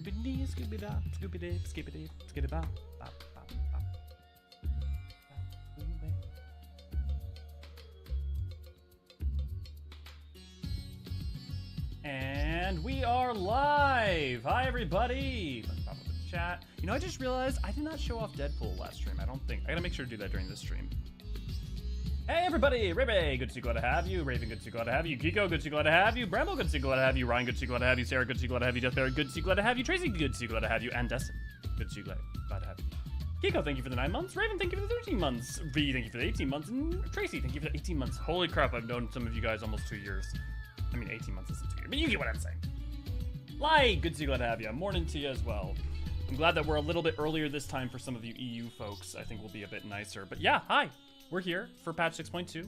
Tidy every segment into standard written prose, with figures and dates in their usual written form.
Scooby-dee, Scooby-da, Scooby-dee, Skippity, Skidda-ba, bop, bop, bop. And we are live! Hi, everybody! Let's pop up the chat. You know, I just realized I did not show off Deadpool last stream. I don't think. I gotta make sure to do that during this stream. Hey, everybody! Ray, good to see, glad to have you. Raven, good to see, glad to have you. Kiko, good to see, glad to have you. Bramble, good to see, glad to have you. Ryan, good to see, glad to have you. Sarah, good to see, glad to have you. Deathbear, good to see, glad to have you. Tracy, good to see, glad to have you. And Destin, good to see, glad to have you. Kiko, thank you for the 9 months. Raven, thank you for the 13 months. V, thank you for the 18 months. And Tracy, thank you for the 18 months. Holy crap, I've known some of you guys almost 2 years. I mean, 18 months isn't 2 years, but you get what I'm saying. Light, good to see, glad to have you. Morning to you as well. I'm glad that we're a little bit earlier this time for some of you EU folks. I think we'll be a bit nicer. But yeah, hi. We're here for patch 6.2.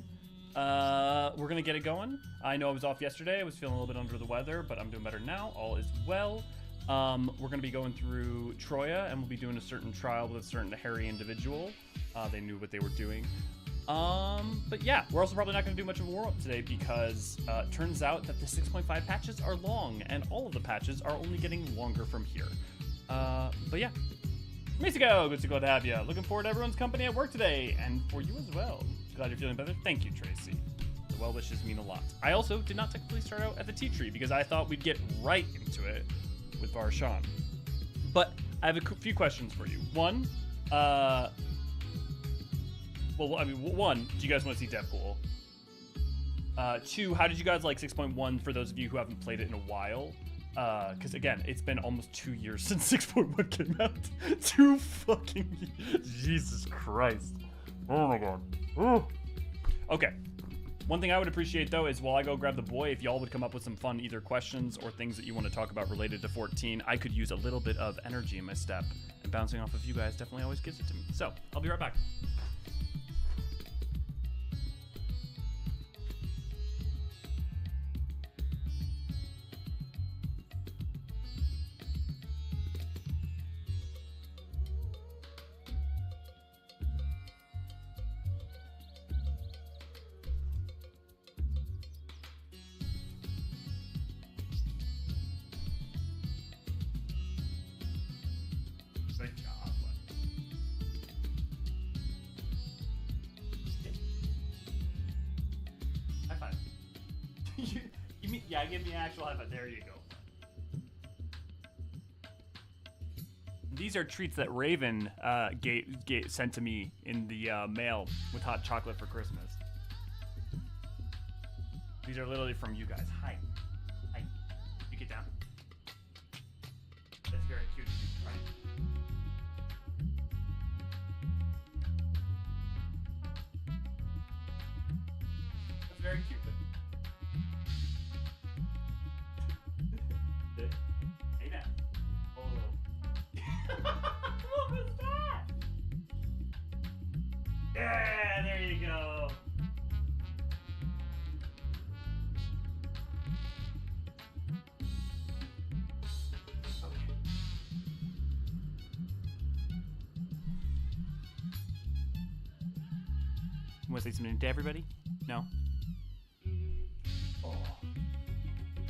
We're gonna get it going. I know I was off yesterday. I was feeling a little bit under the weather, but I'm doing better now. All is well. We're gonna be going through Troya, and we'll be doing a certain trial with a certain hairy individual. They knew what they were doing. But yeah, we're also probably not gonna do much of a warm-up today because it turns out that the 6.5 patches are long, and all of the patches are only getting longer from here. But yeah. Mexico, good to go to have you. Looking forward to everyone's company at work today, and for you as well. Glad you're feeling better. Thank you, Tracy. The well wishes mean a lot. I also did not technically start out at the tea tree because I thought we'd get right into it with Varshan. But I have a few questions for you. One, well, I mean, one, do you guys want to see Deadpool? Two, how did you guys like 6.1 for those of you who haven't played it in a while? Because again, it's been almost 2 years since 6.1 came out. 2 fucking years. Jesus Christ. Oh my god. Ooh. Okay. One thing I would appreciate though is while I go grab the boy, if y'all would come up with some fun either questions or things that you want to talk about related to 14, I could use a little bit of energy in my step. And bouncing off of you guys definitely always gives it to me. So, I'll be right back. Yeah, give me an actual high five. There you go. These are treats that Raven sent to me in the mail with hot chocolate for Christmas. These are literally from you guys. Hi. Hi. You get down. That's very cute. Right. That's very cute. Hey now. Oh. What was that? Yeah, there you go. Okay. You want to say something to everybody? No? Oh.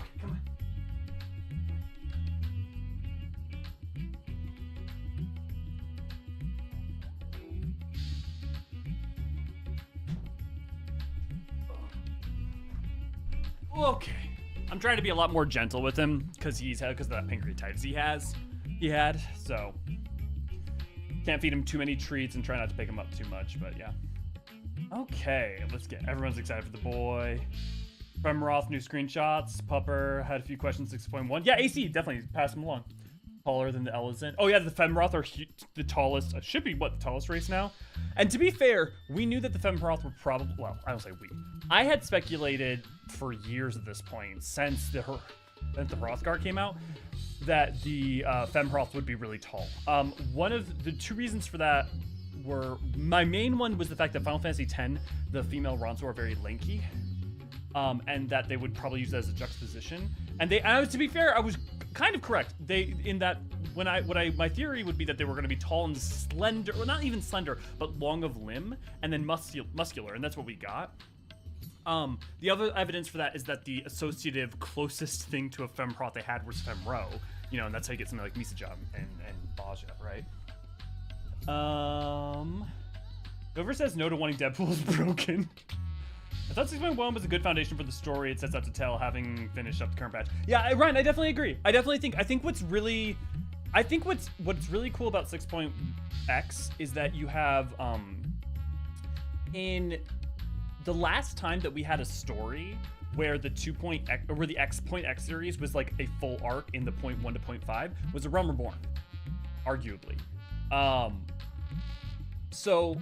Okay, come on. Okay, I'm trying to be a lot more gentle with him because of that pancreatitis he had. So can't feed him too many treats and try not to pick him up too much. But yeah. Okay, everyone's excited for the boy. Femroth, new screenshots. Pupper had a few questions. 6.1. Yeah, AC definitely pass him along. Taller than the Eorzean. Oh yeah, the Femroth are the tallest. Should be the tallest race now. And to be fair, we knew that the Femroth were probably. Well, I don't say we. I had speculated for years at this point, since the Hrothgar came out, that the Femroth would be really tall. One of the 2 reasons for that were, my main one was the fact that Final Fantasy X, the female Ronso are very lanky, and that they would probably use that as a juxtaposition. And to be fair, I was kind of correct. My theory would be that they were going to be tall and slender, well, not even slender, but long of limb, and then muscular, and that's what we got. The other evidence for that is that the associative closest thing to a Femroth they had was Femro, You know, and that's how you get something like Misajam and Baja, right? Whoever says no to wanting Deadpool is broken. I thought 6.1 was a good foundation for the story it sets out to tell, having finished up the current patch. Yeah, Ryan, I definitely agree. I think what's really cool about 6.x is that you have in the last time that we had a story where the the X.X series was like a full arc in the 0.1 to 0.5 was A Realm Reborn, arguably. So,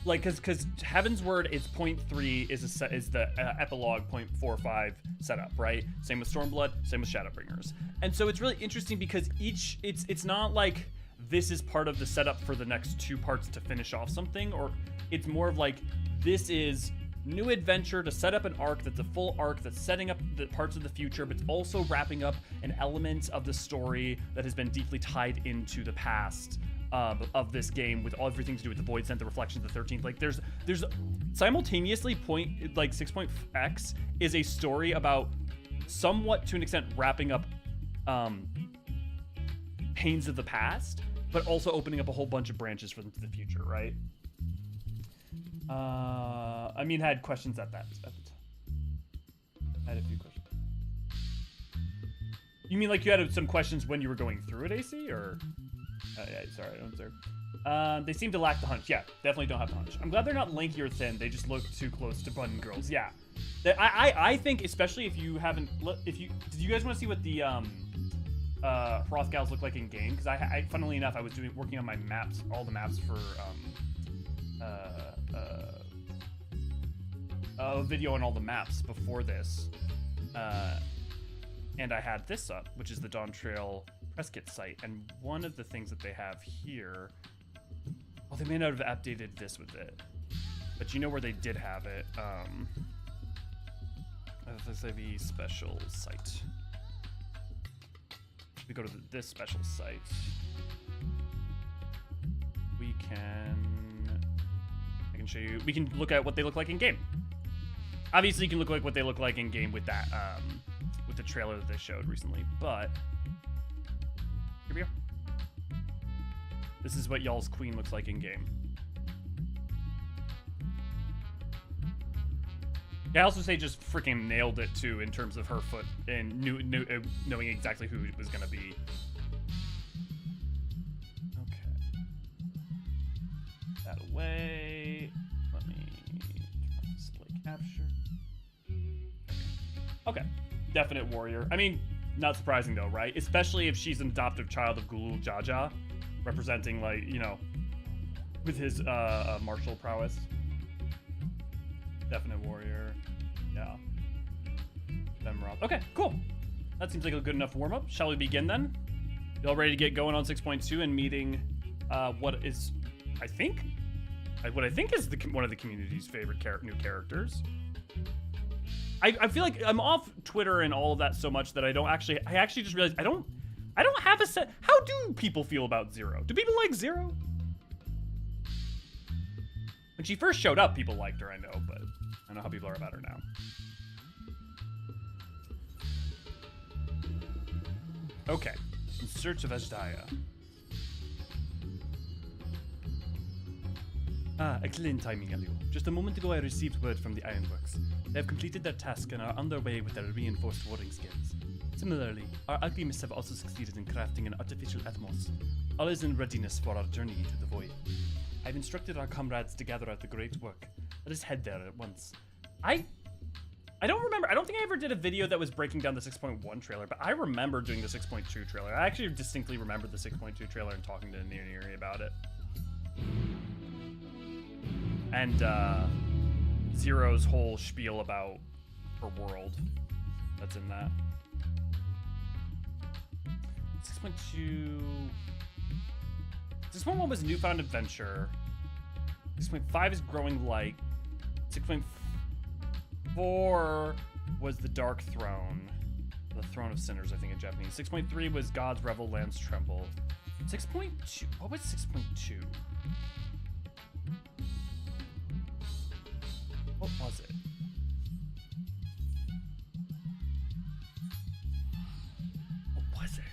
like, because Heaven's Word is 0.3 is the epilogue 0.45 setup, right? Same with Stormblood, same with Shadowbringers, and so it's really interesting because it's not like this is part of the setup for the next 2 parts to finish off something, or it's more of like this is new adventure to set up an arc that's a full arc that's setting up the parts of the future, but it's also wrapping up an element of the story that has been deeply tied into the past of this game, with everything to do with the Void Sent, the Reflections of the 13th. Like there's simultaneously 6.x is a story about somewhat to an extent wrapping up pains of the past, but also opening up a whole bunch of branches for the future, right? I mean, I had questions at that. I had a few questions. You mean like you had some questions when you were going through it, AC, or? Yeah, sorry, I don't observe. They seem to lack the hunch. Yeah, definitely don't have the hunch. I'm glad they're not lanky or thin. They just look too close to button girls. Yeah, I think especially if you haven't, did you guys want to see what the Hrothgals look like in game? Because I funnily enough, I was working on my maps, all the maps for a video on all the maps before this, and I had this up, which is the Dawn Trail press kit site, and one of the things that they have here, well, they may not have updated this with it, but you know where they did have it, FFXIV special site. If we go to this special site, I can show you, we can look at what they look like in game. Obviously you can look like what they look like in game with that, with the trailer that they showed recently, but here we go. This is what y'all's queen looks like in game. Yeah, I also say just freaking nailed it too in terms of her foot and knowing exactly who it was gonna be. Okay. That away. Let me display capture. Okay. Definite warrior. I mean, not surprising though, right? Especially if she's an adoptive child of Gulul Jaja, representing, like, you know, with his martial prowess. Definite warrior. Yeah. Memoriate. Okay, cool. That seems like a good enough warm-up. Shall we begin then? Y'all ready to get going on 6.2 and meeting what is, I think is one of the community's favorite new characters. I feel like I'm off Twitter and all of that so much that I actually just realized I don't have a set. How do people feel about Zero? Do people like Zero? When she first showed up, people liked her, I know, but I don't know how people are about her now. Okay, in search of Hydaelyn. Ah, excellent timing, Elio. Just a moment ago I received word from the Ironworks. They have completed their task and are on their way with their reinforced warding skills. Similarly, our alchemists have also succeeded in crafting an artificial atmos. All is in readiness for our journey into the void. I've instructed our comrades to gather out the great work. Let us head there at once. I don't remember. I don't think I ever did a video that was breaking down the 6.1 trailer, but I remember doing the 6.2 trailer. I actually distinctly remember the 6.2 trailer and talking to Neri about it. And Zero's whole spiel about her world that's in that. 6.2. 6.1 was Newfound Adventure. 6.5 is Growing Light. 6.4 was The Dark Throne. The Throne of Sinners, I think in Japanese. 6.3 was God's Revel, Lands Tremble. 6.2, what was 6.2? What was it? What was it?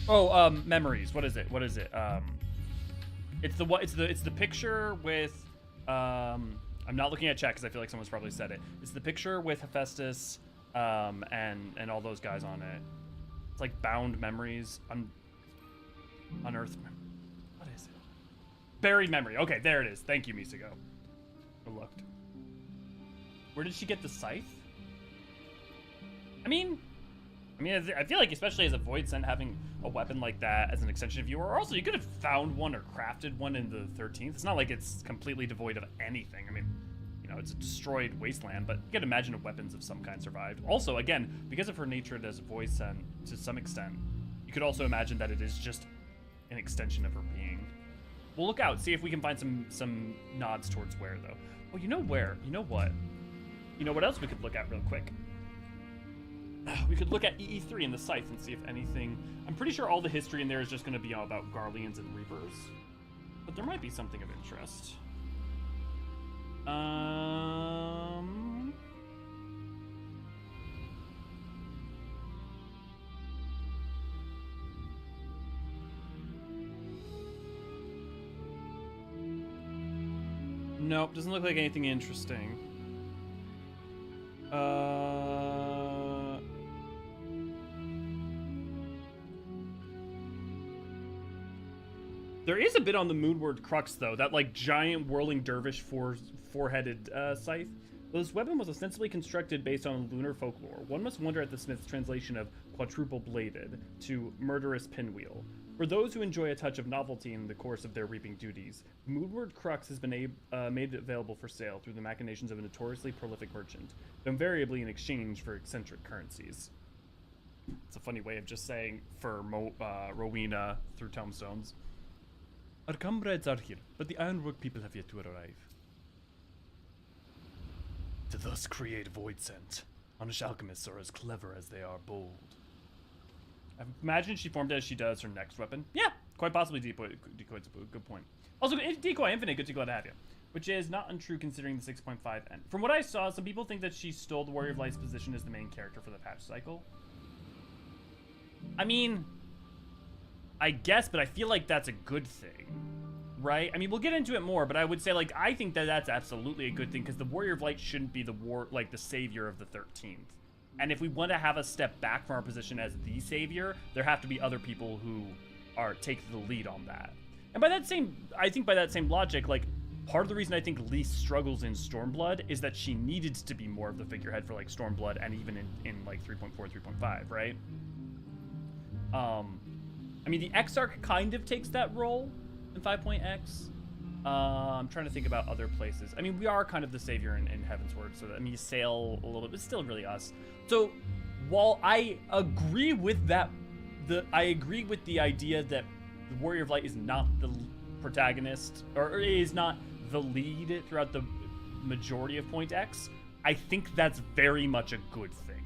Oh, memories. What is it? What is it? It's the picture with I'm not looking at chat because I feel like someone's probably said it. It's the picture with Hephaestus and all those guys on it. It's like bound memories, unearthed. What is it? Buried memory. Okay, there it is. Thank you, Misago. I looked. Where did she get the scythe? I mean, I feel like especially as a Void Sent, having a weapon like that as an extension of you, or also you could have found one or crafted one in the 13th. It's not like it's completely devoid of anything. I mean, you know, it's a destroyed wasteland, but you can imagine if weapons of some kind survived. Also, again, because of her nature as a Void Sent, to some extent, you could also imagine that it is just an extension of her being. We'll look out, see if we can find some nods towards where, though. Oh, you know where? You know what? You know what else we could look at real quick? We could look at EE3 in the Scythe and see if anything... I'm pretty sure all the history in there is just going to be all about Garleans and Reapers. But there might be something of interest. Nope, doesn't look like anything interesting. There is a bit on the Moonward Crux, though. That, like, giant whirling dervish four-headed scythe. Though this weapon was ostensibly constructed based on lunar folklore, one must wonder at the smith's translation of quadruple-bladed to murderous pinwheel. For those who enjoy a touch of novelty in the course of their reaping duties, the Moonward Crux has been made available for sale through the machinations of a notoriously prolific merchant, though invariably in exchange for eccentric currencies. It's a funny way of just saying for Rowena through tombstones. Our comrades are here, but the ironwork people have yet to arrive. To thus create Void Sent, Anish alchemists are as clever as they are bold. I imagine she formed as she does her next weapon. Yeah, quite possibly Decoy's a good point. Also, Decoy Infinite, good to glad to have you. Which is not untrue considering the 6.5 end. From what I saw, some people think that she stole the Warrior of Light's position as the main character for the patch cycle. I mean, I guess, but I feel like that's a good thing, right? I mean, we'll get into it more, but I would say, like, I think that that's absolutely a good thing because the Warrior of Light shouldn't be the savior of the 13th. And if we want to have a step back from our position as the savior, there have to be other people who take the lead on that. And by that same logic, like, part of the reason I think Lise struggles in Stormblood is that she needed to be more of the figurehead for, like, Stormblood and even in like 3.4, 3.5, right? I mean, the Exarch kind of takes that role in 5.x. I'm trying to think about other places. I mean, we are kind of the savior in Heavensward, so that, I mean, you sail a little bit, still really us. So, while I agree with that, I agree with the idea that the Warrior of Light is not the protagonist, or is not the lead throughout the majority of Point X, I think that's very much a good thing.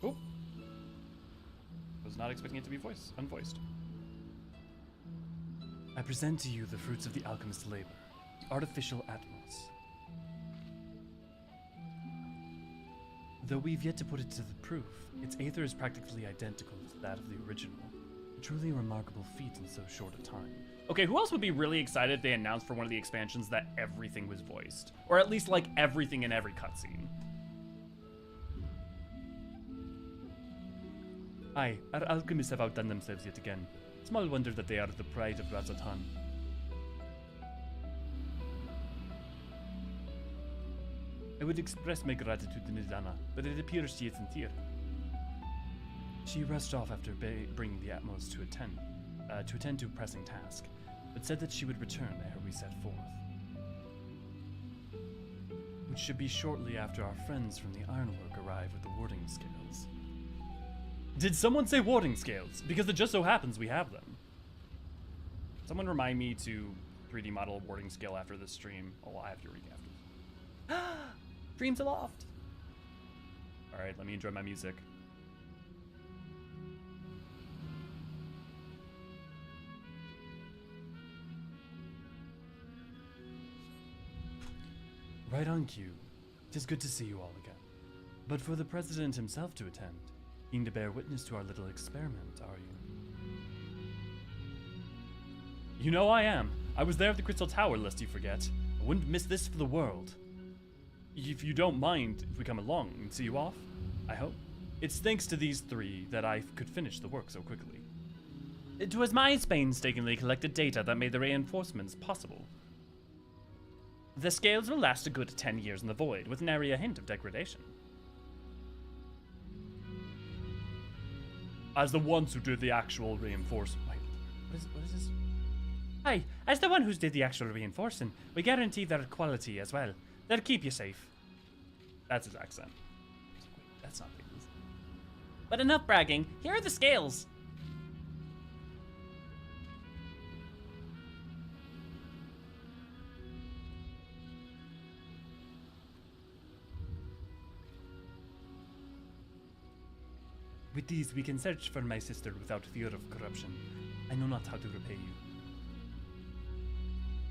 Oh. Was not expecting it to be unvoiced. I present to you the fruits of the alchemist's labor, the artificial Atmos. Though we've yet to put it to the proof, its aether is practically identical to that of the original. A truly remarkable feat in so short a time. Okay, who else would be really excited if they announced for one of the expansions that everything was voiced? Or at least, like, everything in every cutscene. Aye, our alchemists have outdone themselves yet again. Small wonder that they are the pride of Razatan. I would express my gratitude to Nidana, but it appears she isn't here. She rushed off after bringing the Atmos to attend to a pressing task, but said that she would return ere we set forth. Which should be shortly after our friends from the Ironwork arrive with the warding scales. Did someone say warding scales? Because it just so happens we have them. Someone remind me to 3D model a warding scale after this stream. Oh, I have to read after. Dreams aloft. All right, let me enjoy my music. Right on cue. It is good to see you all again. But for the President himself to attend, keen to bear witness to our little experiment, are you? You know I am. I was there at the Crystal Tower, lest you forget. I wouldn't miss this for the world. If you don't mind if we come along and see you off, I hope. It's thanks to these three that I could finish the work so quickly. It was my painstakingly collected data that made the reinforcements possible. The scales will last a good 10 years in the void, with nary a hint of degradation. As the ones who did the actual reinforcement. Wait, what is this? Hi, as the one who did the actual reinforcing, we guarantee their quality as well. They'll keep you safe. That's his accent. Wait, that's not Piggy's. But enough bragging. Here are the scales. With these, we can search for my sister without fear of corruption. I know not how to repay you.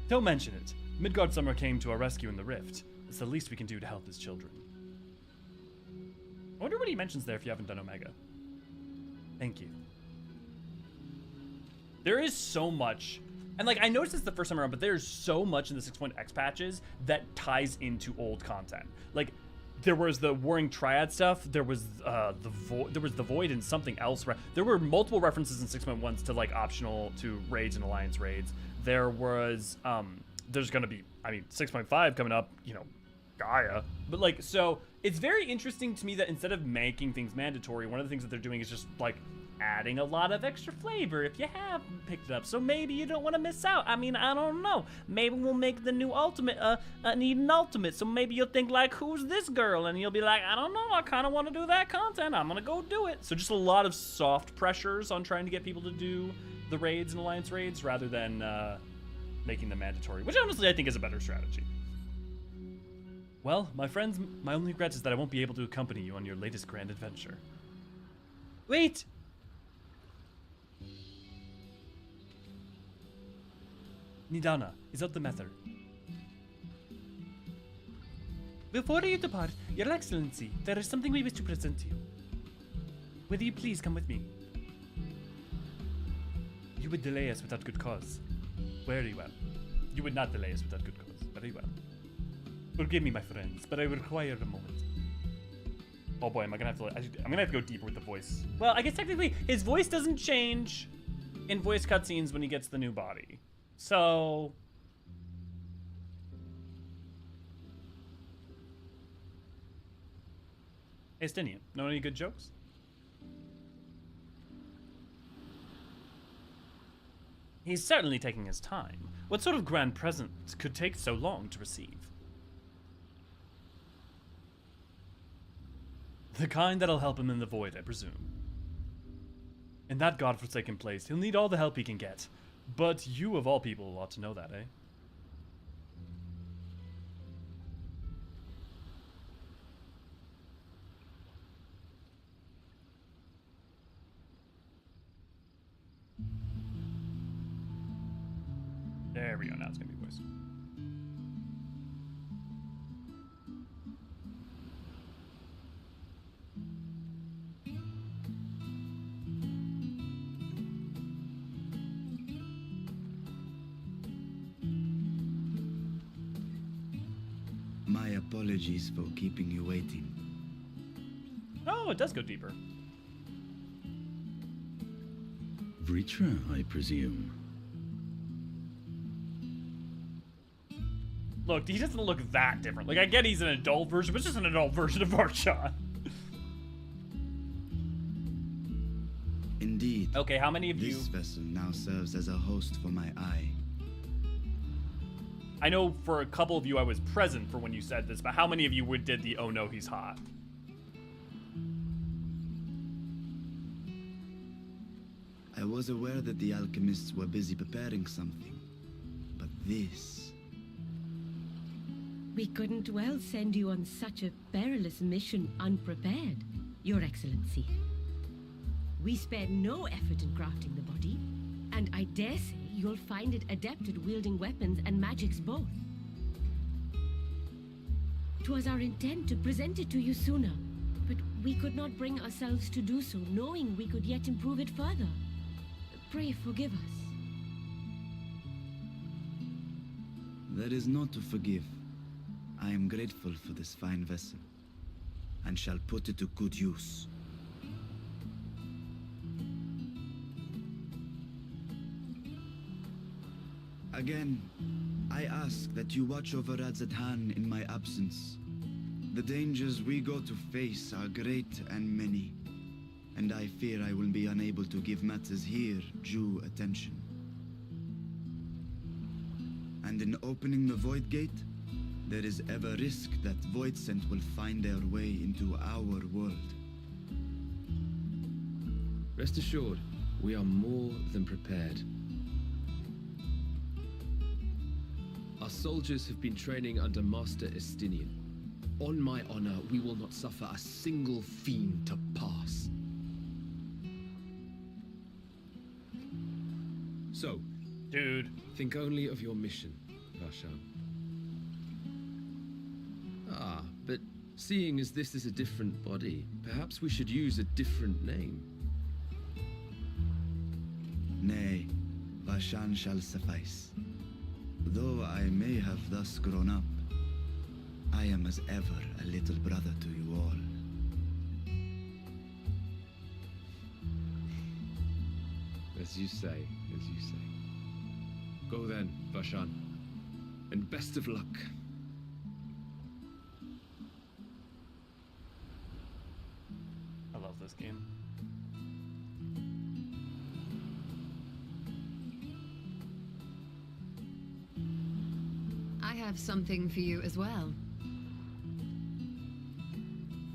Don't mention it. Midgard Summer came to our rescue in the Rift. It's the least we can do to help his children. I wonder what he mentions there if you haven't done Omega. Thank you. There is so much, and like I noticed this the first time around, but there's so much in the 6.x patches that ties into old content. Like, there was the Warring Triad stuff. There was the Void and something else. There were multiple references in 6.1 to like optional to raids and alliance raids. There was there's gonna be 6.5 coming up. You know, Gaia. But like, so it's very interesting to me that instead of making things mandatory, one of the things that they're doing is just like adding a lot of extra flavor if you haven't picked it up. So maybe you don't want to miss out. I mean, I don't know. Maybe we'll make the new Ultimate need an Ultimate. So maybe you'll think like, who's this girl? And you'll be like, I don't know. I kind of want to do that content. I'm going to go do it. So just a lot of soft pressures on trying to get people to do the raids and alliance raids rather than making them mandatory, which honestly I think is a better strategy. Well, my friends, my only regret is that I won't be able to accompany you on your latest grand adventure. Wait! Nidana, is that the matter? Before you depart, Your Excellency, there is something we wish to present to you. Will you please come with me? You would delay us without good cause. Very well. You would not delay us without good cause. Very well. Forgive me, my friends, but I require a moment. Oh boy, I'm gonna have to go deeper with the voice. Well, I guess technically his voice doesn't change in voice cutscenes when he gets the new body. So hey, Stinian, know any good jokes? He's certainly taking his time. What sort of grand present could take so long to receive? The kind that'll help him in the void, I presume. In that godforsaken place, he'll need all the help he can get. But you, of all people, ought to know that, eh? There we go, now it's gonna be voiced. My apologies for keeping you waiting. Oh, it does go deeper. Vrtra, I presume. Look, he doesn't look that different. Like, I get he's an adult version, but it's just an adult version of Archon. Indeed. Okay, how many of you... This vessel now serves as a host for my eye. I know for a couple of you I was present for when you said this, but how many of you did the, oh no, he's hot? I was aware that the alchemists were busy preparing something, but this... We couldn't well send you on such a perilous mission unprepared, Your Excellency. We spared no effort in crafting the body, and I dare say you'll find it adept at wielding weapons and magics both. 'Twas our intent to present it to you sooner, but we could not bring ourselves to do so, knowing we could yet improve it further. Pray forgive us. There is naught to forgive. I am grateful for this fine vessel, and shall put it to good use. Again, I ask that you watch over Radzatan in my absence. The dangers we go to face are great and many, and I fear I will be unable to give matters here due attention. And in opening the Void Gate, there is ever risk that Voidsent will find their way into our world. Rest assured, we are more than prepared. Our soldiers have been training under Master Estinian. On my honor, we will not suffer a single fiend to pass. So, Dude. think only of your mission, Varshan. Ah, but seeing as this is a different body, perhaps we should use a different name. Nay, Varshan shall suffice. Though I may have thus grown up, I am as ever a little brother to you all. As you say, as you say. Go then, Varshan, and best of luck. I love this game. I have something for you as well.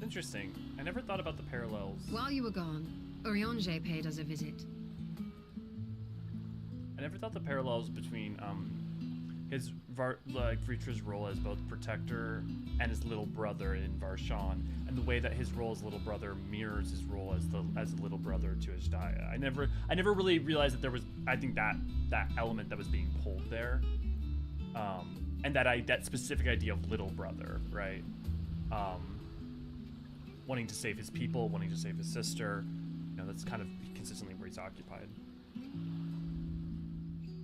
Interesting. I never thought about the parallels. While you were gone, Eorzean paid us a visit. I never thought the parallels between his Vrtra's role as both protector and his little brother in Varshan, and the way that his role as little brother mirrors his role as a little brother to Hydaelyn. I never really realized that there was, I think, that element that was being pulled there, and that specific idea of little brother, right? Wanting to save his people, wanting to save his sister. You know, that's kind of consistently where he's occupied.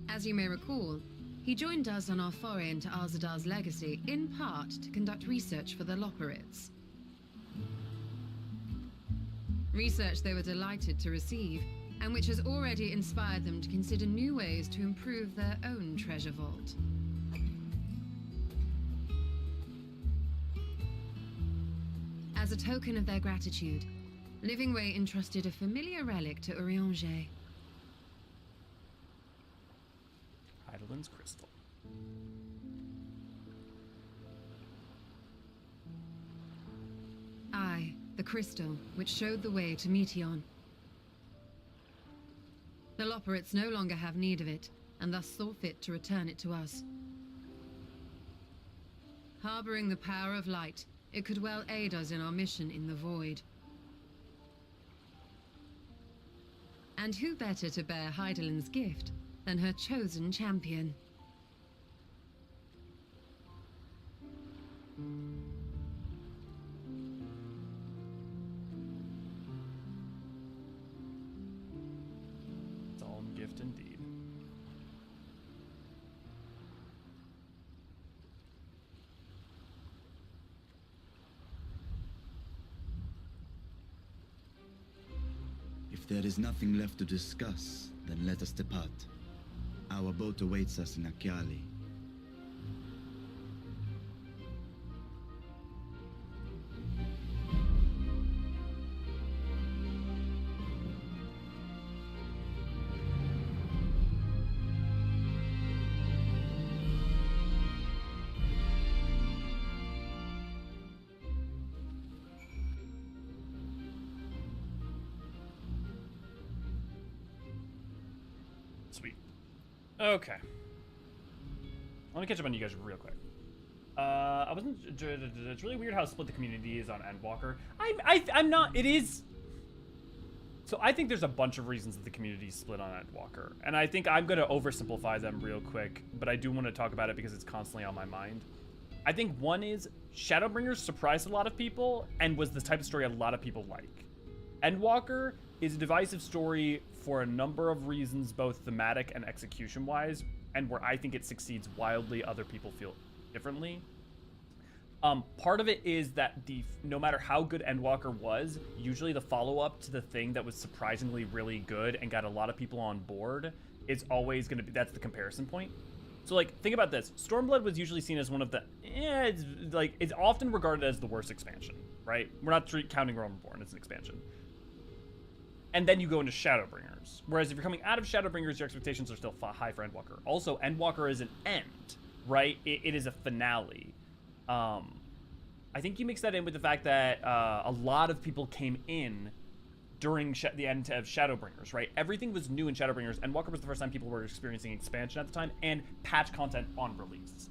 As you may recall, he joined us on our foray into Arzadar's legacy, in part to conduct research for the Lopperites. Research they were delighted to receive, and which has already inspired them to consider new ways to improve their own treasure vault. As a token of their gratitude, Livingway entrusted a familiar relic to Eorzean. Hydaelyn's crystal. Aye, the crystal, which showed the way to Meteon. The Lopperites no longer have need of it, and thus saw fit to return it to us. Harboring the power of light, it could well aid us in our mission in the Void. And who better to bear Hydaelyn's gift than her chosen champion? Solemn gift indeed. If there is nothing left to discuss, then let us depart. Our boat awaits us in Akyali. Sweet. Okay. Let me catch up on you guys real quick. I wasn't. It's really weird how split the community is on Endwalker. I'm not. It is. So I think there's a bunch of reasons that the community is split on Endwalker, and I think I'm going to oversimplify them real quick, but I do want to talk about it because it's constantly on my mind. I think one is Shadowbringers surprised a lot of people and was the type of story a lot of people like. Endwalker is a divisive story for a number of reasons, both thematic and execution-wise, and where I think it succeeds wildly, other people feel differently. Part of it is that no matter how good Endwalker was, usually the follow-up to the thing that was surprisingly really good and got a lot of people on board is always going to be, that's the comparison point. So, like, think about this. Stormblood was usually seen as one of the, it's often regarded as the worst expansion, right? We're not counting Realm Reborn, it's an expansion. And then you go into Shadowbringers. Whereas if you're coming out of Shadowbringers, your expectations are still high for Endwalker. Also, Endwalker is an end, right? It is a finale. I think you mix that in with the fact that a lot of people came in during the end of Shadowbringers, right? Everything was new in Shadowbringers, and Endwalker was the first time people were experiencing expansion at the time and patch content on release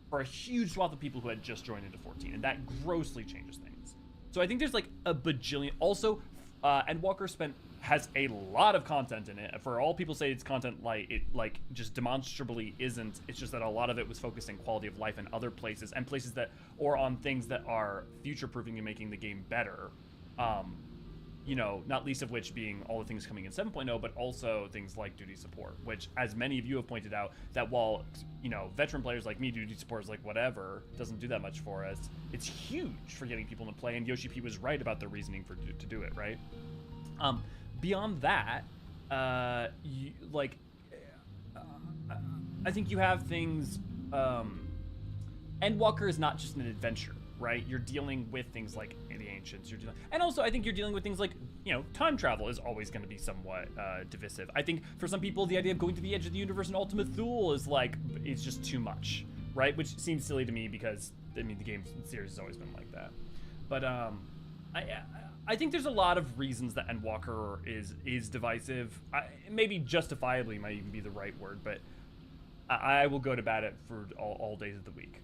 for a huge swath of people who had just joined into 14, and that grossly changes things. So I think there's like a bajillion. Also, Endwalker has a lot of content in it. For all people say it's content light, it like just demonstrably isn't. It's just that a lot of it was focusing quality of life in other places and places that, or on things that are future-proofing and making the game better. You know, not least of which being all the things coming in 7.0, but also things like duty support, which, as many of you have pointed out, that while, you know, veteran players like me, duty support is like whatever, doesn't do that much for us, it's huge for getting people to play, and Yoshi P was right about the reasoning to do it, right? Beyond that, I think you have things, Endwalker is not just an adventure, right? You're dealing with things like the Ancients, and also I think you're dealing with things like, you know, time travel is always going to be somewhat divisive. I think for some people, the idea of going to the edge of the universe in Ultima Thule is it's just too much, right? Which seems silly to me because, I mean, the game series has always been like that. But I think there's a lot of reasons that Endwalker is divisive. Maybe justifiably might even be the right word, but I will go to bat it for all days of the week.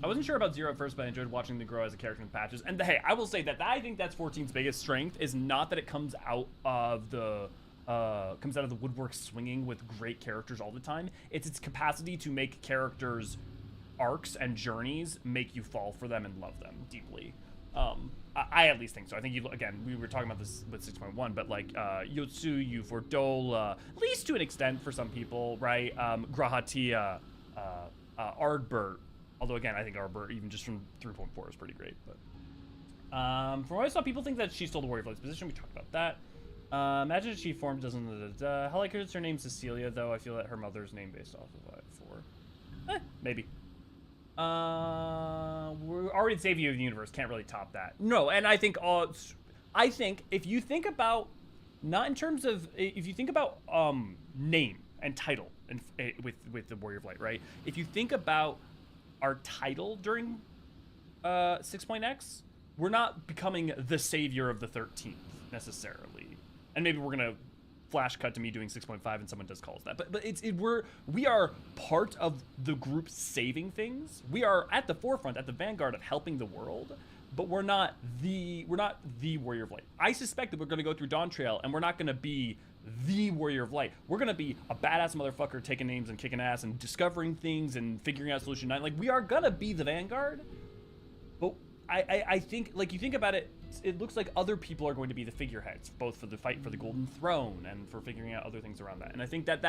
I wasn't sure about Zero at first, but I enjoyed watching them grow as a character in the patches. And hey, I will say that I think that's 14's biggest strength is not that it comes out of the woodwork swinging with great characters all the time. It's its capacity to make characters' arcs and journeys make you fall for them and love them deeply. I at least think so. I think we were talking about this with 6.1, but like Yotsuyu for Dole, at least to an extent for some people, right? Grahatia, Ardbert. Although again, I think Ardbert even just from 3.4 is pretty great. But from what I saw, people think that she stole the Warrior Flight's position. We talked about that. Imagine if she formed doesn't. How like is her name Cecilia though? I feel that her mother's name based off of what? Maybe. We're already Savior of the Universe. Can't really top that. No, and I think if you think about, not in terms of, if you think about name and title and with the Warrior of Light, right? If you think about our title during 6.x, we're not becoming the savior of the 13th necessarily, and maybe we're gonna flash cut to me doing 6.5 and someone does call us that, but we are part of the group saving things. We are at the forefront, at the vanguard of helping the world, but we're not the Warrior of Light. I suspect that we're going to go through Dawn Trail and we're not going to be the Warrior of Light. We're going to be a badass motherfucker taking names and kicking ass and discovering things and figuring out Solution 9. Like, we are going to be the vanguard, but I think, like, you think about it, it looks like other people are going to be the figureheads, both for the fight for the Golden Throne and for figuring out other things around that. And I think that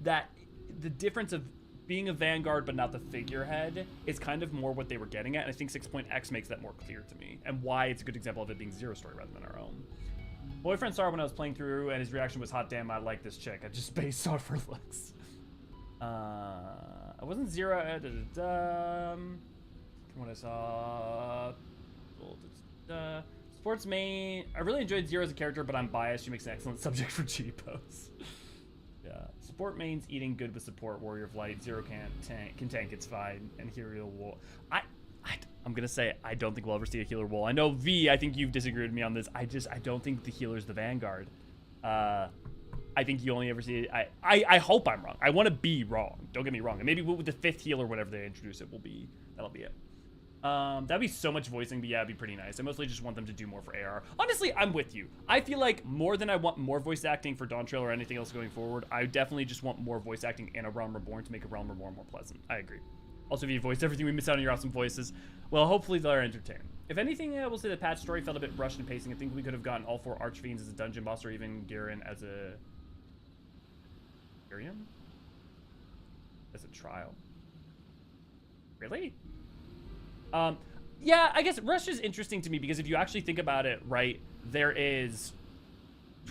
the difference of being a vanguard but not the figurehead is kind of more what they were getting at. And I think 6.x makes that more clear to me, and why it's a good example of it being Zero story rather than our own. Boyfriend saw when I was playing through, and his reaction was, "Hot damn, I like this chick." I just based off her looks. I wasn't Zero. From what I saw, sports main. I really enjoyed Zero as a character, but I'm biased. She makes an excellent subject for cheapos. Yeah, support main's eating good with support. Warrior of Light. Zero can tank. It's fine. And healer will. I'm gonna say I don't think we'll ever see a healer wall. I know V. I think you've disagreed with me on this. I don't think the healer's the vanguard. I think you only ever see it. I hope I'm wrong. I want to be wrong. Don't get me wrong. And maybe with the 5th healer, whatever they introduce, that'll be it. That'd be so much voicing, but yeah, it'd be pretty nice. I mostly just want them to do more for AR. Honestly, I'm with you. I feel like more than I want more voice acting for Dawn Trail or anything else going forward, I definitely just want more voice acting in a Realm Reborn to make a Realm Reborn more pleasant. I agree. Also, if you voiced everything we missed out on your awesome voices, well, hopefully they're entertaining. If anything, we'll say the patch story felt a bit rushed in pacing. I think we could have gotten all 4 archfiends as a dungeon boss, or even Garen as a... Garen? As a trial. Really? Yeah, I guess rush is interesting to me because if you actually think about it, right, there is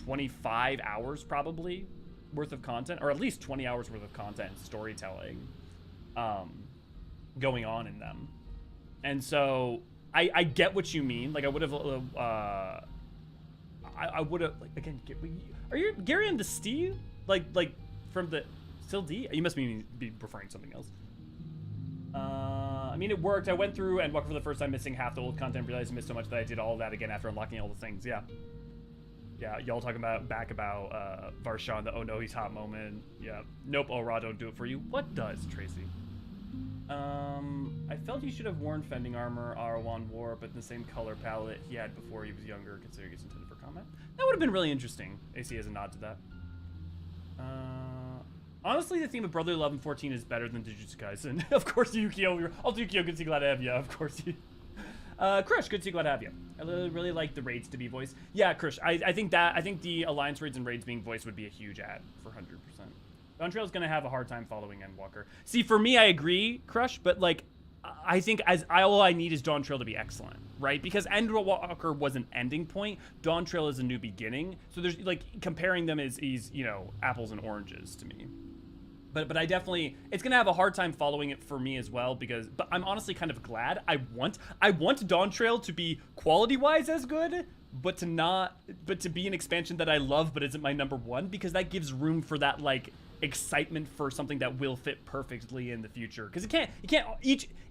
25 hours probably worth of content, or at least 20 hours worth of content and storytelling going on in them. And so I get what you mean. Like I would have I would have, like, again, are you Gary and the Steve? Like from the still D? You must be referring to something else. I mean, it worked. I went through and walked for the first time, missing half the old content, realized I missed so much that I did all of that again after unlocking all the things. Yeah. Yeah, y'all talking about Vrtra and the oh no, he's hot moment. Yeah. Nope, oh Ra, don't do it for you. What does, Tracy? I felt you should have worn fending armor Arwan wore, but in the same color palette he had before he was younger, considering it's intended for combat. That would have been really interesting. AC has a nod to that. Honestly, the theme of brotherly love in 14 is better than Jujutsu Kaisen. Of course, Yukio. Also, Yukio, good to see, glad to have you. Of course, you. Krush, good to see, glad to have you. I really like the raids to be voiced. Yeah, Krush, I think the alliance raids and raids being voiced would be a huge ad for 100%. Dawntrail's gonna have a hard time following Endwalker. See, for me, I agree, Krush, but like, I think all I need is Dawntrail to be excellent, right? Because Endwalker was an ending point. Dawntrail is a new beginning. So there's like comparing them is you know, apples and oranges to me. But I definitely, it's gonna have a hard time following it for me as well but I'm honestly kind of glad. I want Dawntrail to be quality-wise as good, but to be an expansion that I love but isn't my number one, because that gives room for that like excitement for something that will fit perfectly in the future. Because you can't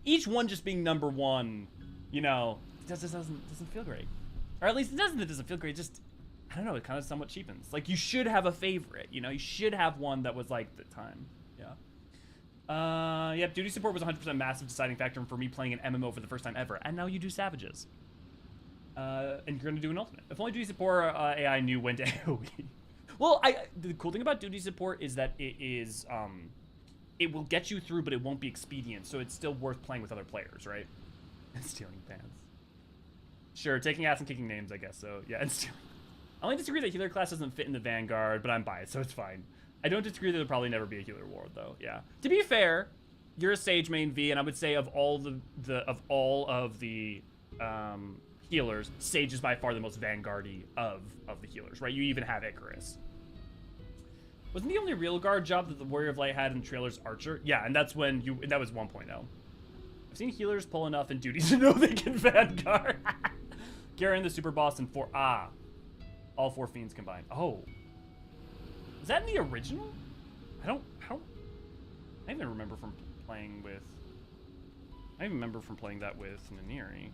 each one just being number one, you know, it just doesn't feel great. Or at least it doesn't feel great. Just, I don't know, it kind of somewhat cheapens. Like, you should have a favorite, you know? You should have one that was, like, the time. Yeah. Yep, duty support was 100% massive deciding factor for me playing an MMO for the first time ever. And now you do Savages. And you're going to do an Ultimate. If only duty support AI knew when to AoE. Well, the cool thing about duty support is that it is, it will get you through, but it won't be expedient. So it's still worth playing with other players, right? And stealing pants. Sure, taking ass and kicking names, I guess. So, yeah, and stealing. I only disagree that healer class doesn't fit in the Vanguard, but I'm biased, so it's fine. I don't disagree that there'll probably never be a healer ward, though. Yeah. To be fair, you're a Sage main V, and I would say of all the healers, Sage is by far the most Vanguard-y of the healers, right? You even have Icarus. Wasn't the only real guard job that the Warrior of Light had in the trailers Archer? Yeah, and that's when that was 1.0. I've seen healers pull enough in duties to know they can Vanguard. Garen the super boss and all 4 fiends combined. Oh. Is that in the original? I even remember from playing with... I even remember from playing that with Naniri.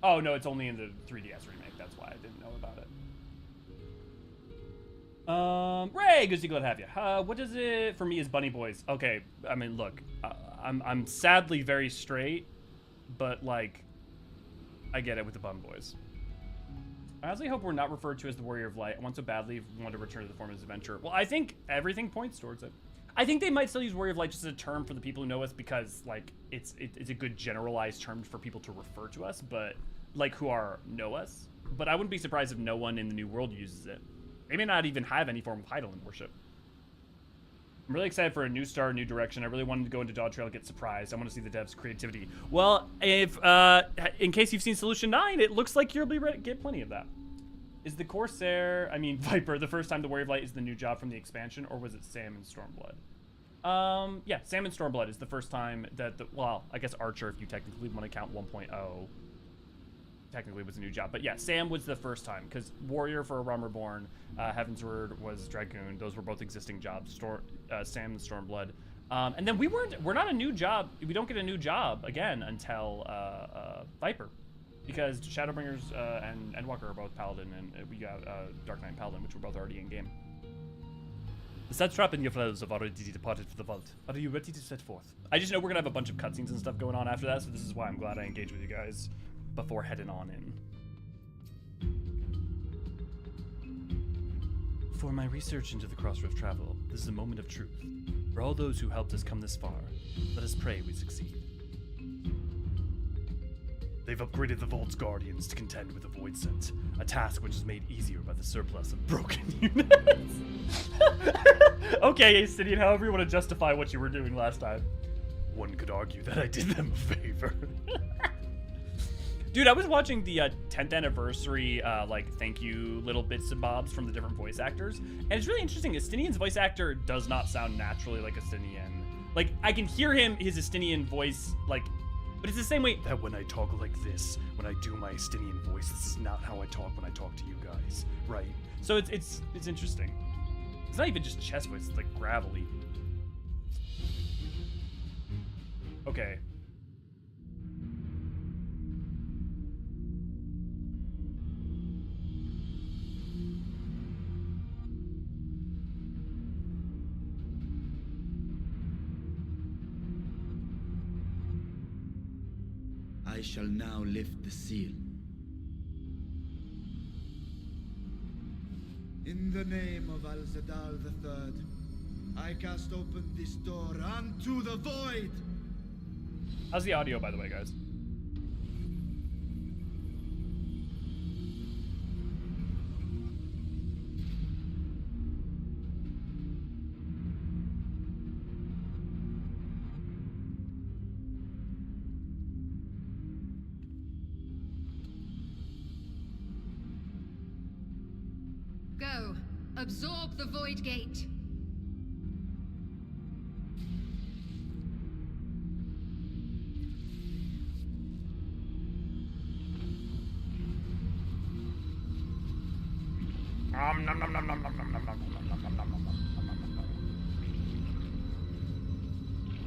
Oh, no, it's only in the 3DS remake. That's why I didn't know about it. Ray, good to glad to have you. What does it for me is Bunny Boys? Okay, I mean, look, I'm sadly very straight, but like, I get it with the Bun Boys. I honestly hope we're not referred to as the Warrior of Light. I want so badly want to return to the form of adventure. Well, I think everything points towards it. I think they might still use Warrior of Light just as a term for the people who know us because, like, it's a good generalized term for people to refer to us, but like who know us. But I wouldn't be surprised if no one in the New World uses it. They may not even have any form of Hydaelyn worship. I'm really excited for a new start, new direction. I really wanted to go into Dawntrail and get surprised. I want to see the devs' creativity. Well, if in case you've seen Solution 9, it looks like you'll get plenty of that. Is the Corsair, Viper, the first time the Warrior of Light is the new job from the expansion, or was it Sam and Stormblood? Yeah, Sam and Stormblood is the first time that well, I guess Archer, if you technically want to count 1.0, technically was a new job. But yeah, Sam was the first time, because Warrior for Realm Reborn, Heaven's Word was Dragoon. Those were both existing jobs, Sam and Stormblood. And then we're not a new job. We don't get a new job again until Viper. Because Shadowbringers and Endwalker are both Paladin, and we got Dark Knight and Paladin, which were both already in game. The satrap and your fellows have already departed for the vault. Are you ready to set forth? I just know we're gonna have a bunch of cutscenes and stuff going on after that, so this is why I'm glad I engaged with you guys before heading on in. For my research into the Crossrift travel, this is a moment of truth. For all those who helped us come this far, let us pray we succeed. They've upgraded the Vault's Guardians to contend with the Void Scent, a task which is made easier by the surplus of broken units. Okay, Astidian, however you want to justify what you were doing last time. One could argue that I did them a favor. Dude, I was watching the 10th anniversary, thank you little bits and bobs from the different voice actors, and it's really interesting. Estinian's voice actor does not sound naturally like Estinian. Like, I can hear his Estinian voice, but it's the same way that when I talk like this, when I do my Estinian voice, this is not how I talk when I talk to you guys, right? So it's interesting. It's not even just chest voice, it's like gravelly. Okay. I shall now lift the seal. In the name of Al-Zadal III, I cast open this door unto the void! How's the audio, by the way, guys? Go. Absorb the Void Gate.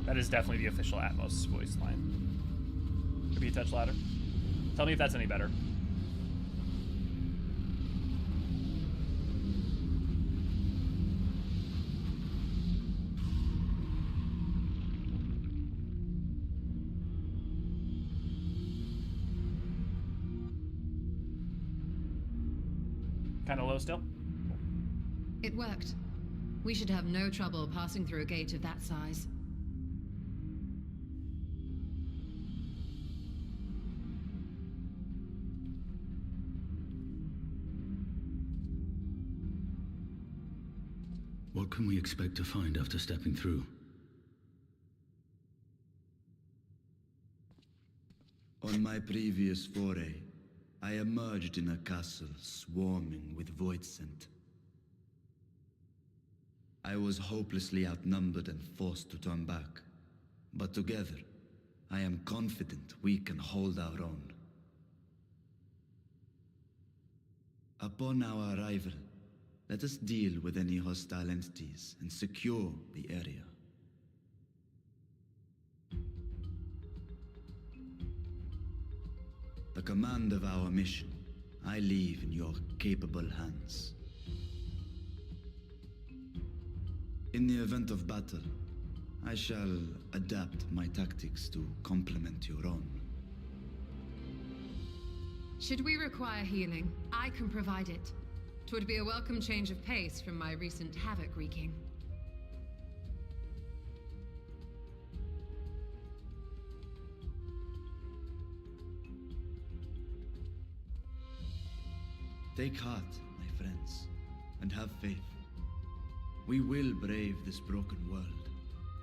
That is definitely the official Atmos voice line. Could be a touch louder. Tell me if that's any better. Kind of low still? It worked. We should have no trouble passing through a gate of that size. What can we expect to find after stepping through? On my previous foray, I emerged in a castle swarming with void scent. I was hopelessly outnumbered and forced to turn back. But together, I am confident we can hold our own. Upon our arrival, let us deal with any hostile entities and secure the area. The command of our mission, I leave in your capable hands. In the event of battle, I shall adapt my tactics to complement your own. Should we require healing, I can provide it. 'Twould be a welcome change of pace from my recent havoc wreaking. Take heart, my friends, and have faith. We will brave this broken world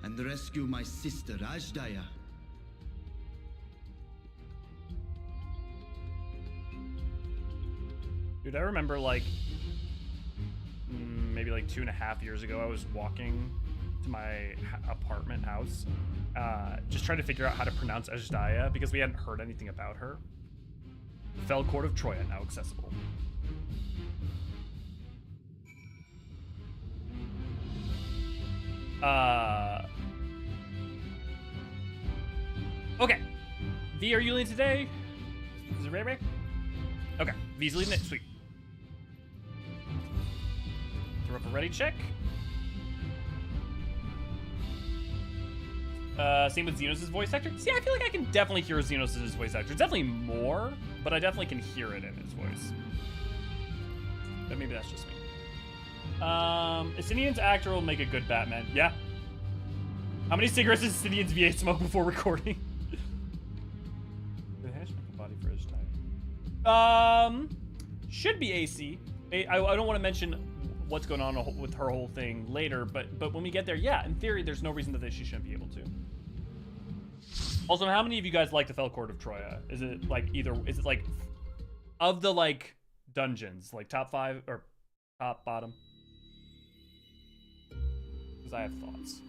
and rescue my sister Hydaelyn. Dude, I remember maybe 2.5 years ago, I was walking to my apartment house, just trying to figure out how to pronounce Hydaelyn because we hadn't heard anything about her. Fell Court of Troya, now accessible. Okay. V, are you leading today? Is it Ray? Okay, V's leading it. Sweet. Throw up a ready check. Same with Xenos' voice actor. See, I feel like I can definitely hear Xenos' voice actor. It's definitely more, but I definitely can hear it in his voice. But maybe that's just me. Estinian's actor will make a good Batman. Yeah. How many cigarettes does Estinian's VA smoke before recording? The hash make a body for his type. Should be AC. I don't want to mention what's going on with her whole thing later, but when we get there, yeah, in theory, there's no reason that she shouldn't be able to. Also, how many of you guys like the Fell Court of Troya? Is it like of the like dungeons, like top 5 or top bottom? Because I have thoughts.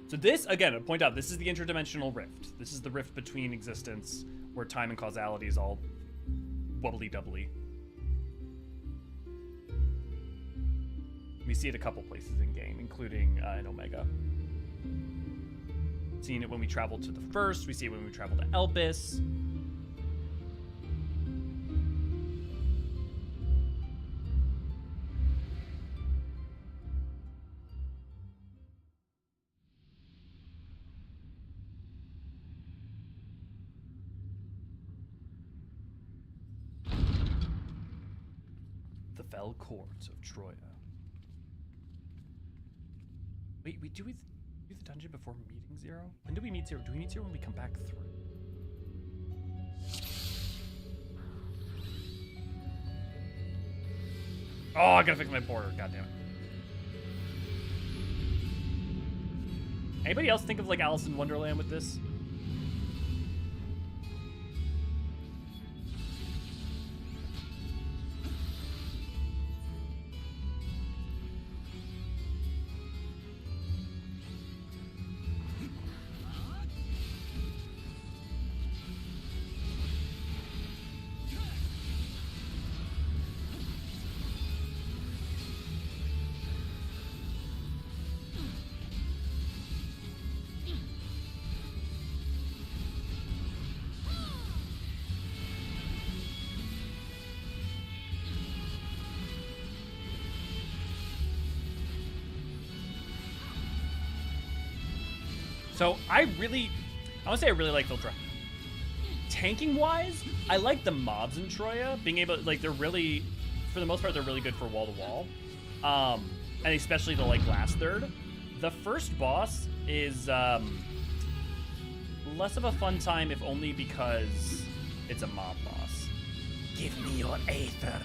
So this, again, I point out, this is the interdimensional rift. This is the rift between existence, where time and causality is all wobbly-doubly. We see it a couple places in game, including in Omega. Seeing it when we travel to the First, we see it when we travel to Elpis. The Fell Court of Troya. Wait, we do the dungeon before meeting Zero? When do we meet Zero? Do we meet Zero when we come back through? Oh, I gotta fix my border. God damn it. Anybody else think of like Alice in Wonderland with this? So I want to say I really like Vrtra. Tanking wise, I like the mobs in Troya being able, like, they're really, for the most part, they're really good for wall to wall, and especially the like last third. The first boss is less of a fun time, if only because it's a mob boss. Give me your aether,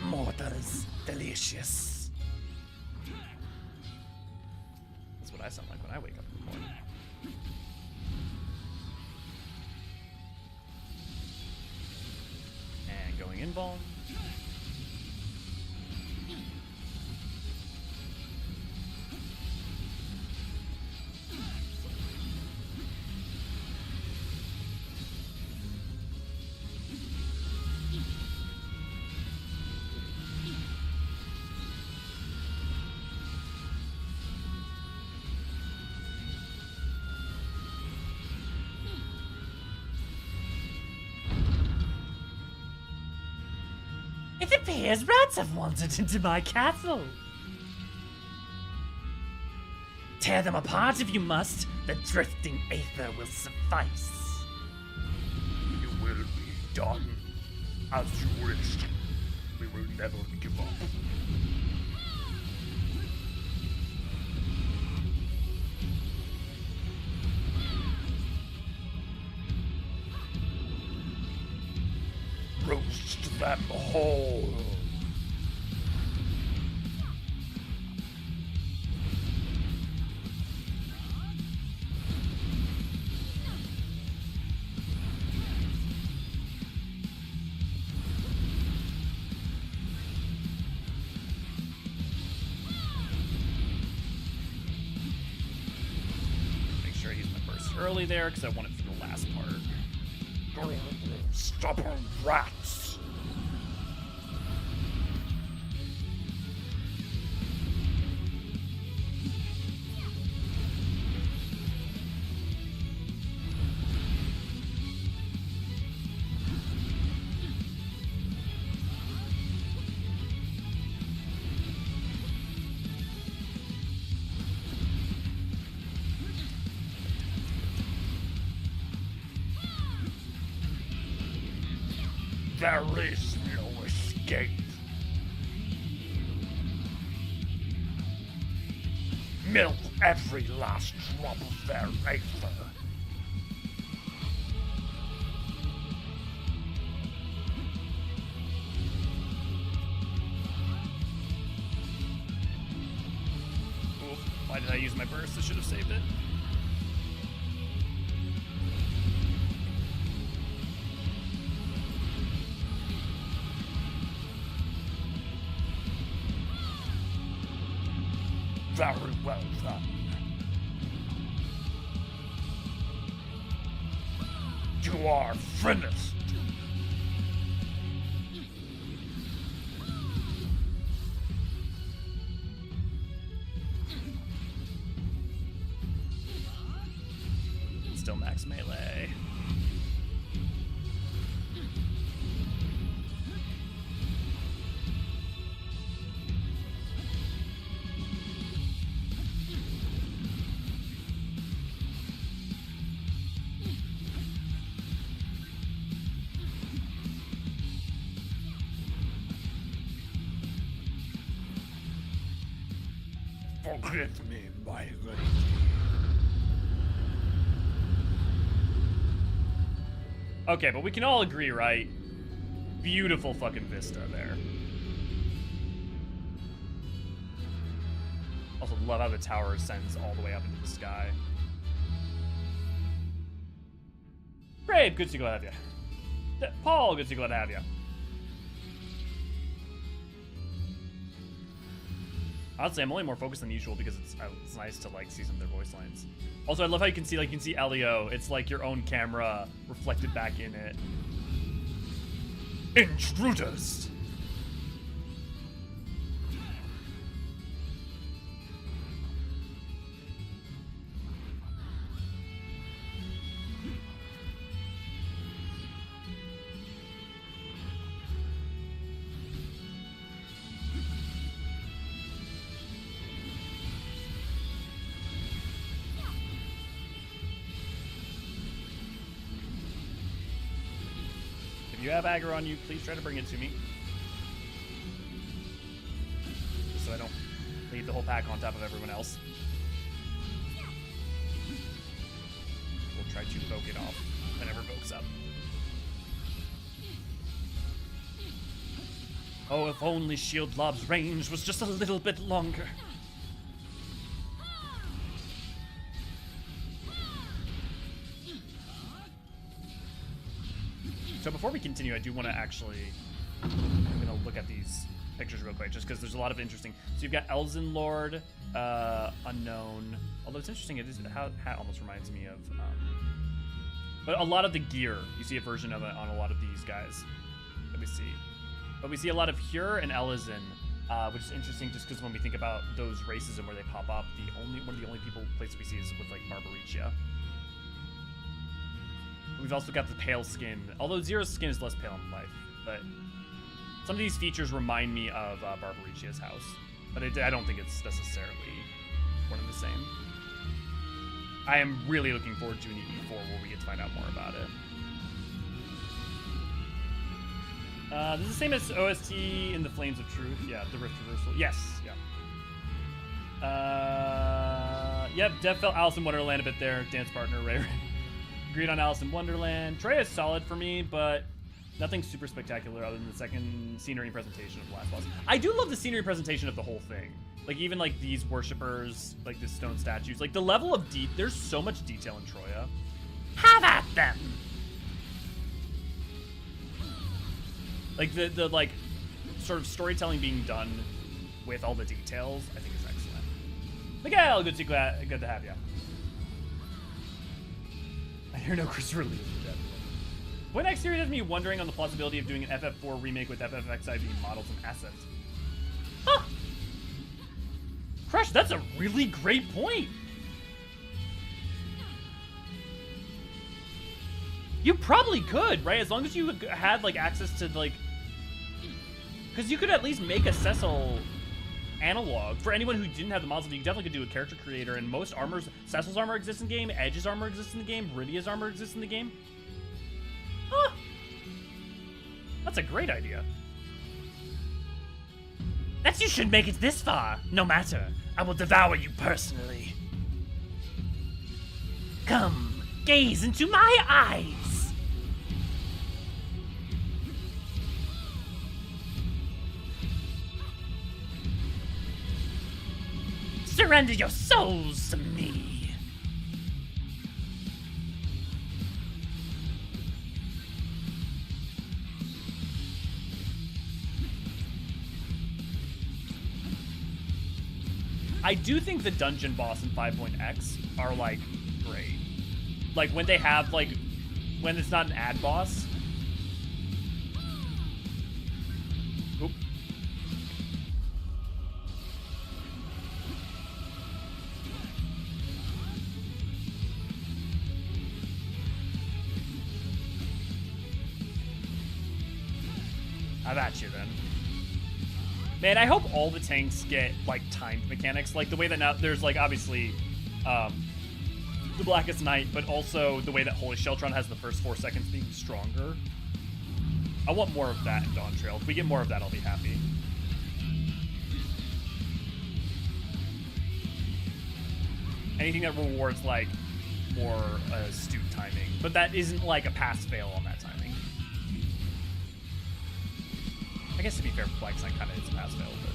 mortars delicious. That's what I sound like when I wake up in the morning. And going in ball. It appears rats have wandered into my castle. Tear them apart if you must. The drifting aether will suffice. It will be done as you wished. We will never give up. Roast them whole. Make sure I use my burst early there because I want it for the last part. Stubborn rats. There is no escape. milk every last drop of their aether. Oof, why did I use my burst? I should have saved it. Very well done. You are finished. Still max melee. Forgive me, my lady. Okay, but we can all agree, right? Beautiful fucking vista there. Also love how the tower ascends all the way up into the sky. Brave, good to glad to have you. Paul, good to glad to have you. Honestly, I'm only more focused than usual because it's nice to like see some of their voice lines. Also, I love how you can see Elio. It's like your own camera reflected back in it. Intruders! If you have aggro on you, please try to bring it to me. Just so I don't leave the whole pack on top of everyone else. We'll try to evoke it off whenever evokes up. Oh, if only Shield Lob's range was just a little bit longer. So before we continue, I do want to actually, I'm going to look at these pictures real quick, just because there's a lot of interesting. So you've got Elzen Lord, Unknown. Although it's interesting, it is how hat almost reminds me of, but a lot of the gear, you see a version of it on a lot of these guys that we see. But we see a lot of Hyur and Elzen, which is interesting just because when we think about those races and where they pop up, one of the only places we see is with like Barbariccia. We've also got the pale skin, although Zero's skin is less pale in life, but some of these features remind me of Barbariccia's house, but I don't think it's necessarily one and the same. I am really looking forward to an E4 where we get to find out more about it. This is the same as OST in the Flames of Truth. Yeah, the Rift Reversal. Yes, yeah. Yep, Dev felt Alice in Wonderland a bit there. Dance partner, Ray. Agreed on Alice in Wonderland. Trey is solid for me, but nothing super spectacular other than the second scenery presentation of the last boss. I do love the scenery presentation of the whole thing. Like, even, like, these worshippers, like, the stone statues. Like, the level of there's so much detail in Troya. Have at them! Like, the like, sort of storytelling being done with all the details, I think is excellent. Miguel, good to have you. I hear no Christopher Lee. What next series has me wondering on the plausibility of doing an FF4 remake with FFXIV models and assets? Huh! Crush, that's a really great point! You probably could, right? As long as you had, like, access to, like... Because you could at least make a Cecil analog. For anyone who didn't have the models, you definitely could do a character creator, and most armors... Cecil's armor exists in the game, Edge's armor exists in the game, Rydia's armor exists in the game. Huh! That's a great idea. That you should make it this far, no matter. I will devour you personally. Come, gaze into my eyes. Surrender your souls to me. I do think the dungeon boss in 5.x are, like, great. Like, when they have, like, when it's not an ad boss. Oop. How about you, then? Man, I hope all the tanks get, like, timed mechanics. Like, the way that now there's, like, obviously, the Blackest Night, but also the way that Holy Sheltron has the first 4 seconds being stronger. I want more of that in Dawn Trail. If we get more of that, I'll be happy. Anything that rewards, like, more astute timing. But that isn't, like, a pass-fail on that timing. I guess to be fair, Black's Night kind of is a pass-fail, but...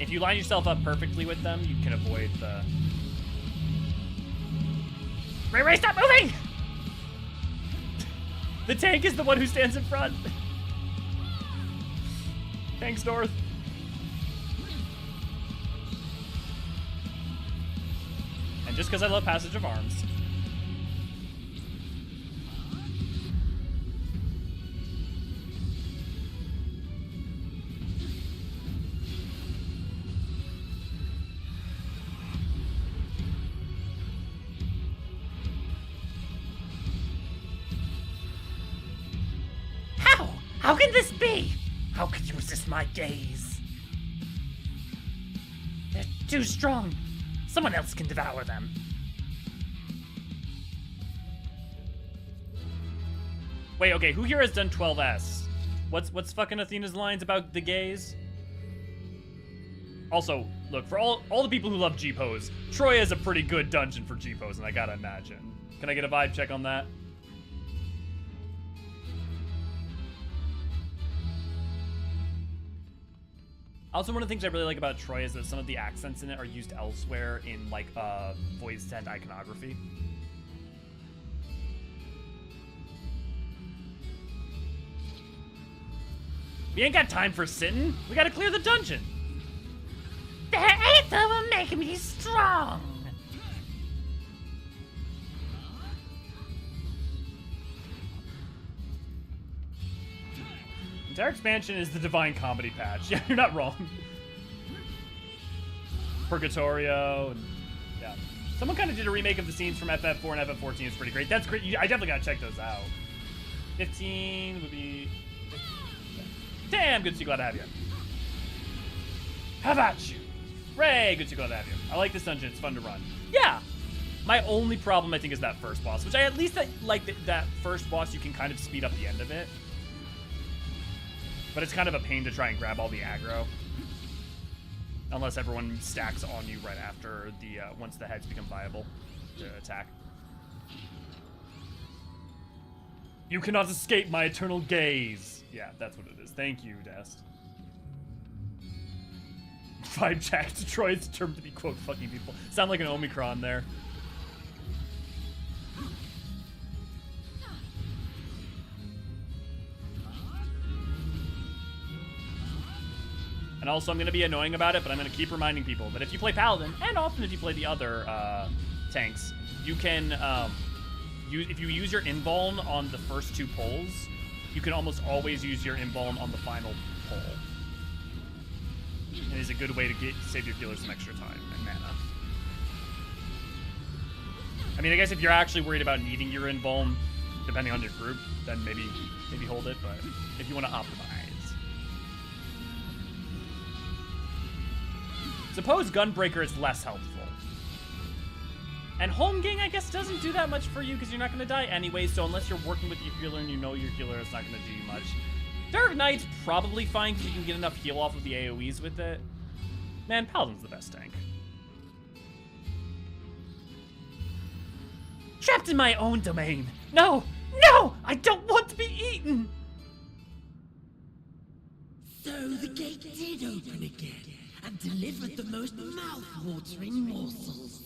If you line yourself up perfectly with them, you can avoid the... Ray, stop moving! The tank is the one who stands in front. Thanks, North. And just because I love Passage of Arms. How can this be? How could you resist my gaze? They're too strong. Someone else can devour them. Wait, okay, who here has done 12S? What's fucking Athena's lines about the gaze? Also, look, for all the people who love G-Pose, Troy is a pretty good dungeon for G-Pose, and I gotta imagine. Can I get a vibe check on that? Also, one of the things I really like about Troy is that some of the accents in it are used elsewhere in, like, voice and iconography. We ain't got time for sitting. We gotta clear the dungeon. The Aether will make me strong. Entire expansion is the Divine Comedy patch. Yeah, you're not wrong. Purgatorio, and yeah. Someone kind of did a remake of the scenes from FF4 and FF14. It's pretty great. That's great. I definitely gotta check those out. 15 would be... Damn, good to see, glad to have you. How about you? Ray, good to see, glad to have you. I like this dungeon. It's fun to run. Yeah. My only problem, I think, is that first boss, which I at least like that first boss. You can kind of speed up the end of it. But it's kind of a pain to try and grab all the aggro. Unless everyone stacks on you right after the, once the heads become viable to attack. You cannot escape my eternal gaze. Yeah, that's what it is. Thank you, Dest. Vibe check to Troy's term to be, quote, fucking people. Sound like an Omicron there. And also, I'm going to be annoying about it, but I'm going to keep reminding people that if you play Paladin, and often if you play the other tanks, you can, if you use your invuln on the first 2 pulls, you can almost always use your invuln on the final pull. It is a good way to save your healer some extra time and mana. I mean, I guess if you're actually worried about needing your invuln, depending on your group, then maybe hold it, but if you want to optimize. Suppose Gunbreaker is less helpful. And Holmgang, I guess, doesn't do that much for you because you're not going to die anyway, so unless you're working with your healer and you know your healer is not going to do you much. Dark Knight's probably fine because you can get enough heal off of the AoEs with it. Man, Paladin's the best tank. Trapped in my own domain. No! No! I don't want to be eaten! So the gate did open again and delivered the most mouth-watering morsels.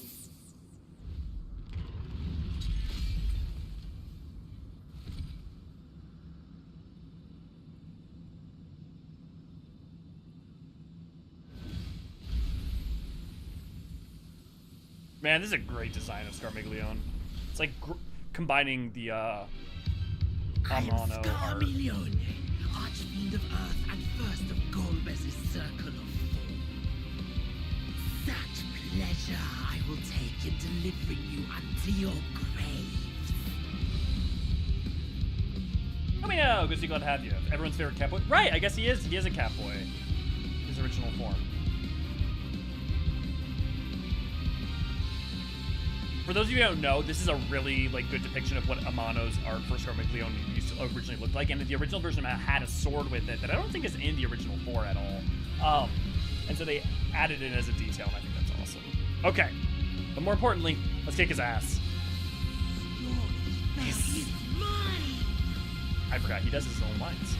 Man, this is a great design of Scarmiglione. It's like combining the Amano art. Scarmiglione, archfiend of Earth and first of Golbez's circle of four. Such pleasure I will take in delivering you unto your grave. Let me know. Good to see, glad to have you. Everyone's favorite Catboy. Right, I guess he is. He is a Catboy. His original form. For those of you who don't know, this is a really good depiction of what Amano's art for Scarmiglione used to originally look like, and the original version had a sword with it that I don't think is in the original 4 at all. And so they added it as a detail, and I think that's awesome. Okay, but more importantly, let's kick his ass. Is mine. I forgot he does his own lines.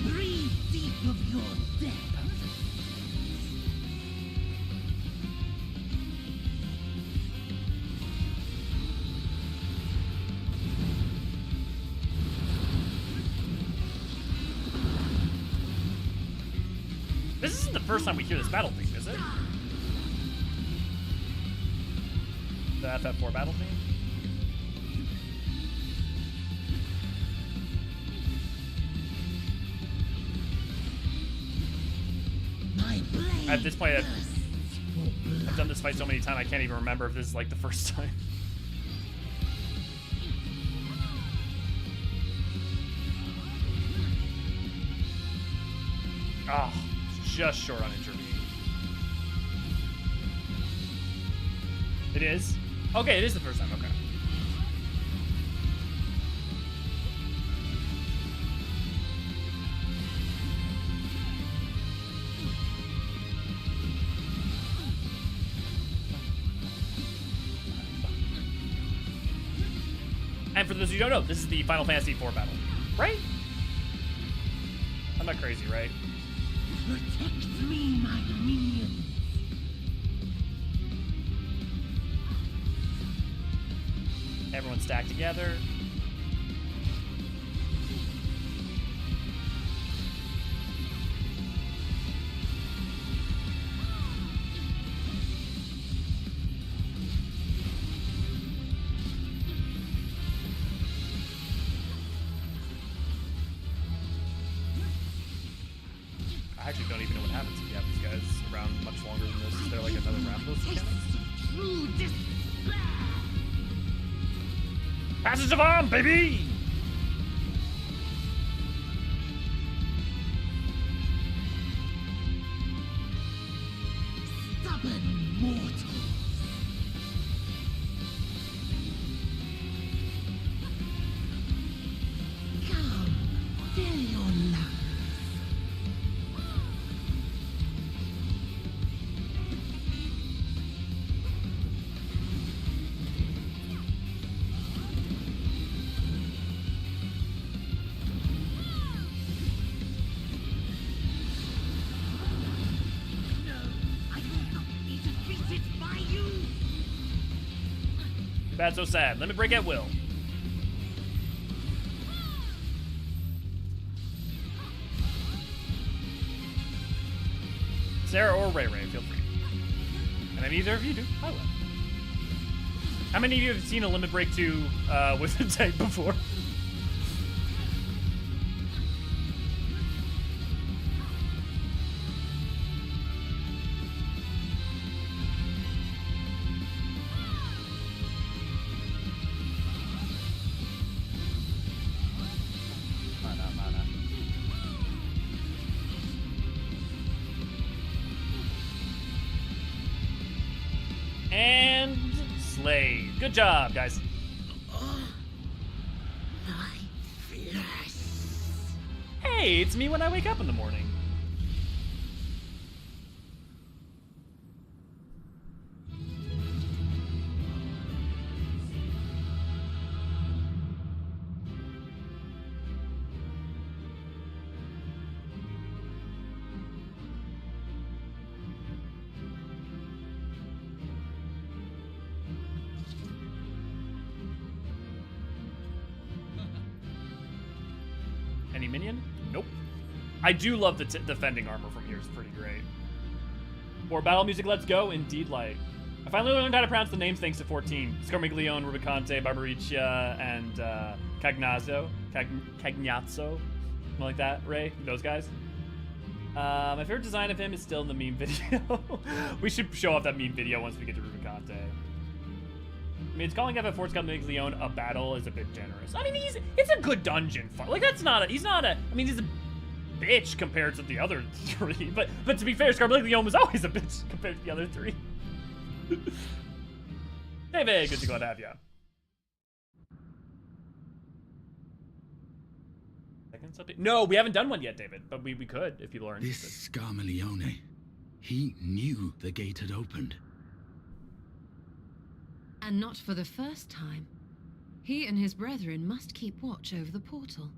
Breathe deep of your depth. This isn't the first time we hear this battle theme, is it? The FF4 battle theme? At this point, I've done this fight so many times, I can't even remember if this is the first time. Oh, just short on intervene. It is? Okay, it is the first time, okay. And for those who don't know, this is the Final Fantasy IV battle, right? I'm not crazy, right? Protect me, my minions. Everyone stacked together. I actually don't even know what happens if you have these guys around much longer than this. Is there another round of those mechanics? Passage of arm, baby! Stubborn mortals. Come, fill your lungs. Bad, so sad. Limit break at will. Sarah or Ray Ray, feel free. And if either of you do, I will. How many of you have seen a limit break 2 with a tank before? And slayed. Good job, guys. My flesh. Hey, it's me when I wake up in the morning. Any minion? Nope. I do love the defending armor from here. It's pretty great. More battle music, let's go. Indeed, light. I finally learned how to pronounce the names thanks to 14. Scarmiglione, Rubicante, Barbariccia, and Cagnazzo. Something like that, Ray? Those guys? My favorite design of him is still in the meme video. We should show off that meme video once we get to Rubicante. I mean, it's calling FF4 Scarmiglione a battle is a bit generous. I mean, it's a good dungeon fight. Like, he's not a, I mean, he's a bitch compared to the other three. But to be fair, Scarmiglione was always a bitch compared to the other three. David, good to glad to have you. No, we haven't done one yet, David, but we could if people are interested. This Scarmiglione, he knew the gate had opened. And not for the first time. He and his brethren must keep watch over the portal.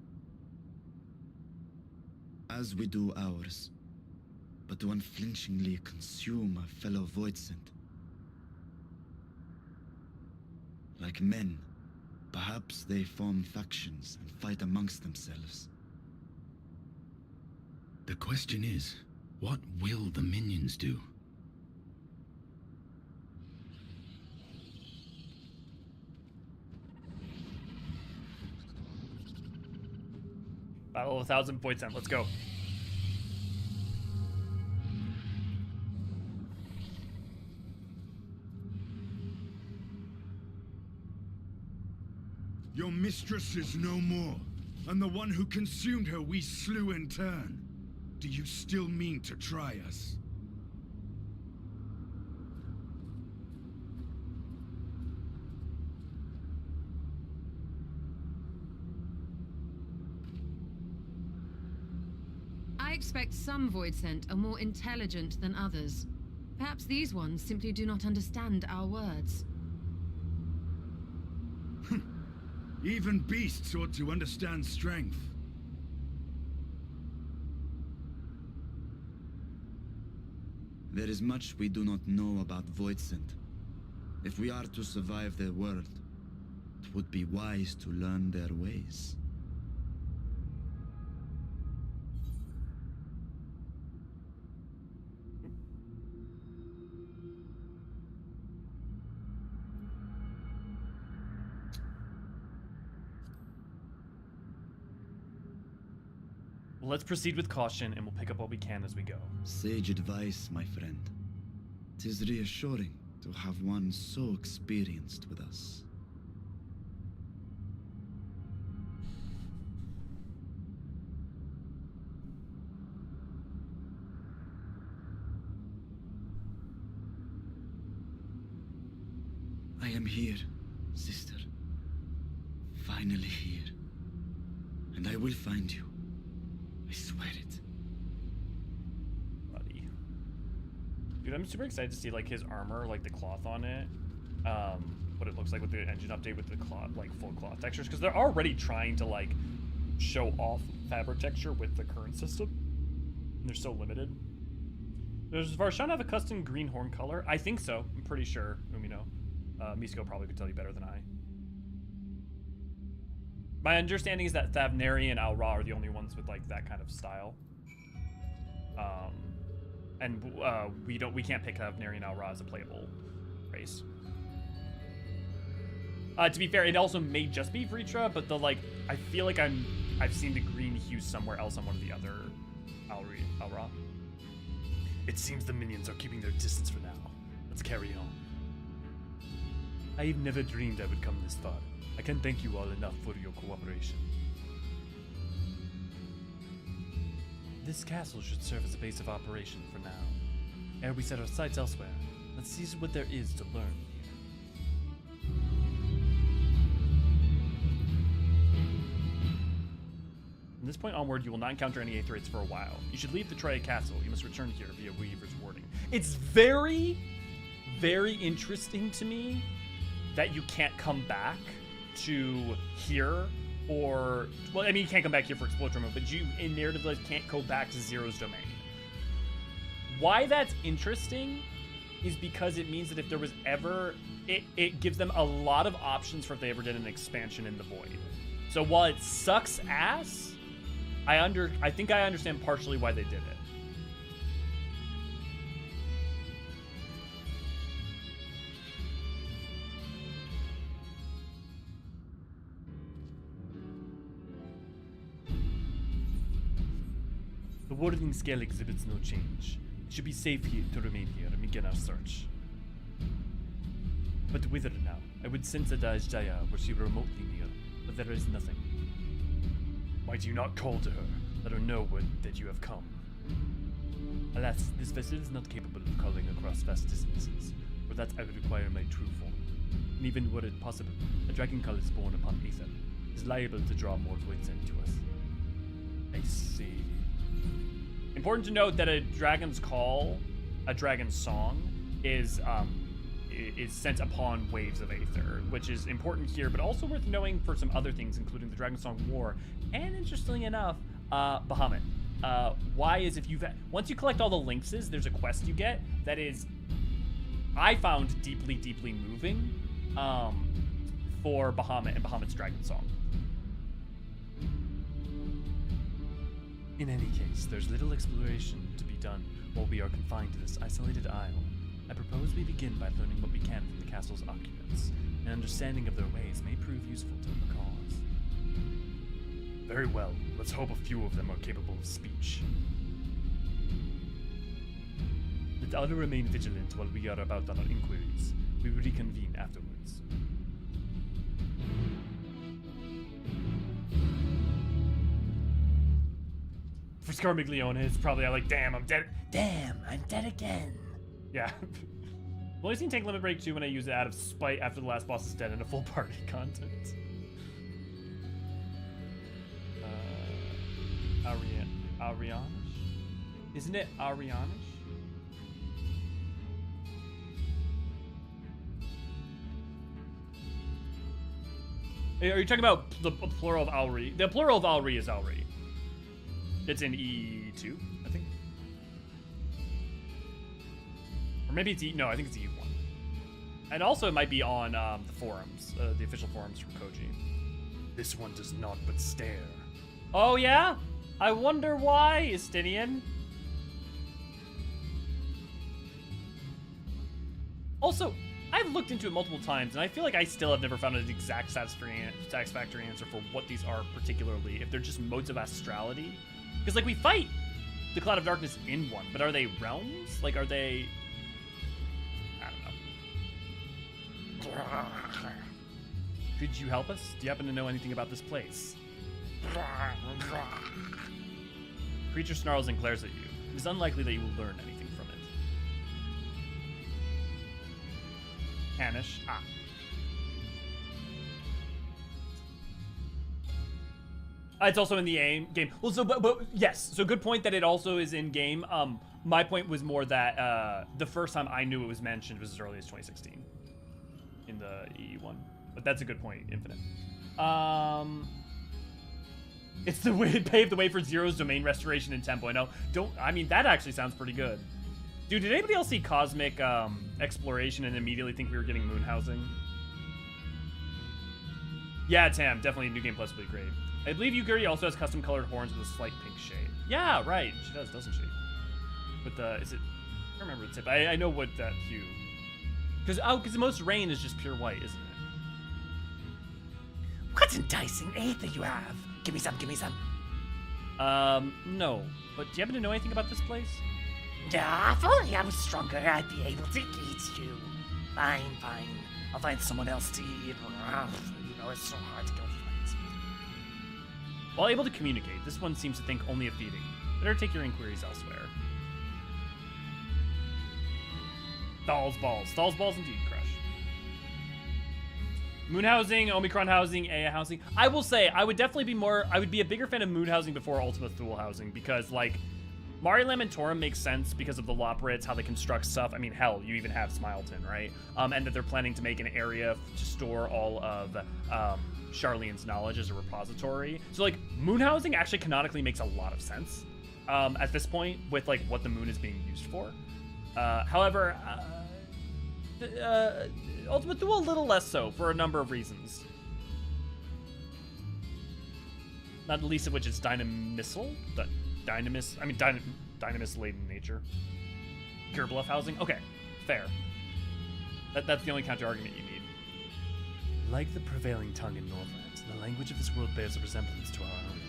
As we do ours, but to unflinchingly consume a fellow Voidsent. Like men, perhaps they form factions and fight amongst themselves. The question is, what will the minions do? Battle of 1,000 Voidsent, let's go. Your mistress is no more, and the one who consumed her we slew in turn. Do you still mean to try us? I expect some Voidsent are more intelligent than others. Perhaps these ones simply do not understand our words. Even beasts ought to understand strength. There is much we do not know about Voidsent. If we are to survive their world, it would be wise to learn their ways. Let's proceed with caution, and we'll pick up what we can as we go. Sage advice, my friend. 'Tis reassuring to have one so experienced with us. I am here, sister. Finally here. And I will find you. I swear it. Buddy. Dude, I'm super excited to see like his armor, like the cloth on it. What it looks like with the engine update with the cloth, like full cloth textures, because they're already trying to like show off fabric texture with the current system. And they're so limited. Does Varshan have a custom green horn color? I think so. I'm pretty sure. Umino. Misko probably could tell you better than I. My understanding is that Thavneri and Al-Ra are the only ones with like that kind of style. We can't pick Thavneri and Al-Ra as a playable race. To be fair, it also may just be Vrtra, but the like I feel like I've seen the green hue somewhere else on one of the other Al-Ra. It seems the minions are keeping their distance for now. Let's carry on. I've never dreamed I would come this far. I can't thank you all enough for your cooperation. This castle should serve as a base of operation for now. Ere we set our sights elsewhere, Let's see what there is to learn here. From this point onward, you will not encounter any Aetherites for a while. You should leave the Troya Castle. You must return here via Weaver's Warding. It's very, very interesting to me that you can't come back to here, or, well, I mean, you can't come back here for Explorer, but you, in narrative life, can't go back to Zero's domain. Why that's interesting is because it means that if there was ever, it gives them a lot of options for if they ever did an expansion in the Void. So while it sucks ass, I think I understand partially why they did it. The warding scale exhibits no change. It should be safe here to remain here and begin our search. But whither now? I would sense a Jaya were she remotely near, but there is nothing. Why do you not call to her? Let her know that you have come. Alas, this vessel is not capable of calling across vast distances. For that I would require my true form. And even were it possible, a dragon call is born upon Aether. Is liable to draw more voids into us. I see. Important to note that a dragon's call, a dragon's song, is sent upon waves of Aether, which is important here, but also worth knowing for some other things, including the Dragon Song War, and interestingly enough, Bahamut. Why is once you collect all the Lynxes, there's a quest you get that is, I found deeply, deeply moving for Bahamut and Bahamut's Dragon Song. In any case, there's little exploration to be done while we are confined to this isolated isle. I propose we begin by learning what we can from the castle's occupants. An understanding of their ways may prove useful to the cause. Very well. Let's hope a few of them are capable of speech. Let all remain vigilant while we are about on our inquiries. We will reconvene afterwards. For Scarmiglione, it's probably like, damn, I'm dead. Damn, I'm dead again. Yeah. I've only seen Tank Limit Break 2 when I use it out of spite after the last boss is dead in a full party content. Arianish? Isn't it Arianish? Are you talking about the plural of Alri? The plural of Alri is Alri. It's in E2, I think. Or maybe it's no, I think it's E1. And also it might be on the forums, the official forums from Koji. This one does not but stare. Oh yeah? I wonder why, Estinian. Also, I've looked into it multiple times, and I feel like I still have never found an exact satisfactory answer for what these are particularly, if they're just modes of astrality. Because, like, we fight the Cloud of Darkness in one, but are they realms? Like, are they... I don't know. Could you help us? Do you happen to know anything about this place? Creature snarls and glares at you. It is unlikely that you will learn anything from it. Hanish. Ah. It's also in the game. Well, so, but yes. So good point that it also is in game. My point was more that the first time I knew it was mentioned was as early as 2016 in the E1. But that's a good point, Infinite. It's the way it paved the way for Zero's domain restoration in 10.0. I mean, that actually sounds pretty good. Dude, did anybody else see Cosmic Exploration and immediately think we were getting moon housing? Yeah, Tam, definitely New Game Plus would be great. I believe Yuguri also has custom colored horns with a slight pink shade. Yeah, right. She does, doesn't she? With the, is it, I don't remember the tip. I know what that hue. Because most rain is just pure white, isn't it? What enticing aether you have. Give me some, give me some. No. But do you happen to know anything about this place? Yeah, if only I was stronger, I'd be able to eat you. Fine, fine. I'll find someone else to eat. You know, it's so hard to kill flies. While able to communicate, this one seems to think only of feeding. Better take your inquiries elsewhere. Stall's balls indeed, Crush. Moon housing, Omicron housing, Aya housing. I will say, I would be a bigger fan of moon housing before Ultima Thule housing, because, like, Mari Lamentorum makes sense because of the Loporrits, how they construct stuff. I mean, hell, you even have Smileton, right? And that they're planning to make an area to store all of Charlene's knowledge as a repository. So, like, moon housing actually canonically makes a lot of sense at this point with, like, what the moon is being used for. However, Ultima Thule a little less so for a number of reasons. Not the least of which is dynamisal. Dynamis-laden nature. Pure bluff housing? Okay, fair. That's the only counter-argument you need. Like the prevailing tongue in Northrend, the language of this world bears a resemblance to our own.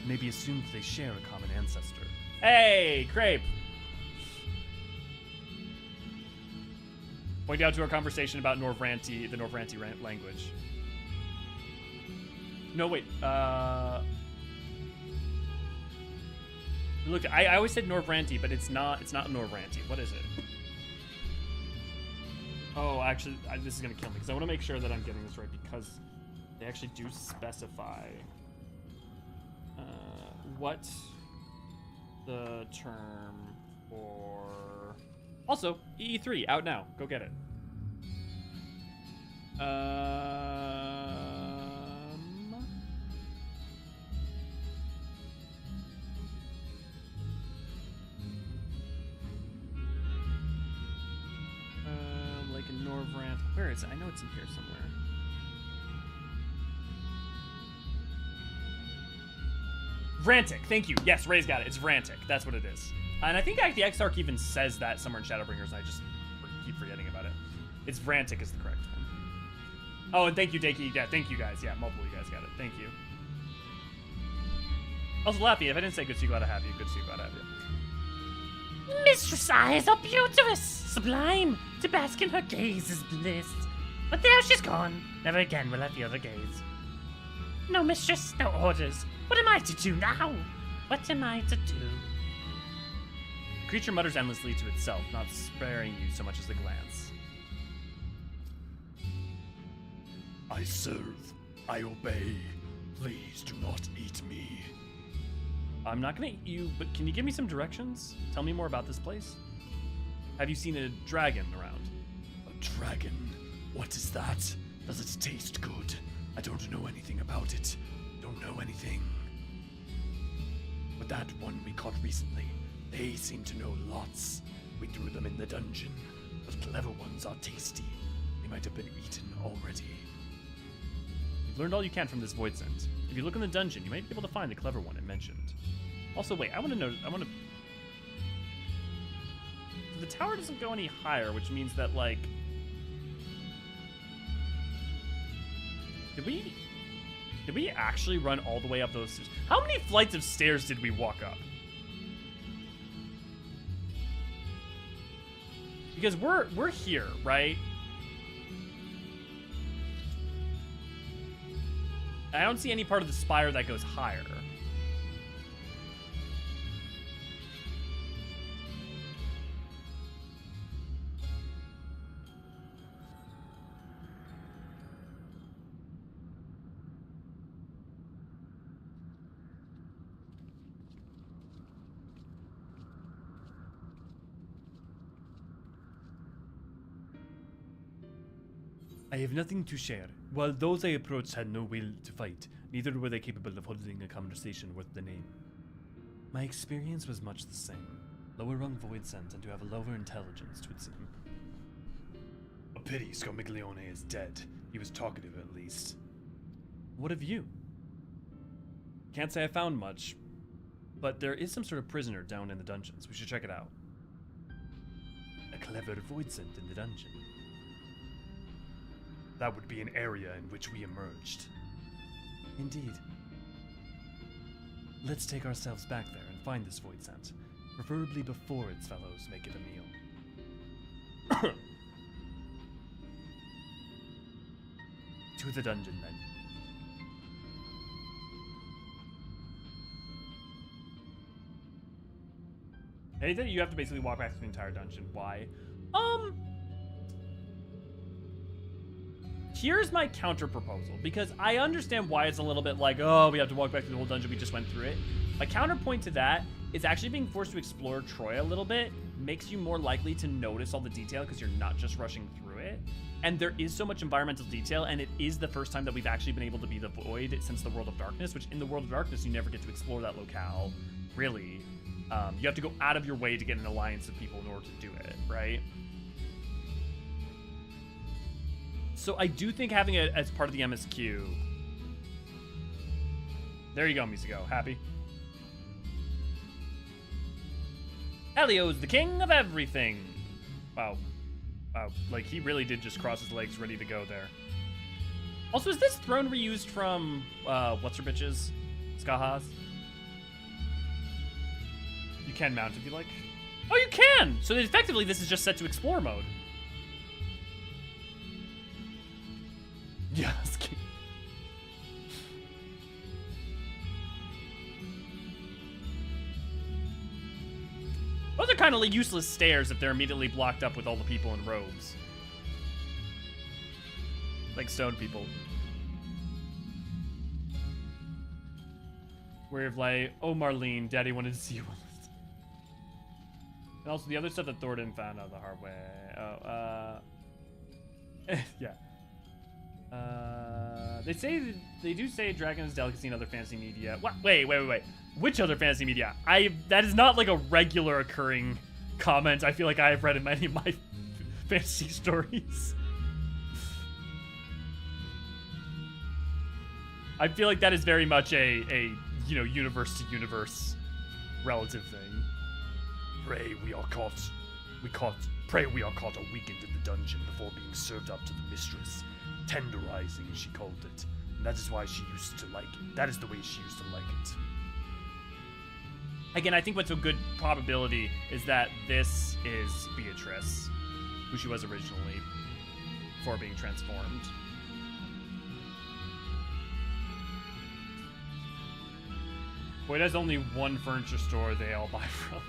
It may be assumed that they share a common ancestor. Hey, Crepe! Point out to our conversation about the Norvranti language. No, wait, Look, I always said Norvranti, but it's not Norvranti. What is it? Oh, actually, this is gonna kill me, because I want to make sure that I'm getting this right, because they actually do specify what the term for... Also, EE3, out now. Go get it. Like in Norvrant. Where is it? I know it's in here somewhere. Vrantic, thank you. Yes, Ray's got it. It's Vrantic. That's what it is. And I think the X-Arc even says that somewhere in Shadowbringers, and I just keep forgetting about it. It's Vrantic is the correct one. Oh, and thank you, Daki. Yeah, thank you guys. Yeah, multiple of you guys got it. Thank you. Also, Laffy, if I didn't say good to you, glad to have you. Good to see you, glad to have you. Mistress' eyes are beauteous, sublime, to bask in her gaze is bliss. But there she's gone, never again will I feel her gaze. No mistress, no orders. What am I to do now? What am I to do? The creature mutters endlessly to itself, not sparing you so much as the glance. I serve. I obey. Please do not eat me. I'm not gonna eat you, but can you give me some directions? Tell me more about this place. Have you seen a dragon around? A dragon? What is that? Does it taste good? I don't know anything about it. Don't know anything. But that one we caught recently, they seem to know lots. We threw them in the dungeon. The clever ones are tasty. They might have been eaten already. You've learned all you can from this void scent. If you look in the dungeon, you might be able to find the clever one it mentioned. Also, wait, I want to know, the tower doesn't go any higher, which means that, like, did we actually run all the way up those stairs? How many flights of stairs did we walk up? Because we're here, right? I don't see any part of the spire that goes higher. I have nothing to share. While those I approached had no will to fight, neither were they capable of holding a conversation worth the name. My experience was much the same. Lower rung void scent and to have a lower intelligence, 'twould seem. A pity Scomiglione is dead. He was talkative at least. What of you? Can't say I found much, but there is some sort of prisoner down in the dungeons. We should check it out. A clever void scent in the dungeon. That would be an area in which we emerged. Indeed. Let's take ourselves back there and find this void scent, preferably before its fellows make it a meal. To the dungeon, then. Anything? You have to basically walk back through the entire dungeon. Why? Here's my counter proposal, because I understand why it's a little bit like, oh, we have to walk back through the whole dungeon, we just went through it. My counterpoint to that is actually being forced to explore Troy a little bit makes you more likely to notice all the detail because you're not just rushing through it. And there is so much environmental detail, and it is the first time that we've actually been able to be the Void since the World of Darkness, which in the World of Darkness, you never get to explore that locale, really. You have to go out of your way to get an alliance of people in order to do it, right? So I do think having it as part of the MSQ... There you go, Musigo. Happy? Elio's the king of everything. Wow. Wow. Like, he really did just cross his legs ready to go there. Also, is this throne reused from, what's-her-bitches? Skahaz? You can mount if you like. Oh, you can! So effectively, this is just set to explore mode. Yes. Those are kind of like useless stairs if they're immediately blocked up with all the people in robes. Like stone people. Where of like, oh Marlene, Daddy wanted to see you. And also the other stuff that Thornton found out the hard way. Oh, yeah. They do say Dragon's Delicacy and other fantasy media. What? Wait. Which other fantasy media? That is not like a regular occurring comment I feel like I have read in many of my fantasy stories. I feel like that is very much a universe to universe relative thing. Pray we are caught a week into the dungeon before being served up to the mistress. Tenderizing, she called it. And that is why she used to like it. That is the way she used to like it. Again, I think what's a good probability is that this is Beatrice, who she was originally, before being transformed. Boy, there's only one furniture store they all buy from.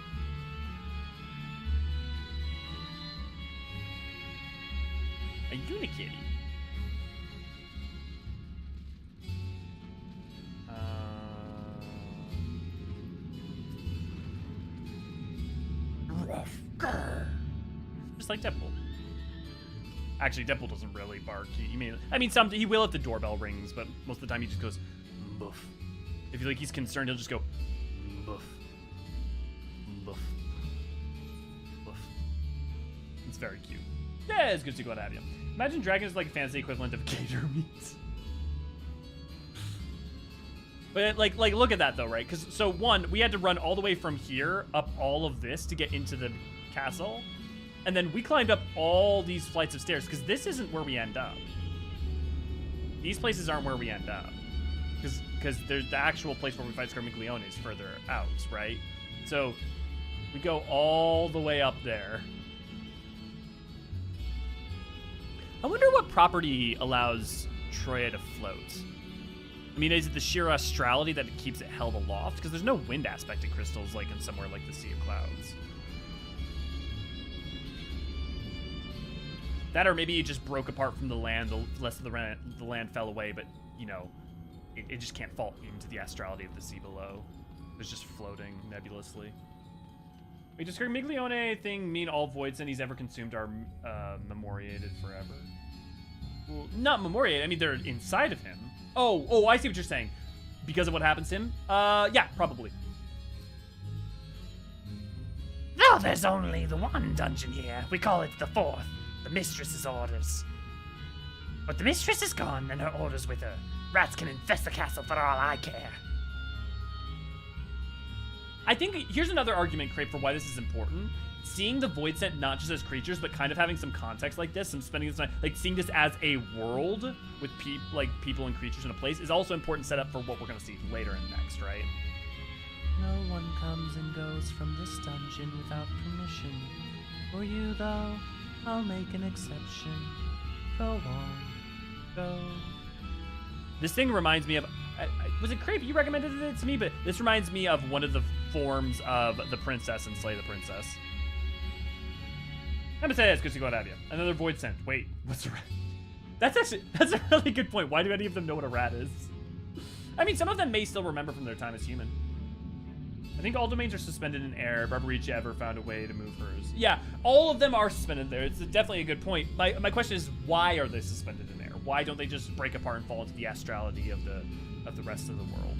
A Unikitty. Just like Deadpool. Actually, Deadpool doesn't really bark. He will if the doorbell rings, but most of the time he just goes, boof. If he's concerned, he'll just go, boof. Boof. Boof. It's very cute. Yeah, it's good to go out at you. Imagine Dragon is like a fantasy equivalent of gator meat. But like look at that though, right? Because so one, we had to run all the way from here up all of this to get into the castle, and then we climbed up all these flights of stairs because this isn't where we end up. These places aren't where we end up because there's the actual place where we fight Scarmiglione is further out, right? So we go all the way up there. I wonder what property allows Troya to float. I mean, is it the sheer astrality that it keeps it held aloft? Because there's no wind aspect in crystals like in somewhere like the Sea of Clouds. That, or maybe it just broke apart from the land, the rest of the land fell away, but, it just can't fall into the astrality of the sea below. It's just floating nebulously. Wait, does Scarmiglione thing mean all voids and he's ever consumed are memoriated forever? Well, not memoriated, I mean, they're inside of him. Oh, I see what you're saying. Because of what happens to him? Yeah, probably. No, there's only the one dungeon here. We call it the fourth. The mistress's orders. But the mistress is gone and her orders with her. Rats can infest the castle for all I care. I think here's another argument, Crape, for why this is important. Seeing the Void Sent not just as creatures, but kind of having some context like this, some spending this time, like seeing this as a world with people and creatures in a place is also important setup for what we're going to see later and next, right? No one comes and goes from this dungeon without permission. For you, though, I'll make an exception. Go on, go. This thing reminds me of... was it Crape? You recommended it to me, but this reminds me of one of the forms of the princess in Slay the Princess. I'm gonna say this because you got out of you. Another Void Sent. Wait, what's the rest? That's a really good point. Why do any of them know what a rat is? I mean, some of them may still remember from their time as human. I think all domains are suspended in air. Barbariccia ever found a way to move hers? Yeah, all of them are suspended there. It's definitely a good point. My question is, why are they suspended in air? Why don't they just break apart and fall into the astrality of the rest of the world?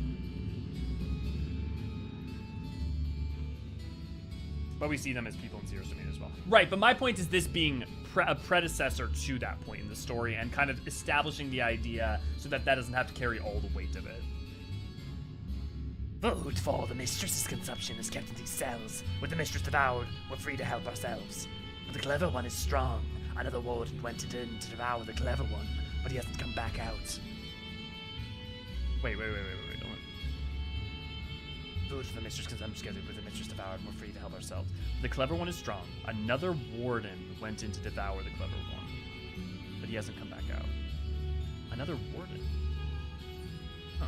But we see them as people in Zero's domain as well. Right, but my point is this being a predecessor to that point in the story and kind of establishing the idea so that doesn't have to carry all the weight of it. Food for the mistress's consumption is kept in these cells. With the mistress devoured, we're free to help ourselves. But the clever one is strong. Another warden went in to devour the clever one, but he hasn't come back out. Wait. Don't Food for the mistress consumption together with the mistress devoured, we're free to help ourselves. The clever one is strong. Another warden went in to devour the clever one, but he hasn't come back out. Another warden? Huh.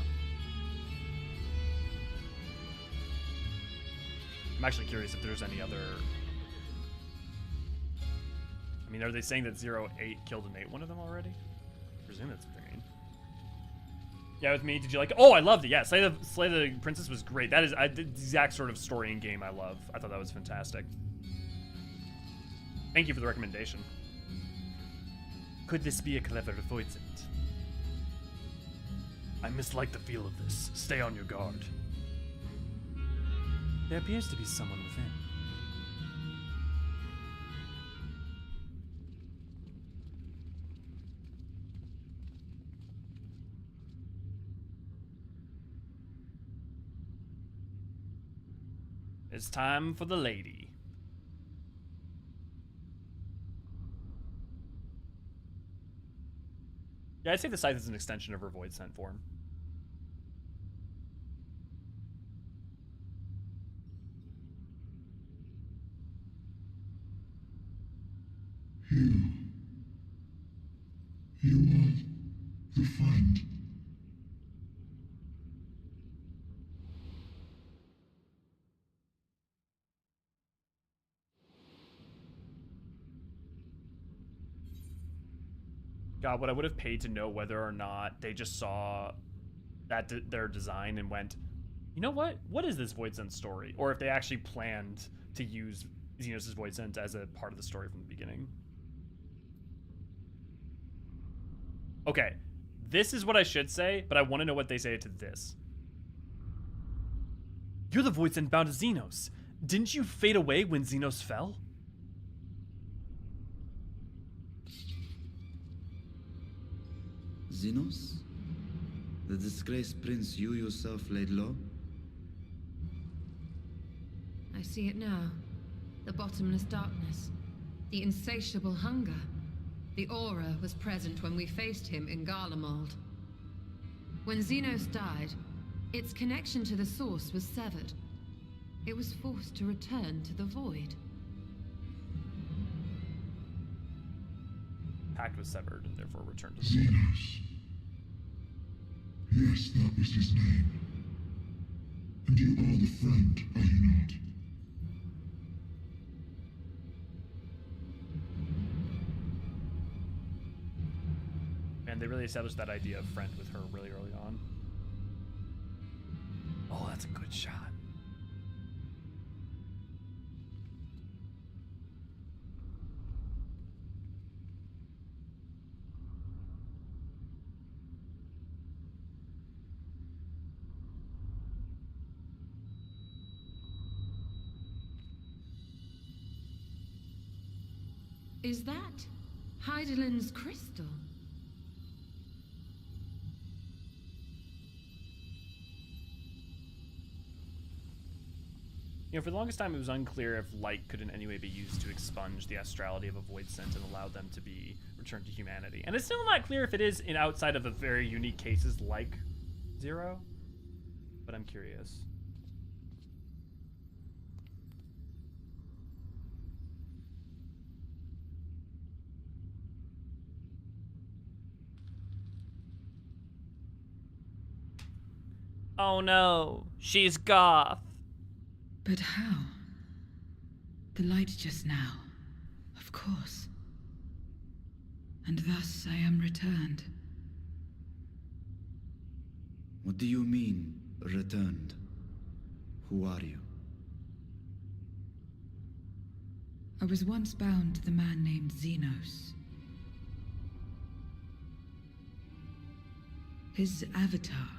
I'm actually curious if there's any other... I mean, are they saying that 08 killed and ate one of them already? I presume that's what they mean. Yeah, with me, did you like it? Oh, I loved it. Yeah, Slay the Princess was great. That is the exact sort of story and game I love. I thought that was fantastic. Thank you for the recommendation. Could this be a clever voidsent? I mislike the feel of this. Stay on your guard. There appears to be someone within. It's time for the lady. Yeah, I'd say the scythe is an extension of her void scent form. You are the friend. God, what I would have paid to know whether or not they just saw that their design and went, you know what? What is this void scent story? Or if they actually planned to use Xenos' void scent as a part of the story from the beginning. Okay, this is what I should say, but I want to know what they say to this. You're the void scent bound to Xenos. Didn't you fade away when Xenos fell? Xenos? The disgraced prince you yourself laid low? I see it now. The bottomless darkness. The insatiable hunger. The aura was present when we faced him in Garlemald. When Xenos died, its connection to the source was severed. It was forced to return to the void. Pact was severed and therefore returned to the void. Xenos. Yes, that was his name. And you are the friend, are you not? And they really established that idea of friend with her really early on. Oh, that's a good shot. Is that Hydaelyn's crystal? You know, for the longest time, it was unclear if light could in any way be used to expunge the astrality of a void scent and allow them to be returned to humanity. And it's still not clear if it is in outside of a very unique cases like Zero, but I'm curious. Oh no, she's goth. But how? The light just now. Of course. and thus I am returned. What do you mean, returned? Who are you? I was once bound to the man named Xenos. His avatar,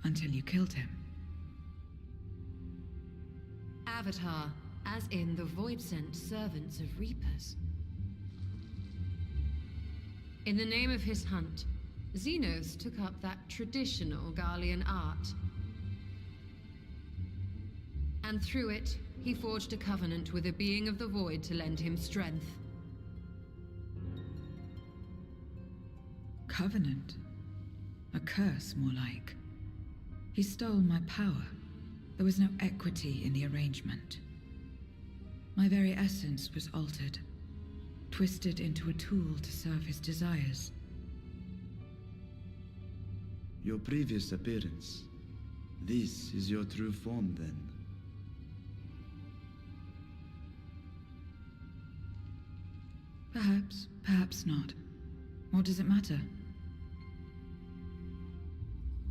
until you killed him. Avatar, as in the void-sent servants of Reapers. In the name of his hunt, Xenos took up that traditional Garlean art. And through it, he forged a covenant with a being of the void to lend him strength. Covenant? A curse, more like. He stole my power. There was no equity in the arrangement. My very essence was altered, twisted into a tool to serve his desires. Your previous appearance. This is your true form, then. Perhaps, perhaps not. What does it matter?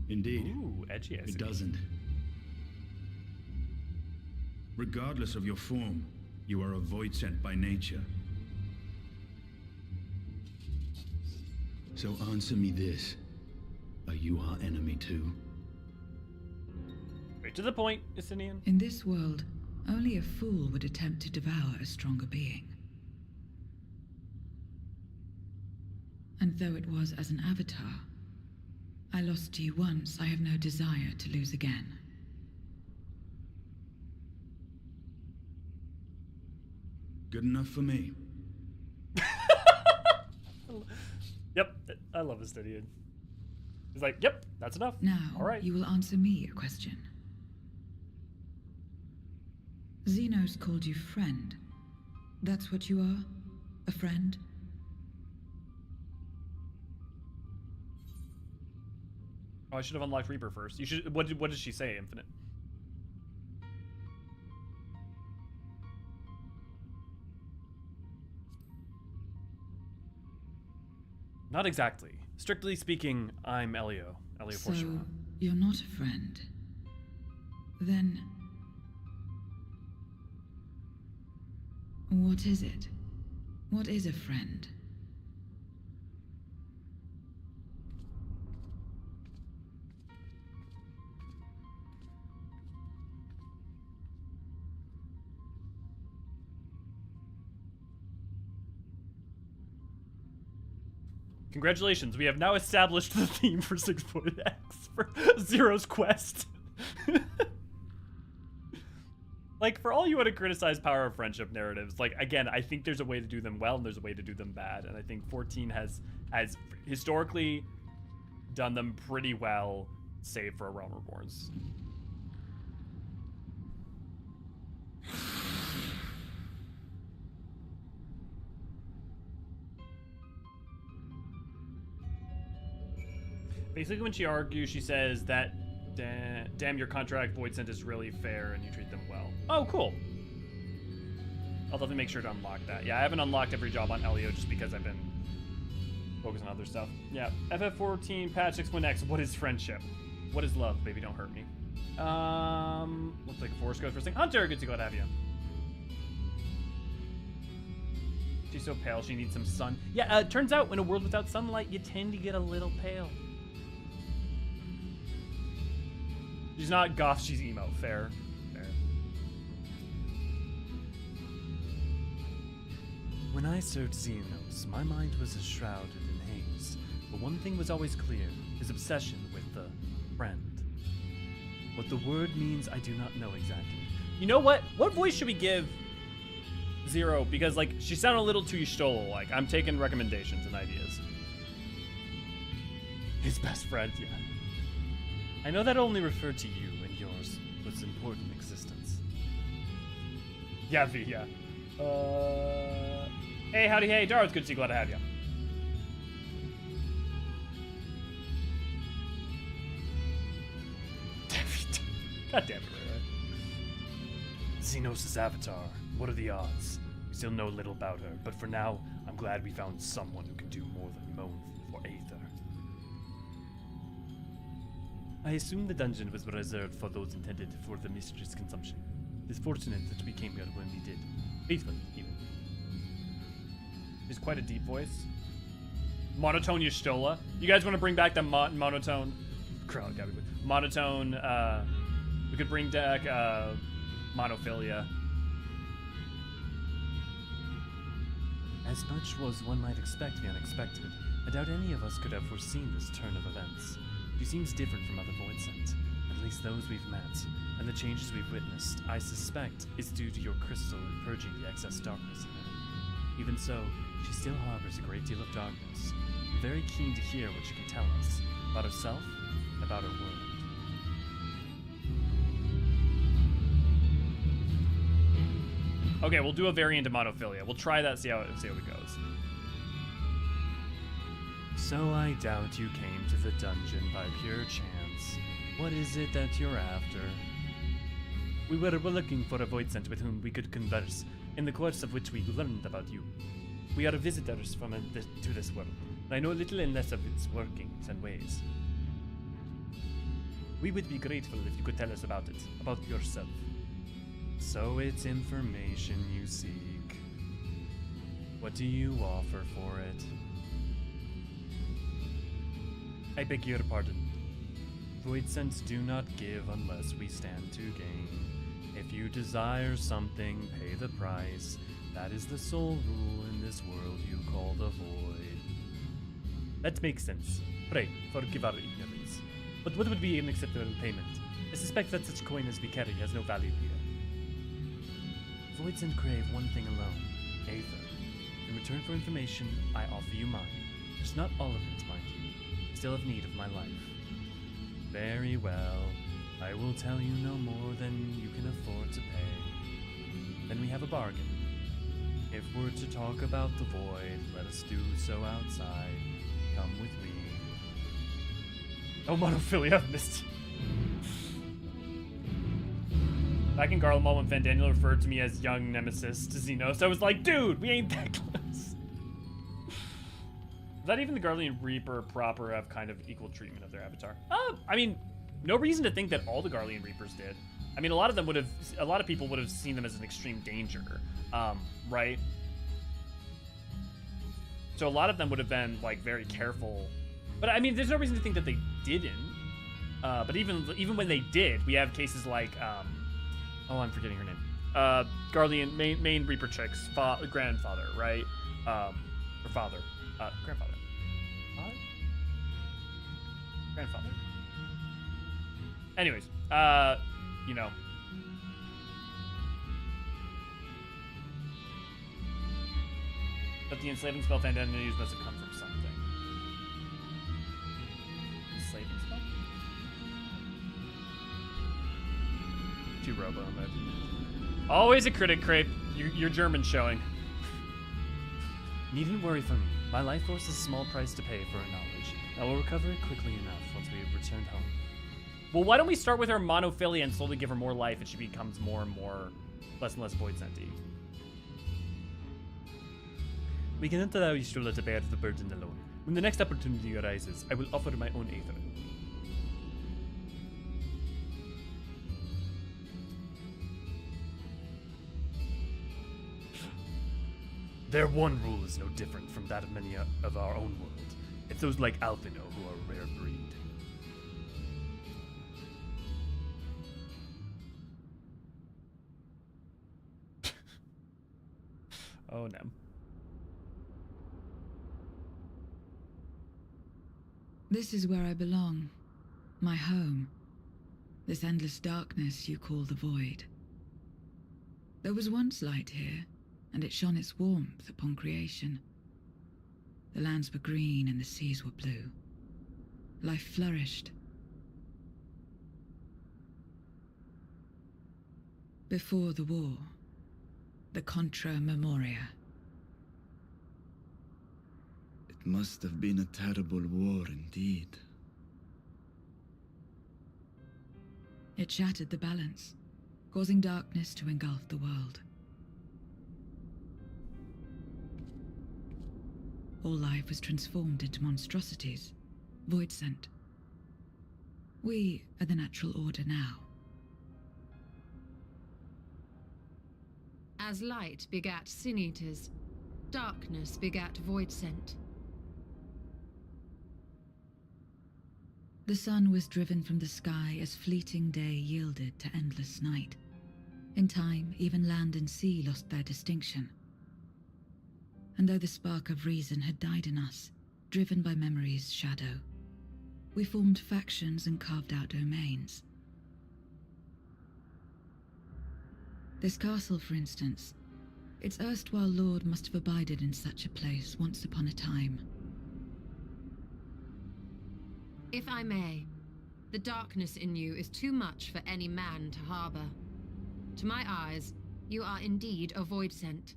Indeed. Ooh, edgy as It doesn't. Regardless of your form, you are a void sent by nature. So answer me this. Are you our enemy too? Straight to the point, Istinian. In this world, only a fool would attempt to devour a stronger being. And though it was as an avatar, I lost to you once, I have no desire to lose again. Good enough for me. Yep, I love Istinian. He's like, yep, that's enough. Now, all right. you will answer me a question. Xenos called you friend. That's what you are? A friend? Oh, I should have unlocked Reaper first. You should. What did she say, Infinite? Not exactly. Strictly speaking, I'm Elio. Elio So, Porchera. you're not a friend. Then... what is it? What is a friend? Congratulations, we have now established the theme for TwitteX for Zero's quest. Like, for all you want to criticize power of friendship narratives, like, again, I think there's a way to do them well and there's a way to do them bad. And I think 14 has historically done them pretty well, save for A Realm Reborn's. Basically, when she argues, she says that, damn, your contract void sent is really fair and you treat them well. Oh, cool. I'll definitely make sure to unlock that. Yeah, I haven't unlocked every job on Elio just because I've been focused on other stuff. Yeah, FF14 patch 6.x. What is friendship? What is love? Baby, don't hurt me. Looks like Force goes first thing. Hunter, good to go to have you. She's so pale, she needs some sun. Yeah, it turns out in a world without sunlight, you tend to get a little pale. She's not goth, she's emo. Fair. Fair. When I served Xenos, my mind was shrouded in haze. But one thing was always clear, his obsession with the friend. What the word means, I do not know exactly. You know what? What voice should we give Zero? Because, like, she sounded a little too Y'shtola-like. I'm taking recommendations and ideas. His best friend, yeah. I know that only referred to you and yours was important existence. Yeah, V, yeah. Hey, howdy, hey, Dara, it's good to see you, glad to have you. God damn it, Ray. Xenos' avatar. What are the odds? We still know little about her, but for now, I'm glad we found someone who can do more than moan for Aether. I assume the dungeon was reserved for those intended for the mistress' consumption. It's fortunate that we came here when we did. Faithful, even. It's quite a deep voice. Monotone Y'shtola. You guys want to bring back the monotone? Monotone, we could bring back, monophilia. As much was one might expect the unexpected, I doubt any of us could have foreseen this turn of events. She seems different from other Voidsent, at least those we've met, and the changes we've witnessed, I suspect, is due to your crystal and purging the excess darkness in her. Even so, she still harbors a great deal of darkness. I'm very keen to hear what she can tell us, about herself, and about her world. Okay, we'll do a variant of monophilia. We'll try that, see how it goes. So I doubt you came to the dungeon by pure chance. What is it that you're after? We were looking for a Voidsent with whom we could converse, in the course of which we learned about you. We are visitors from to this world, and I know little and less of its workings and ways. We would be grateful if you could tell us about it, about yourself. So it's information you seek. What do you offer for it? I beg your pardon. Voidsents do not give unless we stand to gain. If you desire something, pay the price. That is the sole rule in this world you call the void. That makes sense. Pray, forgive our ignorance. But what would be an acceptable payment? I suspect that such coin as we carry has no value here. Voidsent crave one thing alone, Aether. In return for information, I offer you mine. Just not all of it, mind you. Still have need of my life. Very well. I will tell you no more than you can afford to pay. Then we have a bargain. If we're to talk about the void, let us do so outside. Come with me. Oh, monophilia, I've missed. Back in Garlemald, when Fandaniel referred to me as young nemesis to Xenos, I was like, dude, we ain't that close. That even the Guardian Reaper proper have kind of equal treatment of their avatar. I mean, no reason to think that all the Guardian Reapers did. I mean, a lot of people would have seen them as an extreme danger, right? So a lot of them would have been like very careful. But I mean, there's no reason to think that they didn't. But even when they did, we have cases like, oh, I'm forgetting her name. Guardian main Reaper chick's grandfather, right? Or father. Grandfather. Grandfather. Anyways, you know. But the enslaving spell Fandaniel used must have come from something. Enslaving spell? Too robo on that. Always a critic, Crepe. Your German showing. Needn't worry for me. My life force is a small price to pay for her knowledge. I will recover it quickly enough once we have returned home. Well, why don't we start with her monophilia and slowly give her more life and she becomes more and more, less and less Voidsent-y. We cannot allow Y'shtola to bear the burden alone. When the next opportunity arises, I will offer my own Aether. Their one rule is no different from that of many of our own world. It's those like Alphino who are a rare breed. Oh, no. This is where I belong. My home. This endless darkness you call the void. There was once light here, and it shone its warmth upon creation. The lands were green and the seas were blue. Life flourished. Before the war, the Contra Memoria. It must have been a terrible war indeed. It shattered the balance, causing darkness to engulf the world. all life was transformed into monstrosities, void sent. We are the natural order now. As light begat sin eaters, darkness begat void sent. The sun was driven from the sky as fleeting day yielded to endless night. In time, even land and sea lost their distinction. And though the spark of reason had died in us, driven by memory's shadow, we formed factions and carved out domains. This castle, for instance, its erstwhile lord must have abided in such a place once upon a time. If I may, the darkness in you is too much for any man to harbor. To my eyes, you are indeed a void sent.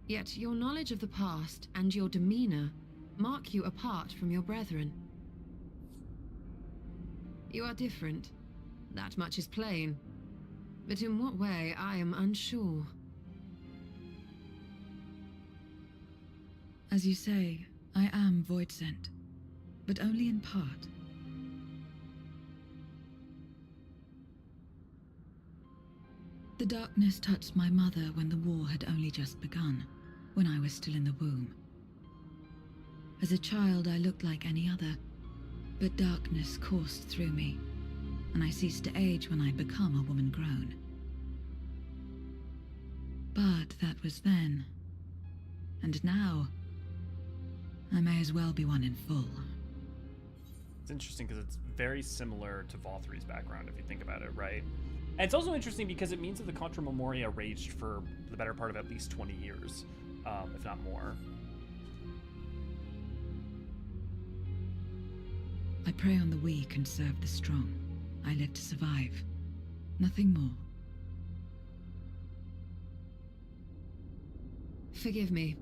Yet your knowledge of the past and your demeanor mark you apart from your brethren. You are different. That much is plain. But in what way, I am unsure. As you say, I am void sent, but only in part. The darkness touched my mother when the war had only just begun, when I was still in the womb. As a child, I looked like any other, but darkness coursed through me, and I ceased to age when I'd become a woman grown. But that was then. And now, I may as well be one in full. It's interesting because it's very similar to Valthyri's background, if you think about it, right? And it's also interesting because it means that the Contra Memoria raged for the better part of at least 20 years, if not more. I prey on the weak and serve the strong. I live to survive. Nothing more. Forgive me.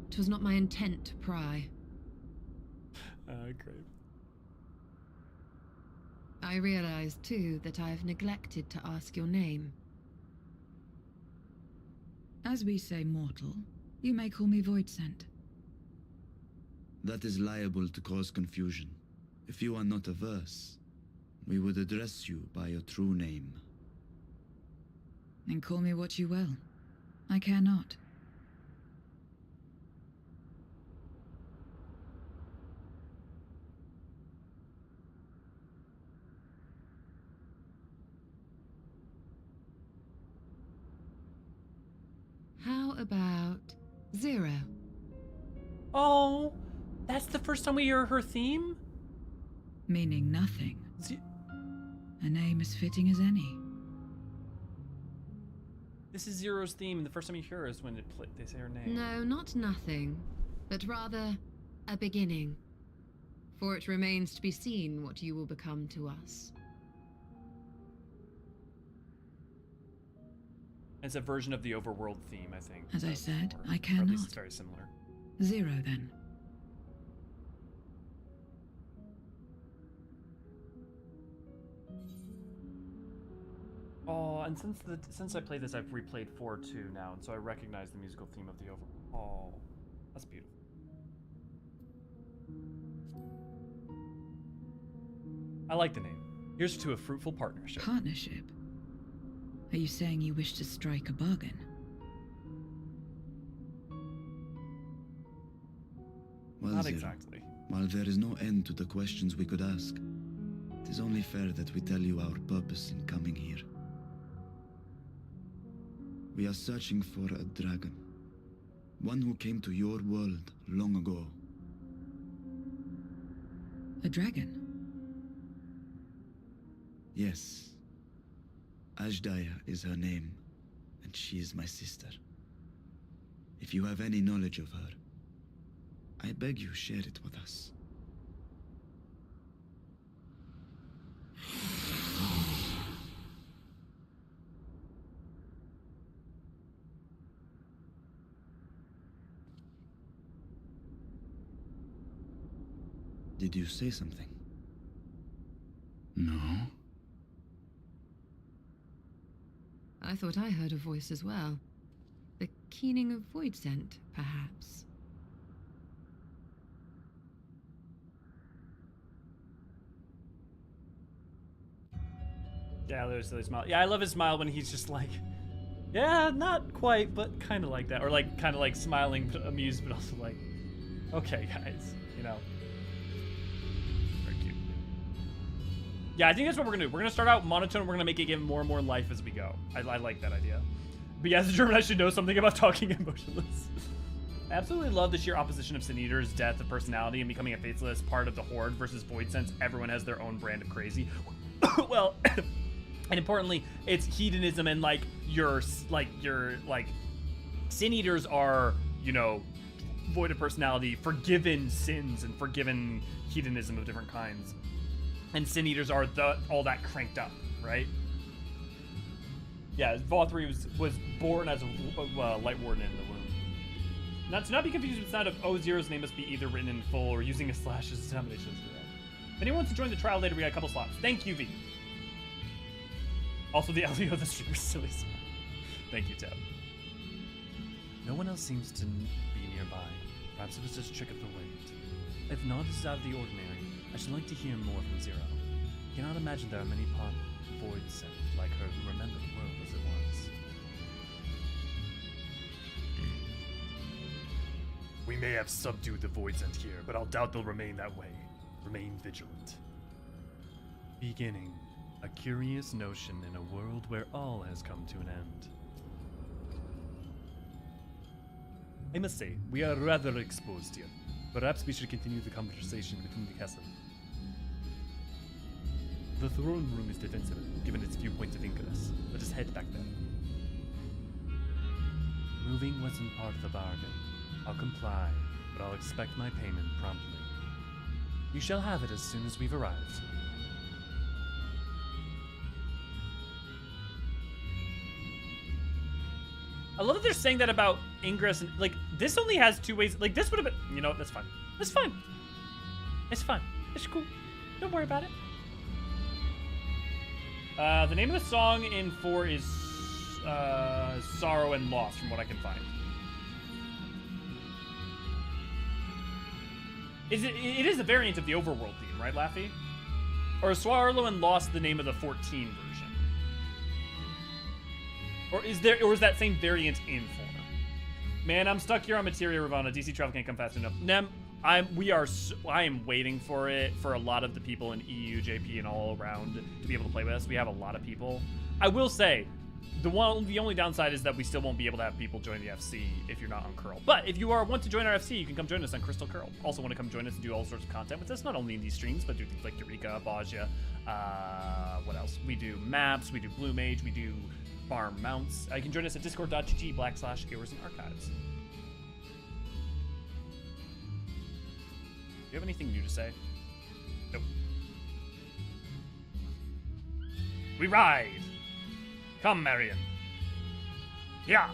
'Twas not my intent to pry. Great. I realize, too, that I have neglected to ask your name. As we say mortal, you may call me void sent. That is liable to cause confusion. If you are not averse, we would address you by your true name. Then call me what you will. I care not. How about Zero? Oh, that's the first time we hear her theme? Meaning nothing. A name as fitting as any. This is Zero's theme, and the first time you hear her is when they say her name. No, not nothing, but rather a beginning. For it remains to be seen what you will become to us. It's a version of the overworld theme, I think. As I said, or I care at not. least it's very similar. Zero, then. Oh, and since I played this, I've replayed 4 too now, and so I recognize the musical theme of the over. Oh, that's beautiful. I like the name. Here's to a fruitful partnership. Partnership? Are you saying you wish to strike a bargain? Well, Not Zero, exactly. while there is no end to the questions we could ask, it is only fair that we tell you our purpose in coming here. We are searching for a dragon. One who came to your world long ago. A dragon? Yes. Hydaelyn is her name, and she is my sister. If you have any knowledge of her, I beg you share it with us. Did you say something? No. I thought I heard a voice as well. The keening of void scent, perhaps. Yeah, there's a smile. Yeah, I love his smile when he's just like, yeah, not quite, but kind of like that. Or like, kind of like smiling, amused, but also like, okay, guys, you know. Very cute. Yeah, I think that's what we're gonna do. We're gonna start out monotone, and we're gonna make it give more and more life as we go. I like that idea. But yeah, as a German, I should know something about talking emotionless. I absolutely love the sheer opposition of Sin Eater's death of personality and becoming a faithless part of the Horde versus Void Sense. Everyone has their own brand of crazy. Well, and importantly, it's hedonism and like your Sin Eaters are, you know, void of personality, forgiven sins and forgiven hedonism of different kinds. And Sin Eaters are all that cranked up, right? Yeah, Vrtra was born as a Light Warden in the womb. Not to not be confused with the sound of O0's name must be either written in full or using a slash as a denomination. If anyone wants to join the trial later, we got a couple slots. Thank you, V. Also, the LEO of the streamer silly smile. Thank you, Tab. No one else seems to be nearby. Perhaps it was just a trick of the wind. If not, this is out of the ordinary. I should like to hear more from Zero. I cannot imagine there are many Void Sent like her who remember the world as it was. We may have subdued the Void Sent here, but I'll doubt they'll remain that way. Remain vigilant. Beginning. A curious notion in a world where all has come to an end. I must say, we are rather exposed here. Perhaps we should continue the conversation within the castle. The throne room is defensible, given its few points of ingress. Let us head back there. Moving wasn't part of the bargain. I'll comply, but I'll expect my payment promptly. You shall have it as soon as we've arrived. I love that they're saying that about ingress, and like this only has two ways. Like this would have been, you know, that's fine. That's fine. It's fine. It's cool. Don't worry about it. The name of the song in 4 is Sorrow and Loss, from what I can find. It is a variant of the Overworld theme, right, Laffy? Or is Sorrow and Loss the name of the 14 version? Or is that same variant in 4? Man, I'm stuck here on Materia Ravana. DC travel can't come fast enough. Nem, I am waiting for it for a lot of the people in EU, JP, and all around to be able to play with us. We have a lot of people. I will say, the only downside is that we still won't be able to have people join the FC if you're not on Curl. But if you want to join our FC, you can come join us on Crystal Curl. Also want to come join us and do all sorts of content with us, not only in these streams, but do things like Eureka, Bajia, what else? We do maps, we do Blue Mage, we do farm mounts. You can join us at discord.gg/Eorzean Archives. Do you have anything new to say? Nope. We ride! Come, Marion. Yeah!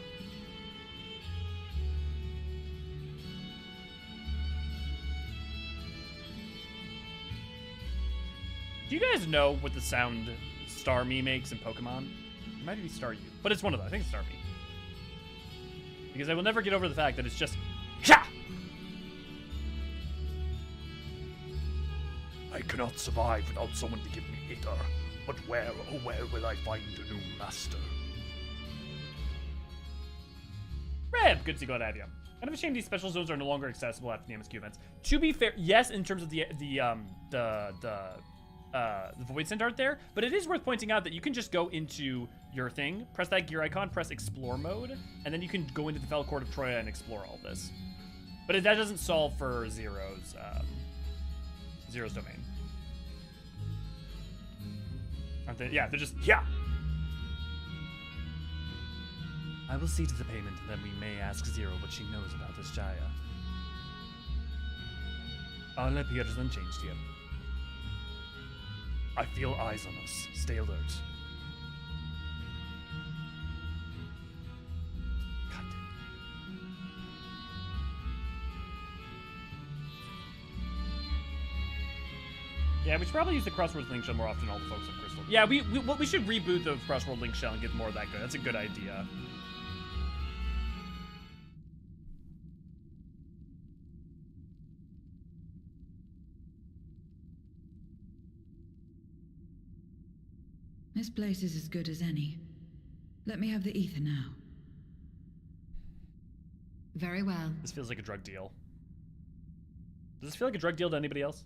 Do you guys know what the sound Starmie makes in Pokemon? It might be Staryu, but it's one of them. I think it's Starmie. Because I will never get over the fact that it's just Sha! I cannot survive without someone to give me ether. But where, oh where will I find a new master? Reb, good to go at you. Kind of a shame these special zones are no longer accessible after the MSQ events. To be fair, yes, in terms of the Void Sent art there, but it is worth pointing out that you can just go into your thing, press that gear icon, press explore mode, and then you can go into the Fell Court of Troya and explore all this. But that doesn't solve for Zero's domain. Aren't they? Yeah, they're just, yeah! I will see to the payment, and then we may ask Zero what she knows about this Jaya. All appears unchanged here. I feel eyes on us. Stay alert. God damn. Yeah, we should probably use the Crosswords Link Shell more often, all the folks on Crystal. Yeah, we should reboot the Crossword Link Shell and get more of that good. That's a good idea. This place is as good as any. Let me have the ether now. Very well. This feels like a drug deal. Does this feel like a drug deal to anybody else?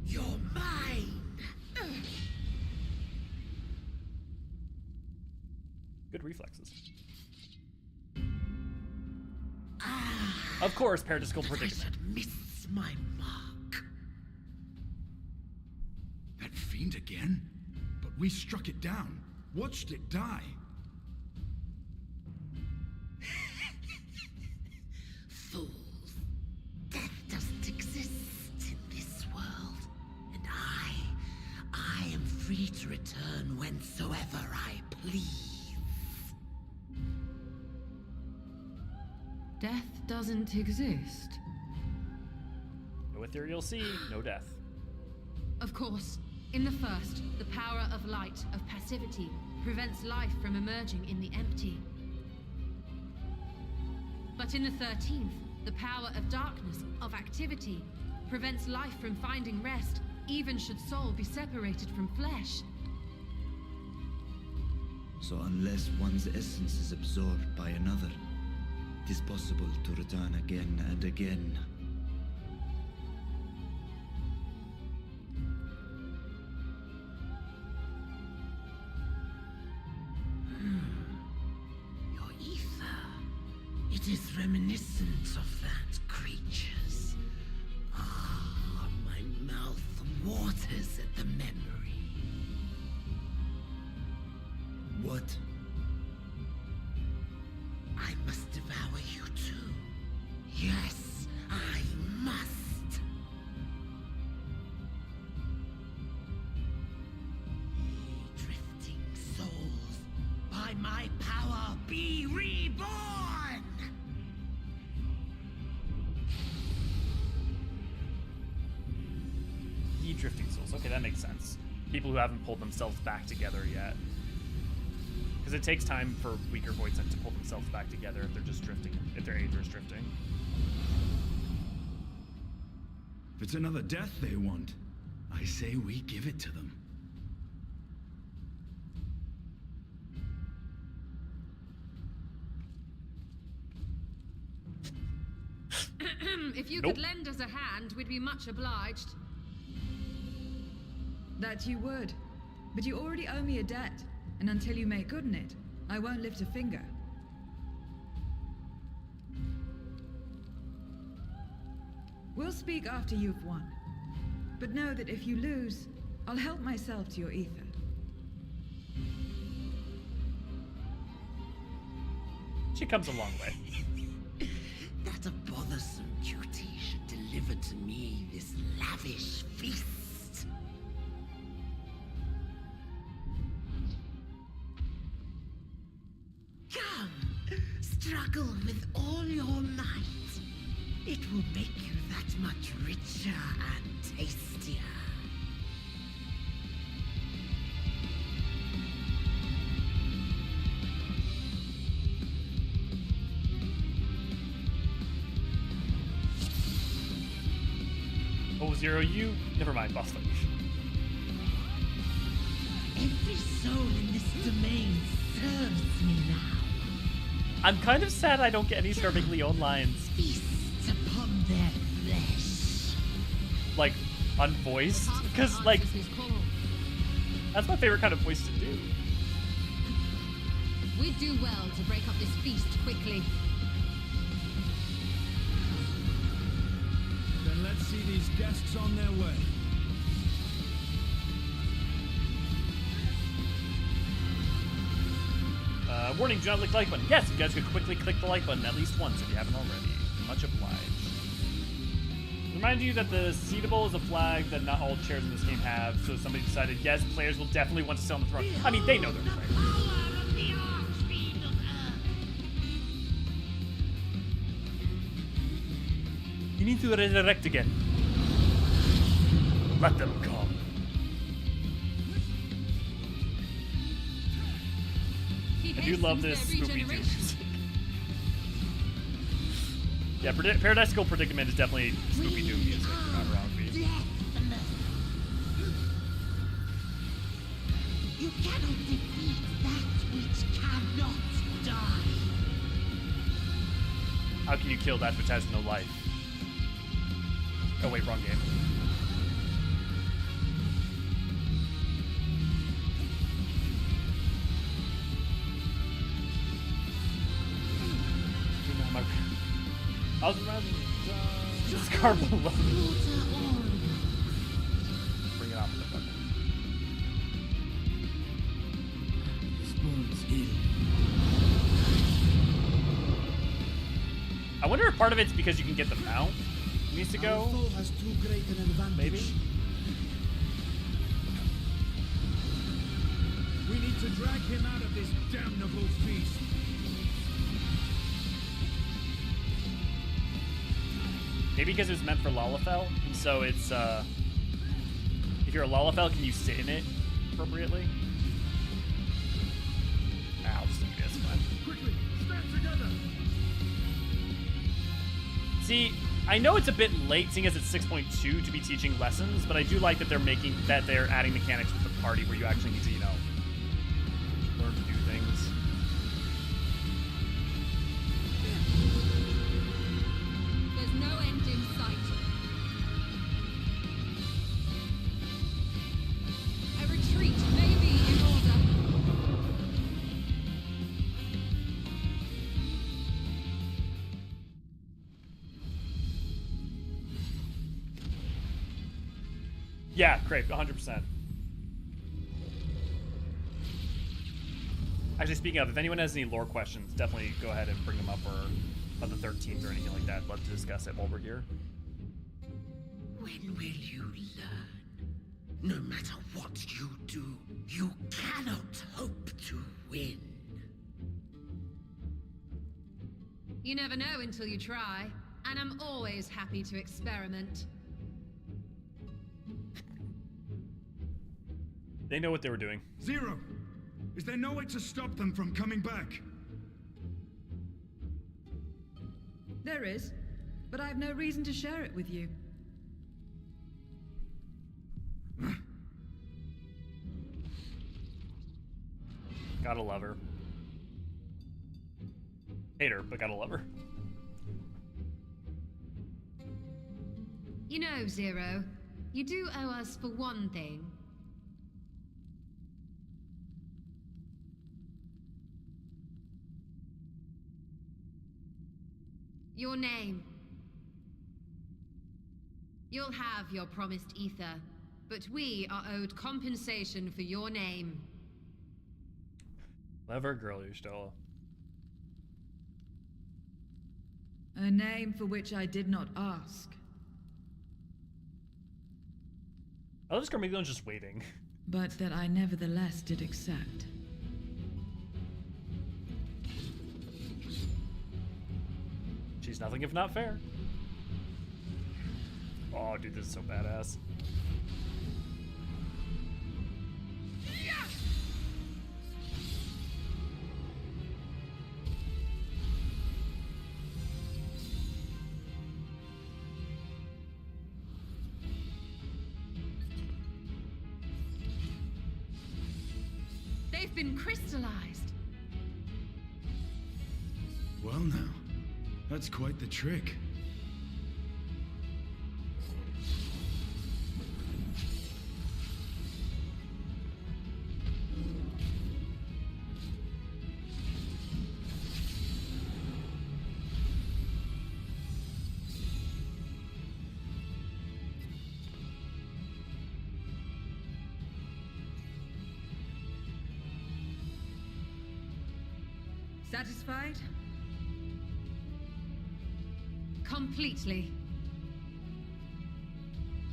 You're mine! Good reflexes. Of course, paradisical predicament. I should miss my mark. That fiend again? But we struck it down. Watched it die. Fools. Death doesn't exist in this world. And I am free to return whensoever I please. Death doesn't exist. No ethereal sea, no death. Of course, in the first, the power of light, of passivity, prevents life from emerging in the empty. But in the 13th, the power of darkness, of activity, prevents life from finding rest, even should soul be separated from flesh. So unless one's essence is absorbed by another, it is possible to return again and again. Your ether. It is reminiscent of that creature's. Ah, my mouth waters at the memory. What? I must devour you too. Yes, I must. Ye drifting souls, by my power be reborn! Ye drifting souls. Okay, that makes sense. People who haven't pulled themselves back together yet. Because it takes time for weaker voidsent to pull themselves back together if they're just drifting, if their aether is drifting. If it's another death they want, I say we give it to them. If you Nope. could lend us a hand, we'd be much obliged. That you would. But you already owe me a debt. And until you make good on it, I won't lift a finger. We'll speak after you've won. But know that if you lose, I'll help myself to your ether. She comes a long way. That a bothersome duty should deliver to me this lavish feast. Come, struggle with all your might. It will make you that much richer and tastier. Oh, Zero, you... Never mind, boss fight. Every soul in this domain serves me now. I'm kind of sad I don't get any Starving Leon lines. Feast upon their flesh. Like, unvoiced. Because, like, that's my favorite kind of voice to do. We'd do well to break up this feast quickly. Then let's see these guests on their way. Warning, do not click the like button. Yes, you guys could quickly click the like button at least once if you haven't already. Much obliged. Remind you that the Seedable is a flag that not all chairs in this game have, so somebody decided, yes, players will definitely want to sit on the throne. I mean, they know they're players. Power of the archfiend of Earth. You need to resurrect again. Let them come. I do love this Scooby-Doo music. Yeah, Paradisical Predicament is definitely Scooby-Doo music, if you're not wrong, B. You cannot defeat that which cannot die. How can you kill that which has no life? Oh wait, wrong game. I was around just card below. Bring it on, motherfucker. I wonder if part of it's because you can get the mount. It needs to go. Has too great an advantage. Maybe. We need to drag him out of this damnable feast. Maybe because it was meant for Lalafell, and so it's if you're a Lalafell, can you sit in it appropriately? I'll just do this, fine. Quickly, stand together. See, I know it's a bit late, seeing as it's 6.2 to be teaching lessons, but I do like that they're adding mechanics with the party where you actually need to, you know, learn to do things. There's no end in sight. A retreat may be in order. Yeah, great, 100%. Actually, speaking of, if anyone has any lore questions, definitely go ahead and bring them up, or on the 13th or anything like that. Love to discuss it while we're here. When will you learn? No matter what you do, you cannot hope to win. You never know until you try, and I'm always happy to experiment. They know what they were doing. Zero! Is there no way to stop them from coming back? There is, but I have no reason to share it with you. Gotta love her. Hate her, but gotta love her. You know, Zero, you do owe us for one thing. Your name. You'll have your promised ether, but we are owed compensation for your name. Clever girl, Hydaelyn. A name for which I did not ask, I love this girl, maybe I'm just waiting. but that I nevertheless did accept. She's nothing if not fair. Oh, dude, this is so badass. They've been crystallized. Well now, that's quite the trick. Satisfied? Completely.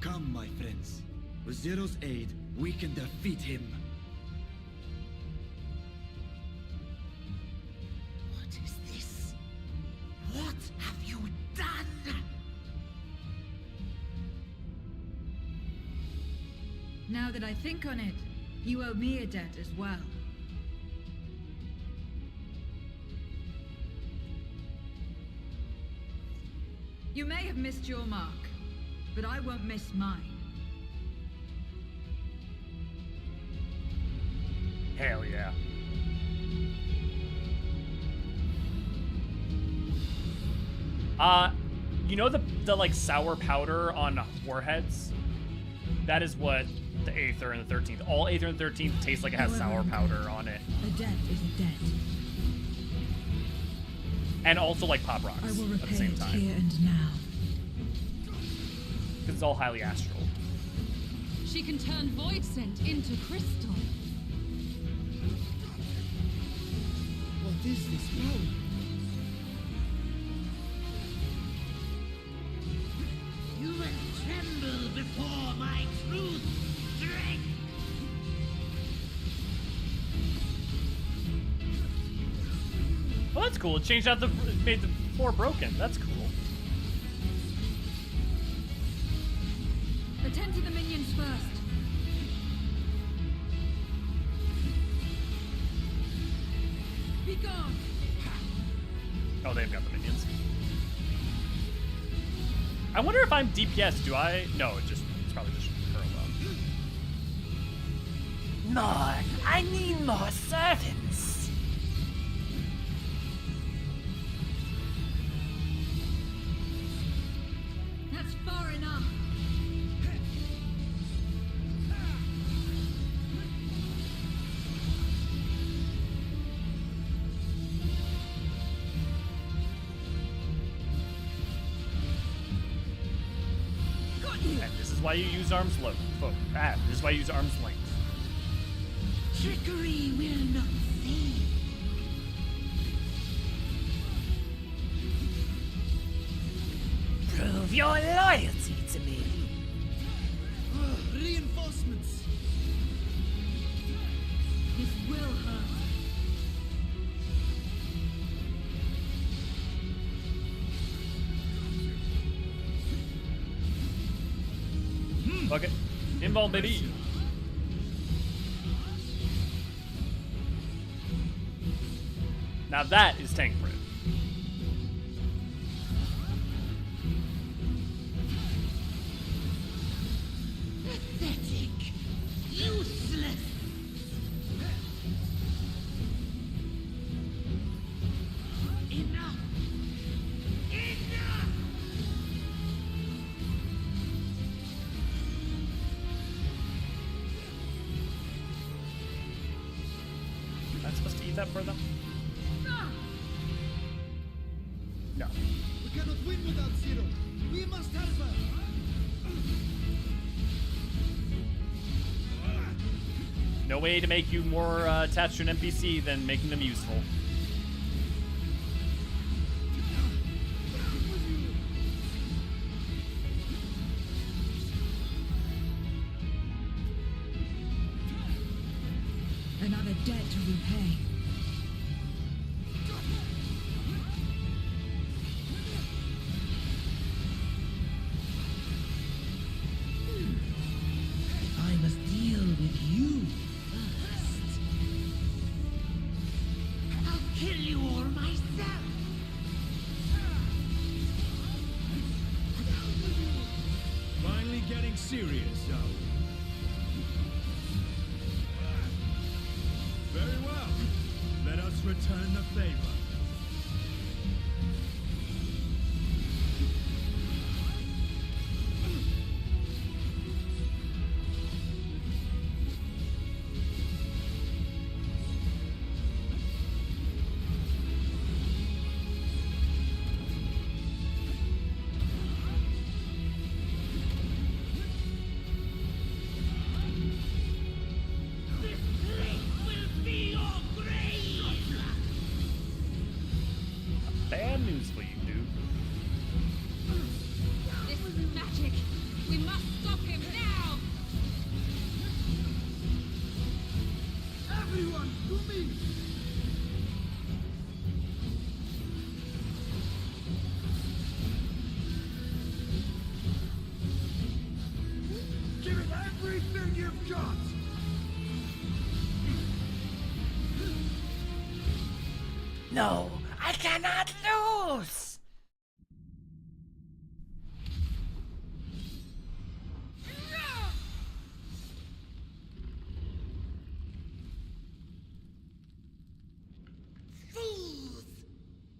Come, my friends. With Zero's aid, we can defeat him. What is this? What have you done? Think on it. You owe me a debt as well. You may have missed your mark, but I won't miss mine. Hell yeah. You know the like sour powder on warheads? That is what the Aether and the 13th. All Aether and 13th taste like it has sour powder on it. A debt is a debt. And also like Pop I Rocks will at the repay same it time. here and now. Because it's all highly astral. She can turn void scent into crystal. What is this power? You will tremble before my truth, strength. Oh, that's cool. It changed out made the floor broken. That's cool. Attend to the minions first. Be gone. Oh, they've got the minions. I wonder if I'm DPS. Do I? No, it's probably just curled up. More. I need more servants. That's far enough. And this is why you use arm's length. This is why you use arm's length. Trickery will not save. Prove your loyalty to me. Reinforcements! This will hurt. Fuck it. Invul, baby. Now that is tank proof. Pathetic. Useless. Enough. Enough. Am I supposed to eat that for them? No. We cannot win without Zero. We must help her. No way to make you more attached to an NPC than making them useful. Another debt to repay. I must deal with you first. I'll kill you all myself. Finally getting serious, are we? Very well. Let us return the favor. This place will be your grave. Bad news for you, dude. This is magic. We must stop him now. Everyone, to me! Give it everything you've got! No, I cannot lose! Fools!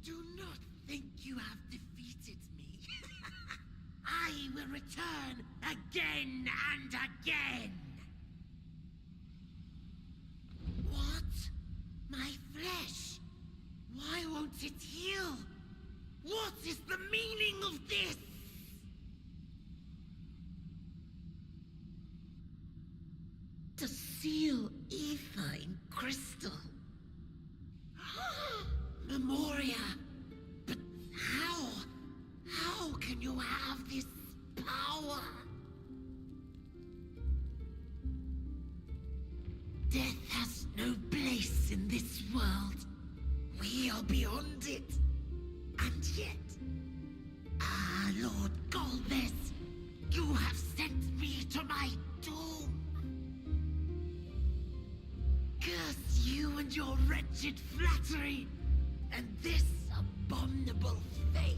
Do not think you have defeated me. I will return again and again. What? My flesh? Why won't it heal? What is the meaning of this? To seal ether in crystal. Memoria. But how? How can you have this power? Death has no place in this world. We are beyond it. And yet... Lord Golbez, you have sent me to my doom. Curse you and your wretched flattery, and this abominable fate.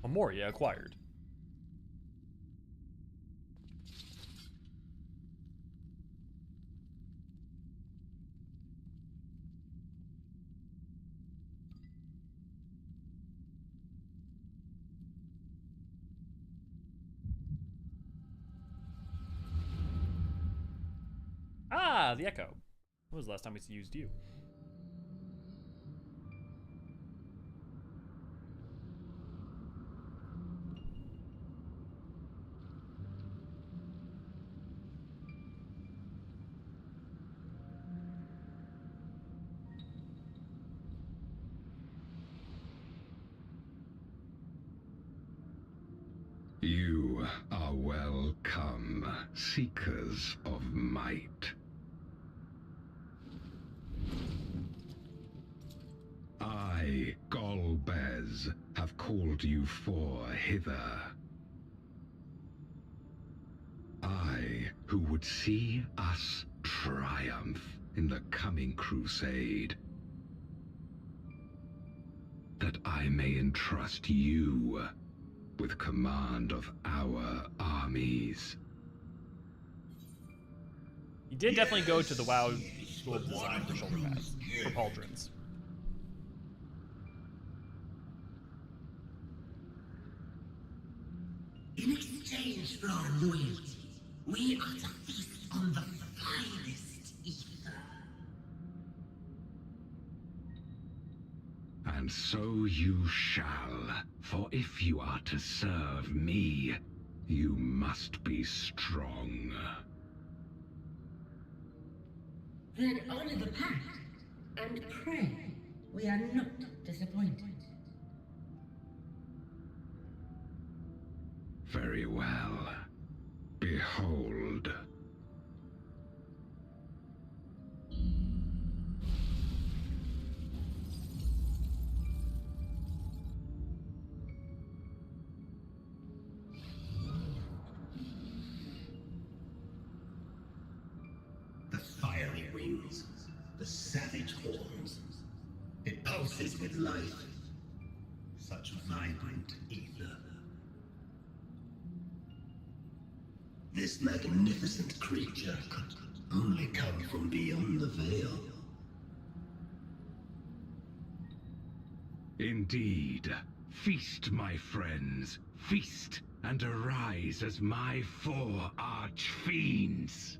Memoria acquired. Ah, the Echo. When was the last time we used you? You are welcome, seekers of might. I, Golbez, have called you four hither. I, who would see us triumph in the coming crusade. That I may entrust you with command of our armies. You did definitely go to the WoW School of Design for shoulder pads, for pauldrons. In exchange for our loyalty, we are to feast on the finest ether. And so you shall, for if you are to serve me, you must be strong. Then honor the pact and pray we are not disappointed. Very well. Behold. The fiery wings, the savage horns. It pulses with life. Such vibrant ether. This magnificent creature could only come from beyond the veil. Indeed. Feast, my friends. Feast and arise as my four archfiends.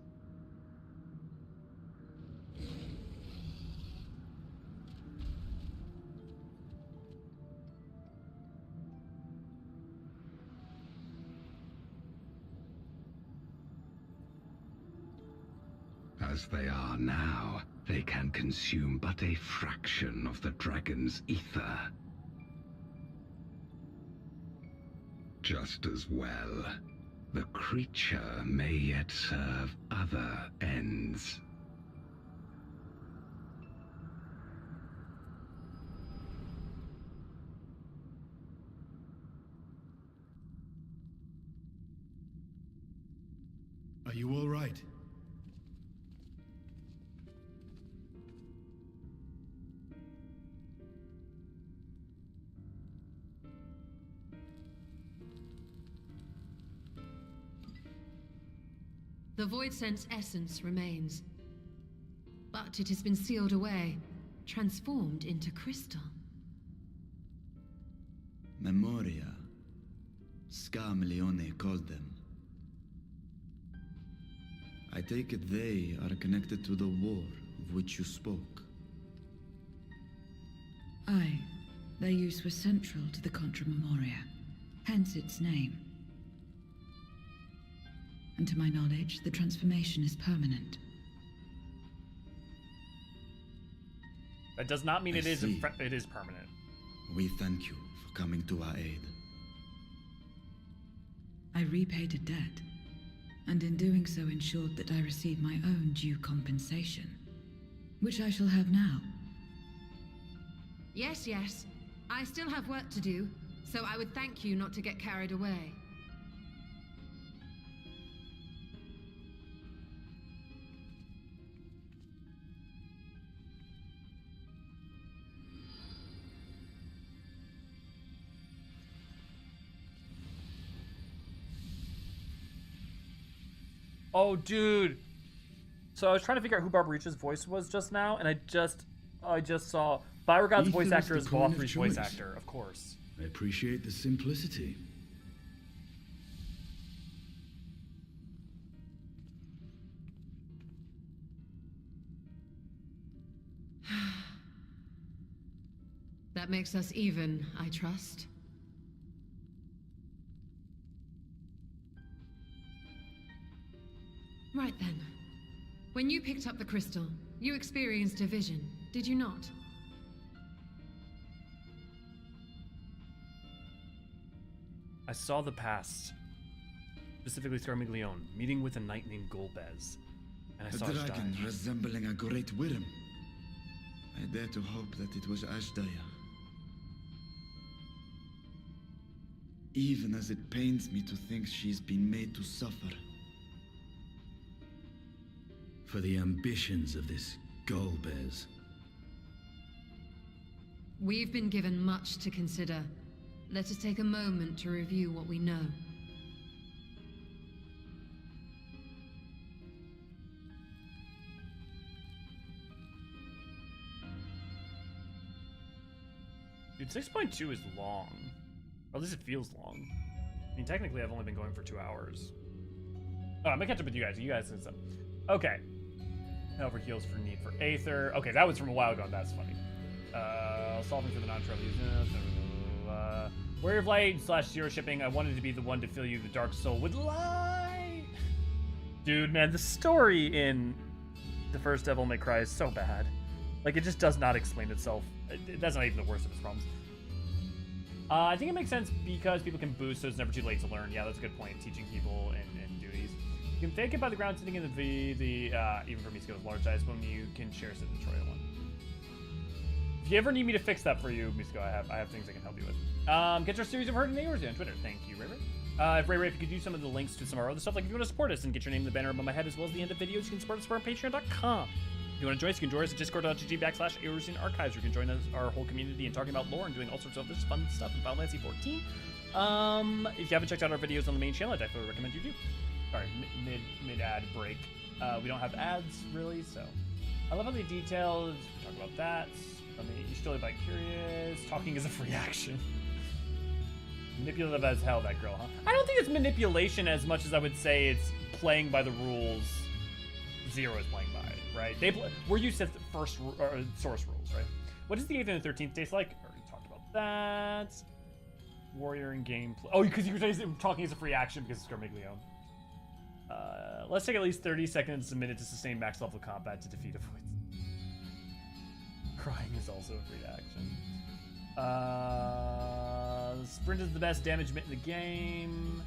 As they are now, they can consume but a fraction of the dragon's ether. Just as well, the creature may yet serve other ends. you all right? The Void Sense essence remains, but it has been sealed away, transformed into crystal. Memoria. Scamleone called them. I take it they are connected to the war of which you spoke. Aye. Their use was central to the Contra Memoria, hence its name. And to my knowledge, the transformation is permanent. That does not mean I it is see. it is permanent. We thank you for coming to our aid. I repaid a debt, and in doing so ensured that I received my own due compensation, which I shall have now. Yes, yes. I still have work to do, so I would thank you not to get carried away. Oh, dude. So I was trying to figure out who Barbariccia's voice was just now, and I just saw Byregod's voice Ether is actor the is coin of Vothri's voice choice. actor, of course. I appreciate the simplicity. That makes us even, I trust. Right then. When you picked up the crystal, you experienced a vision, did you not? I saw the past, specifically Scarmiglione, meeting with a knight named Golbez, and I A saw Ashdaya. dragon resembling a great worm. I dare to hope that it was Ashdaya. Even as it pains me to think she's been made to suffer. For the ambitions of this Golbez. We've been given much to consider. Let us take a moment to review what we know. Dude, 6.2 is long. Or at least it feels long. I mean, technically, I've only been going for 2 hours. Oh, I'm gonna catch up with you guys. You guys said something. Okay. Over heals for need for Aether. Okay, that was from a while ago. That's funny. Solving for the non-travel Warrior of Light / Zero Shipping. I wanted to be the one to fill you the dark soul with light. Dude, man, the story in the first Devil May Cry is so bad. Like, it just does not explain itself. That's not even the worst of its problems. I think it makes sense because people can boost, so it's never too late to learn. Yeah, that's a good point. Teaching people and duties. You can fake it by the ground sitting in even for me skills large size when you can share sit in the Troya one. If you ever need me to fix that for you, Misko, I have things I can help you with. Get your series of Heard in Eorzean on Twitter. Thank you, Ray Ray. If Ray, if you could do some of the links to some of our other stuff, like if you want to support us and get your name in the banner above my head as well as the end of videos, you can support us on Patreon.com. If you want to join us, you can join us at discord.gg/Eorzean Archives, where you can join us, our whole community, and talking about lore and doing all sorts of this fun stuff in Final Fantasy 14. If you haven't checked out our videos on the main channel, I definitely recommend you do. Sorry, mid-ad break. We don't have ads, really, so. I love how the details, we talk about that. I mean, you still by curious. Talking is a free action. Manipulative as hell, that girl, huh? I don't think it's manipulation as much as I would say it's playing by the rules Zero is playing by, right? We're used to first source rules, right? What does the 8th and the 13th taste like? Already talked about that. Warrior in gameplay. Oh, because you were talking as a free action because it's Scarmiglione. Let's take at least 30 seconds a minute to sustain max level combat to defeat a void. Crying is also a free action. Sprint is the best damage mitt in the game.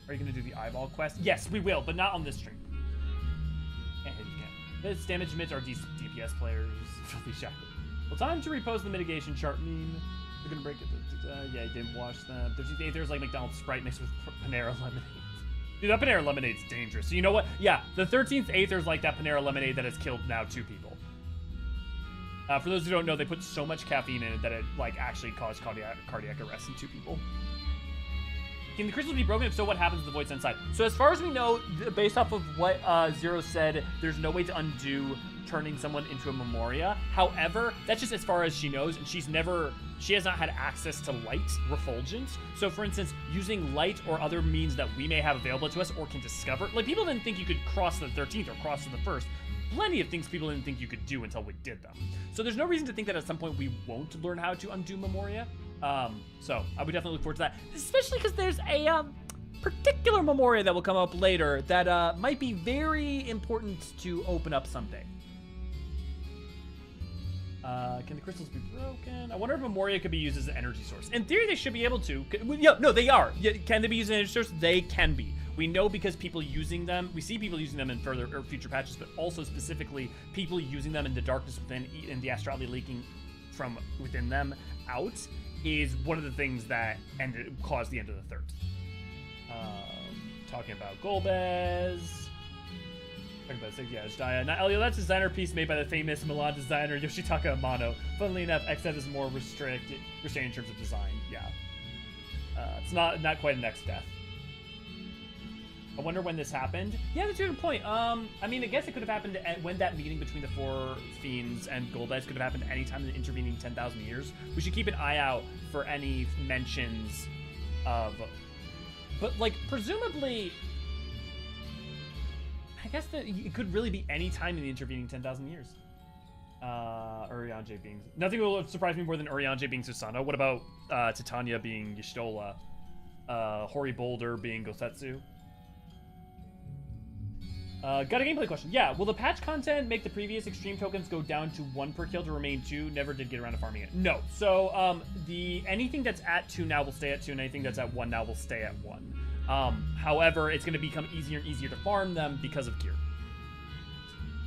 Are you going to do the eyeball quest? Yes, we will, but not on this stream. Can't hit, you can't. This damage mitts are DPS players. Filthy shackle. Well, time to repose the mitigation chart meme. We're going to break it. Yeah, you didn't watch that. There's like McDonald's Sprite mixed with Panera lemonade. Dude, that Panera Lemonade's dangerous. So you know what? Yeah, the 13th Aether's like that Panera Lemonade that has killed now 2 people. For those who don't know, they put so much caffeine in it that it like actually caused cardiac arrest in 2 people. Can the crystals be broken? If so, what happens to the voids inside? So as far as we know, based off of what Zero said, there's no way to undo turning someone into a Memoria. However, that's just as far as she knows, and she has not had access to light refulgence. So for instance, using light or other means that we may have available to us or can discover, like people didn't think you could cross the 13th or cross to the 1st. Plenty of things people didn't think you could do until we did them. So there's no reason to think that at some point we won't learn how to undo Memoria. So I would definitely look forward to that, especially because there's a particular Memoria that will come up later that might be very important to open up someday. Can the crystals be broken? I wonder if Memoria could be used as an energy source. In theory, they should be able to. Yeah, no, they are. Can they be used as an energy source? They can be. We know because people using them, we see people using them in further or future patches, but also specifically people using them in the darkness within, in the astrality leaking from within them out, is one of the things that caused the end of the 3rd. Talking about Golbez. Talking about Hydaelyn. Now, Elio, that's a designer piece made by the famous Milan designer Yoshitaka Amano. Funnily enough, XF is more restrained in terms of design. Yeah. It's not quite an X death. I wonder when this happened. Yeah, that's a good point. I mean, I guess it could have happened when that meeting between the 4 fiends and Golbez could have happened any time in the intervening 10,000 years. We should keep an eye out for any mentions of... But, like, presumably... I guess that it could really be any time in the intervening 10,000 years. Urianger being... Nothing will surprise me more than Urianger being Susanoo. What about Titania being Y'shtola? Hori Boulder being Gosetsu? Got a gameplay question. Yeah, will the patch content make the previous extreme tokens go down to 1 per kill to remain 2? Never did get around to farming it. No. So, anything that's at 2 now will stay at 2, and anything that's at 1 now will stay at 1. However, it's going to become easier and easier to farm them because of gear.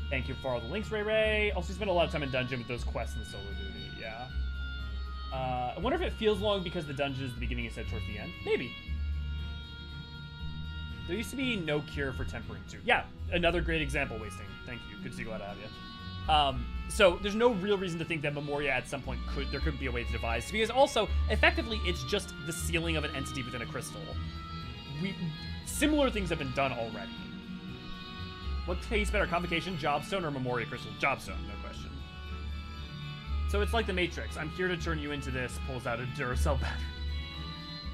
Thank you for all the links, Ray Ray. Also, spent a lot of time in dungeon with those quests in the solo duty. Yeah. I wonder if it feels long because the dungeon is the beginning instead towards the end. Maybe. There used to be no cure for tempering too. Yeah, another great example, Wasting. Thank you. Good to see you. Glad to have you. So there's no real reason to think that Memoria at some point there could be a way to devise, because also effectively it's just the sealing of an entity within a crystal. Similar things have been done already. What tastes better, Convocation, Jobstone, or Memoria Crystal? Jobstone, no question. So it's like the Matrix. I'm here to turn you into this. Pulls out a Duracell battery.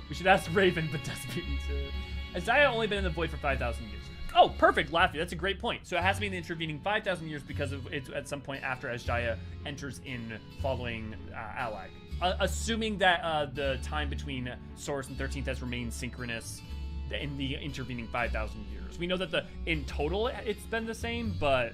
We should ask Raven, but doesn't beat into. Has Daya only been in the void for 5,000 years? Oh, perfect, Laffy. That's a great point. So it has to be in the intervening 5,000 years because of it's at some point after Azjaya enters in following Alag. Assuming that the time between Source and 13th has remained synchronous in the intervening 5,000 years. We know that in total it's been the same, but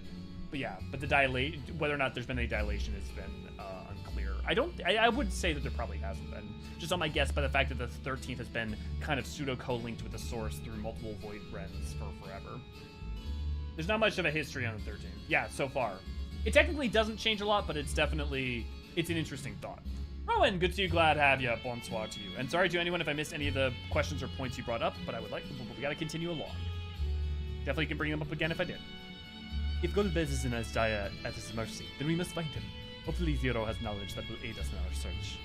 yeah, but the whether or not there's been any dilation has been unclear. I would say that there probably hasn't been. Just on my guess, by the fact that the 13th has been kind of pseudo-co-linked with the Source through multiple Void Rens for forever. There's not much of a history on the 13th. Yeah, so far. It technically doesn't change a lot, but it's an interesting thought. Rowan, good to see you. Glad to have you. Bonsoir to you. And sorry to anyone if I missed any of the questions or points you brought up, but we gotta continue along. Definitely can bring them up again if I did. If Golbez is in Azjaya at his mercy, then we must find him. Hopefully Zero has knowledge that will aid us in our search.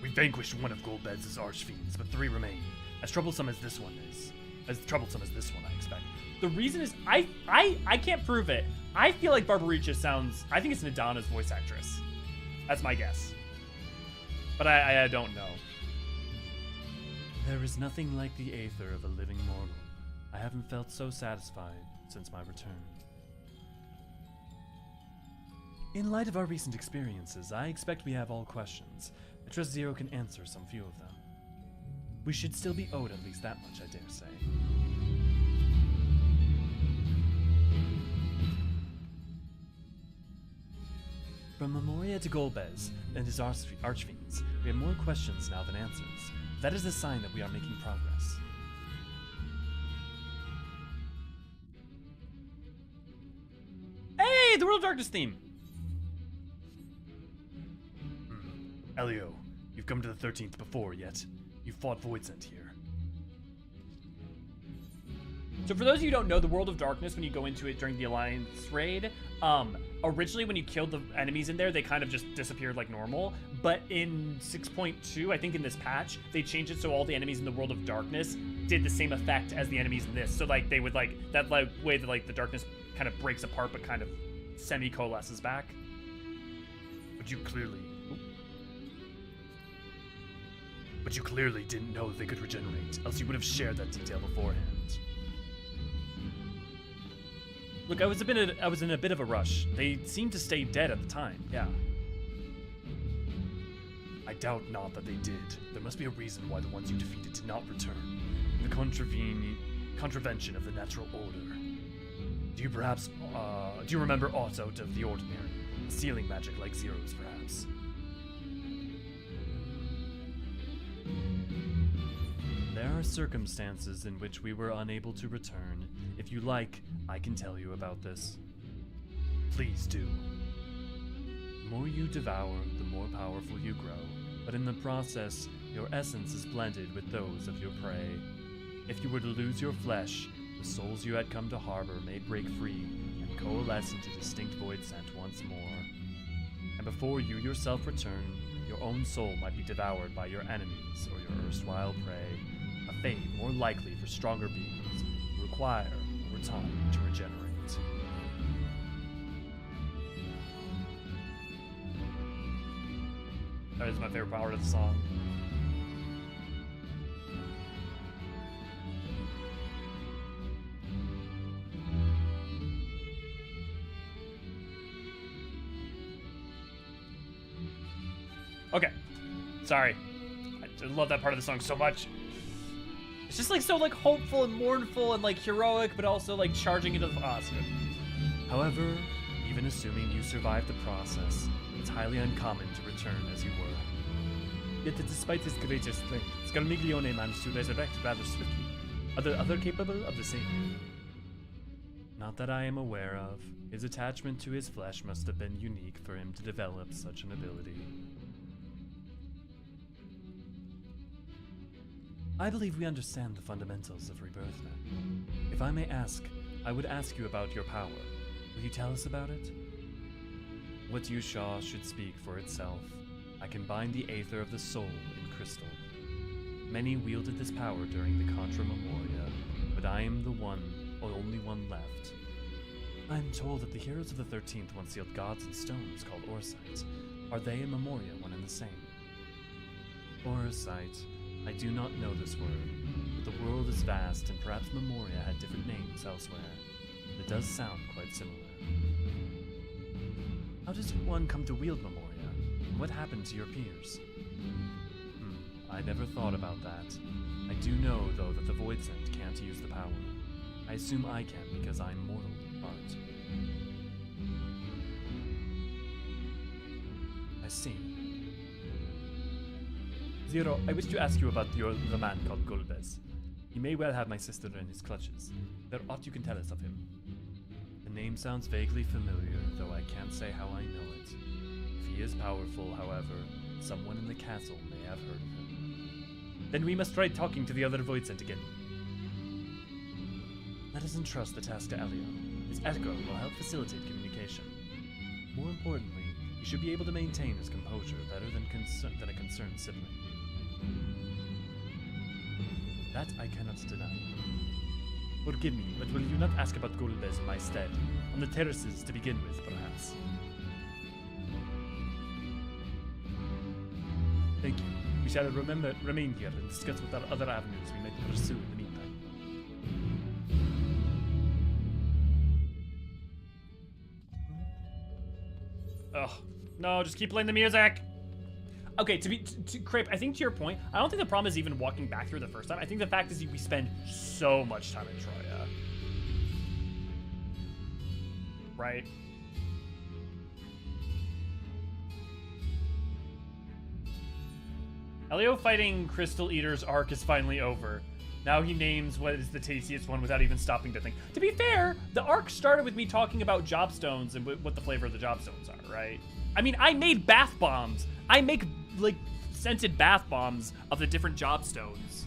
We vanquished one of Golbez's archfiends, but 3 remain. As troublesome as this one is. As troublesome as this one, I expect. The reason is, I can't prove it. I feel like Barbariccia sounds... I think it's Nadana's voice actress. That's my guess. But I don't know. There is nothing like the aether of a living mortal. I haven't felt so satisfied since my return. In light of our recent experiences, I expect we have all questions. I trust Zero can answer some few of them. We should still be owed at least that much, I dare say. From Memoria to Golbez and his archfiends, we have more questions now than answers. That is a sign that we are making progress. Hey, the World of Darkness theme! Elio, you've come to the 13th before, yet you've fought Voidsent here. So for those of you who don't know, the World of Darkness, when you go into it during the Alliance raid, originally when you killed the enemies in there, they kind of just disappeared like normal. But in 6.2, I think in this patch, they changed it so all the enemies in the World of Darkness did the same effect as the enemies in this. So like they would like, that like way that like the darkness kind of breaks apart but kind of semi-coalesces back. But you clearly didn't know they could regenerate, else you would have shared that detail beforehand. Look, I was in a bit of a rush. They seemed to stay dead at the time, yeah. I doubt not that they did. There must be a reason why the ones you defeated did not return. The contravention of the natural order. Do you remember aught out of the ordinary? Sealing magic like Zero's, perhaps? There are circumstances in which we were unable to return. If you like, I can tell you about this. Please do. The more you devour, the more powerful you grow, but in the process, your essence is blended with those of your prey. If you were to lose your flesh, the souls you had come to harbor may break free and coalesce into distinct void scent once more. And before you yourself return, your own soul might be devoured by your enemies or your erstwhile prey, a fate more likely for stronger beings who require more time to regenerate. That is my favorite part of the song. Okay, sorry. I love that part of the song so much. It's just like so like hopeful and mournful and like heroic, but also like charging into the positive. However, even assuming you survived the process, it's highly uncommon to return as you were. Yet despite his greater strength, Scarmiglione managed to resurrect rather swiftly. Are there other capable of the same? Not that I am aware of. His attachment to his flesh must have been unique for him to develop such an ability. I believe we understand the fundamentals of rebirth then. If I may ask, I would ask you about your power. Will you tell us about it? What you saw should speak for itself. I combine the aether of the soul in crystal. Many wielded this power during the Contra Memoria, but I am the one, or only one left. I am told that the heroes of the 13th once sealed gods in stones called Orsite. Are they and Memoria one and the same? Orsite. I do not know this word, but the world is vast and perhaps Memoria had different names elsewhere. It does sound quite similar. How does one come to wield Memoria? And what happened to your peers? I never thought about that. I do know, though, that the Void Sent can't use the power. I assume I can because I'm mortal in part. I see. Zero, I wish to ask you about the man called Golbez. He may well have my sister in his clutches. There aught you can tell us of him. The name sounds vaguely familiar, though I can't say how I know it. If he is powerful, however, someone in the castle may have heard of him. Then we must try talking to the other Voidsent again. Let us entrust the task to Elio. His echo will help facilitate communication. More importantly, he should be able to maintain his composure better than a concerned sibling. That I cannot deny. Forgive me, but will you not ask about Golbez in my stead? On the terraces to begin with, perhaps. Thank you. We shall remain here and discuss what other avenues we might pursue in the meantime. Ugh. No, just keep playing the music! Okay, to Crepe, I think to your point, I don't think the problem is even walking back through the first time. I think the fact is we spend so much time in Troya. Right? Elio fighting Crystal Eater's arc is finally over. Now he names what is the tastiest one without even stopping to think. To be fair, the arc started with me talking about jobstones and what the flavor of the jobstones are, right? I mean, I made bath bombs. I make, like, scented bath bombs of the different jobstones.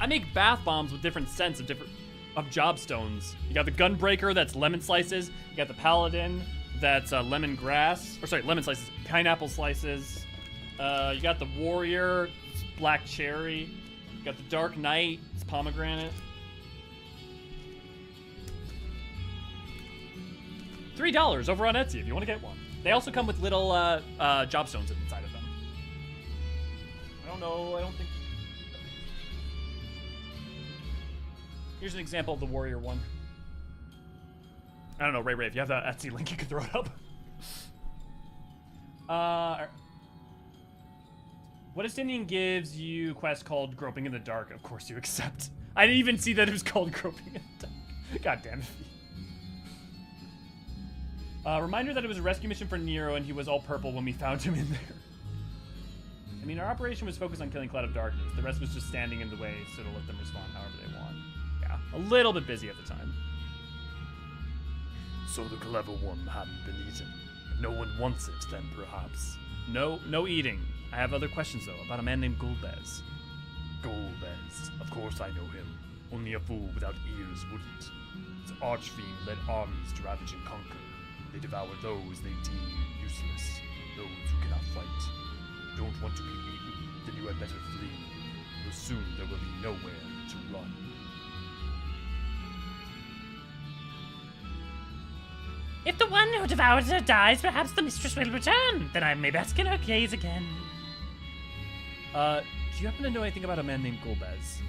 I make bath bombs with different scents of job stones. You got the gunbreaker, that's lemon slices. You got the paladin, that's lemon grass. Or sorry, lemon slices, pineapple slices. You got the warrior, it's black cherry. You got the dark knight, it's pomegranate. $3 over on Etsy if you want to get one. They also come with little job stones inside of them. I don't know, I don't think... Here's an example of the warrior one. I don't know, Ray, if you have that Etsy link, you can throw it up. What Estinian gives you a quest called Groping in the Dark? Of course you accept. I didn't even see that it was called Groping in the Dark. God damn it. Reminder that it was a rescue mission for Nero and he was all purple when we found him in there. I mean, our operation was focused on killing Cloud of Darkness. The rest was just standing in the way, so to let them respond however they want. Yeah, a little bit busy at the time. So the clever one hadn't been eaten. If no one wants it, then perhaps. No eating. I have other questions, though, about a man named Golbez. Golbez. Of course I know him. Only a fool without ears wouldn't. His archfiend led armies to ravage and conquer. They devour those they deem useless, those who cannot fight. Don't want to be eaten, then you had better flee, for soon there will be nowhere to run. If the one who devoured her dies, perhaps the mistress will return. Then I may bask in her gaze again. Do you happen to know anything about a man named Golbez?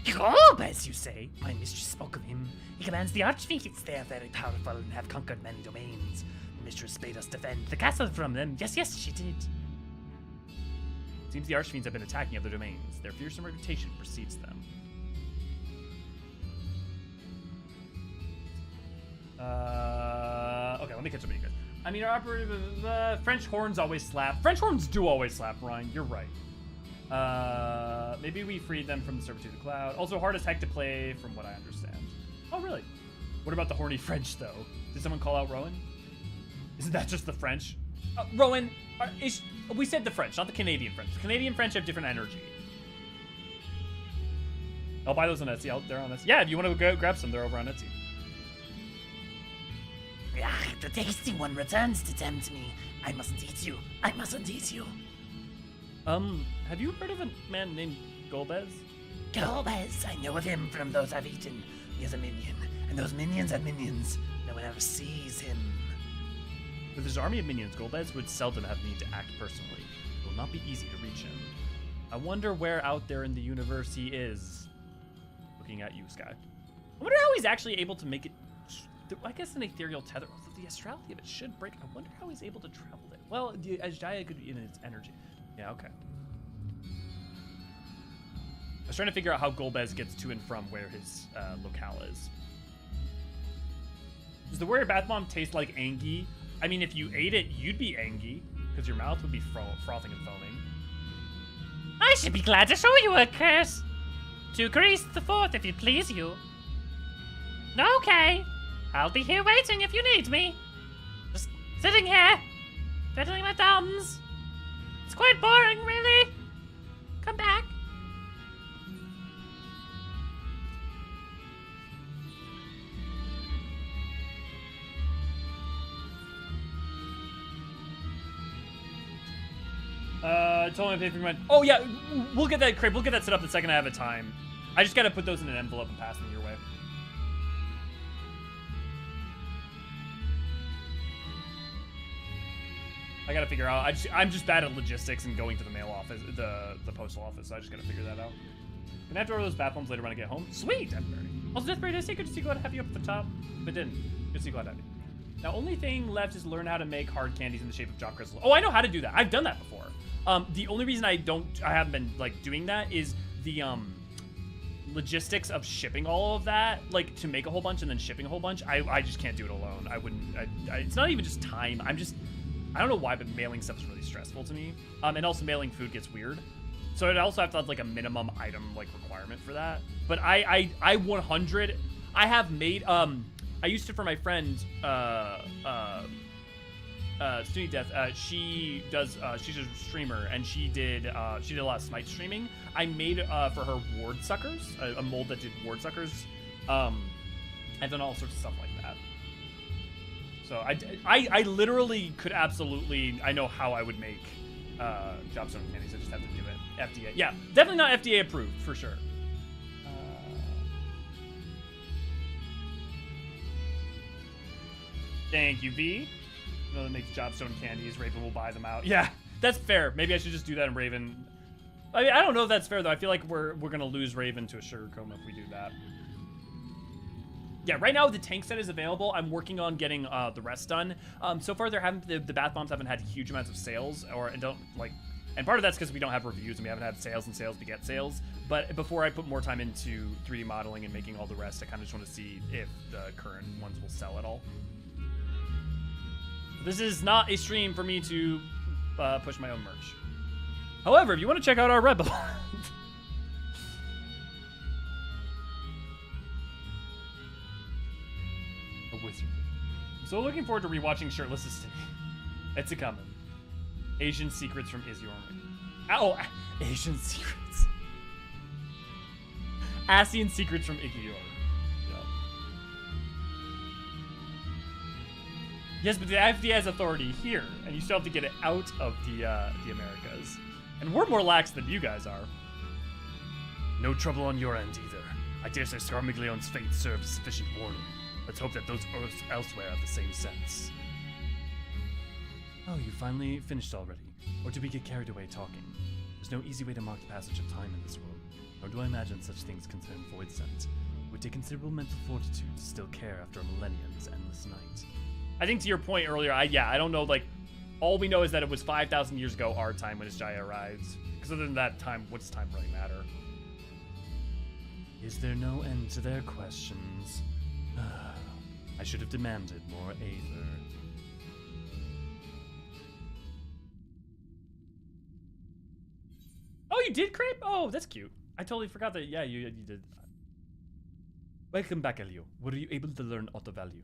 Golbez, you say? My mistress spoke of him. He commands the archfiends. They are very powerful and have conquered many domains. The mistress bade us defend the castle from them. Yes, she did. Seems the archfiends have been attacking other domains. Their fearsome reputation precedes them. Okay, let me catch up with you guys. I mean, our operative, French horns always slap. French horns do always slap, Ryan. You're right. Maybe we freed them from the servitude of the cloud. Also hard as heck to play, from what I understand. Oh, really? What about the horny French, though? Did someone call out Rowan? Isn't that just the French? Rowan, we said the French, not the Canadian French. The Canadian French have different energy. I'll buy those on Etsy. They're on Etsy. Yeah, if you want to go grab some, they're over on Etsy. The tasty one returns to tempt me. I mustn't eat you. I mustn't eat you. Have you heard of a man named Golbez? Golbez, I know of him from those I've eaten. He has a minion, and those minions have minions. No one ever sees him. With his army of minions, Golbez would seldom have need to act personally. It will not be easy to reach him. I wonder where out there in the universe he is. Looking at you, Sky. I wonder how he's actually able to make it... I guess an ethereal tether, although the astrality of it should break. I wonder how he's able to travel it. Well, the Ajaya could be in its energy. Yeah, okay. I was trying to figure out how Golbez gets to and from where his locale is. Does the warrior bath bomb taste like Angie? I mean, if you ate it, you'd be Angie, because your mouth would be frothing and foaming. I should be glad to show you a curse. To Greece the 4th, if it please you. Okay. I'll be here waiting if you need me. Just sitting here, twiddling my thumbs. It's quite boring, really. Come back. Told me to pay for my... Oh, yeah, we'll get that, Crib. We'll get that set up the second I have a time. I just gotta put those in an envelope and pass them your way. I gotta figure out. I'm just bad at logistics and going to the mail office, the postal office. So I just gotta figure that out. Can I have to order those bath bombs later when I get home? Sweet, Deathberry. Also, Deathberry, did I say good to see glad to have you up at the top? But didn't. Good to see glad to have you. Now, only thing left is learn how to make hard candies in the shape of jock crystal. Oh, I know how to do that. I've done that before. The only reason I haven't been like doing that is the logistics of shipping all of that, like to make a whole bunch and then shipping a whole bunch. I just can't do it alone. I wouldn't. It's not even just time. I don't know why, but mailing stuff is really stressful to me. And also mailing food gets weird. So I'd also have to have like a minimum item like requirement for that. But I 100. I have made I used to for my friend Snooty Death, she's a streamer, and she did a lot of Smite streaming. I made for her ward suckers, a mold that did ward suckers. I've done all sorts of stuff like that. So I literally could absolutely, I know how I would make Jobstone candies. I just have to do it. FDA, yeah, definitely not FDA approved for sure. Thank you, V. No, that makes Jobstone candies. Raven will buy them out. Yeah, that's fair. Maybe I should just do that in Raven. I mean, I don't know if that's fair though. I feel like we're gonna lose Raven to a sugar coma if we do that. Yeah, right now the tank set is available. I'm working on getting the rest done. So far, the bath bombs haven't had huge amounts of sales, and part of that's because we don't have reviews and we haven't had sales and sales beget sales. But before I put more time into 3D modeling and making all the rest, I kind of just want to see if the current ones will sell at all. This is not a stream for me to push my own merch. However, if you want to check out our Rebel. A wizard. So looking forward to rewatching Shirtless Destiny. It's a coming. Asian secrets from Eorzean. Oh, Asian secrets. Asian secrets from Ikior. Yeah. Yes, but the FDA has authority here, and you still have to get it out of the Americas. And we're more lax than you guys are. No trouble on your end either. I dare say Scarmiglione's fate served as sufficient warning. Let's hope that those Earths elsewhere have the same sense. Oh, you finally finished already? Or did we get carried away talking? There's no easy way to mark the passage of time in this world, nor do I imagine such things concern void sense. It would take considerable mental fortitude to still care after a millennium's endless night. I think to your point earlier, I don't know, like, all we know is that it was 5,000 years ago our time when Jaya arrives. Because other than that time, what's time really matter? Is there no end to their questions? I should have demanded more aether. Oh, you did crepe? Oh, that's cute. I totally forgot that. Yeah, you did. Welcome back, Elio. Were you able to learn auto value?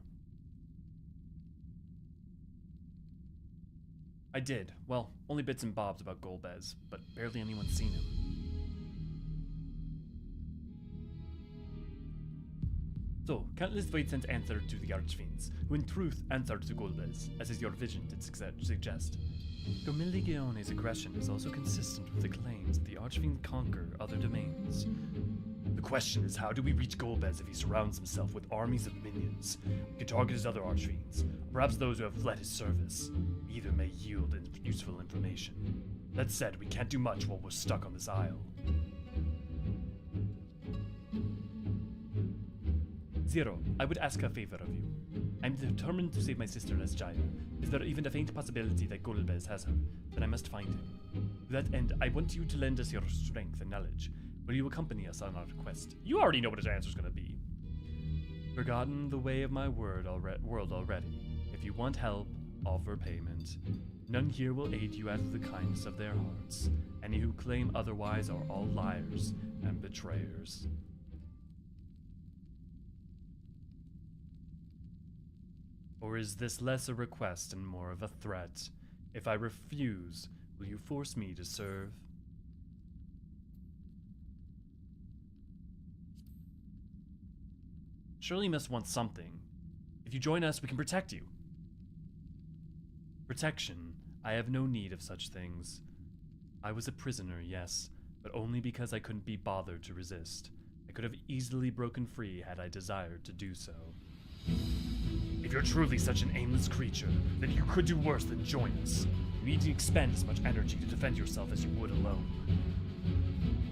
I did. Well, only bits and bobs about Golbez, but barely anyone's seen him. So, countless void sense answered to the archfiends, who in truth answered to Golbez, as is your vision did suggest. Scarmilligione's aggression is also consistent with the claims that the archfiend conquer other domains. The question is, how do we reach Golbez if he surrounds himself with armies of minions? We can target his other archfiends, perhaps those who have fled his service. Either may yield useful information. That said, we can't do much while we're stuck on this isle. Zero, I would ask a favor of you. I'm determined to save my sister Jaya. Is there even a faint possibility that Golbez has her? Then I must find him. To that end, I want you to lend us your strength and knowledge. Will you accompany us on our quest? You already know what his answer's gonna be. Forgotten the way of my world already. If you want help, offer payment. None here will aid you out of the kindness of their hearts. Any who claim otherwise are all liars and betrayers. Or is this less a request and more of a threat? If I refuse, will you force me to serve? Surely you must want something. If you join us, we can protect you. Protection. I have no need of such things. I was a prisoner, yes, but only because I couldn't be bothered to resist. I could have easily broken free had I desired to do so. If you're truly such an aimless creature, then you could do worse than join us. You need to expend as much energy to defend yourself as you would alone.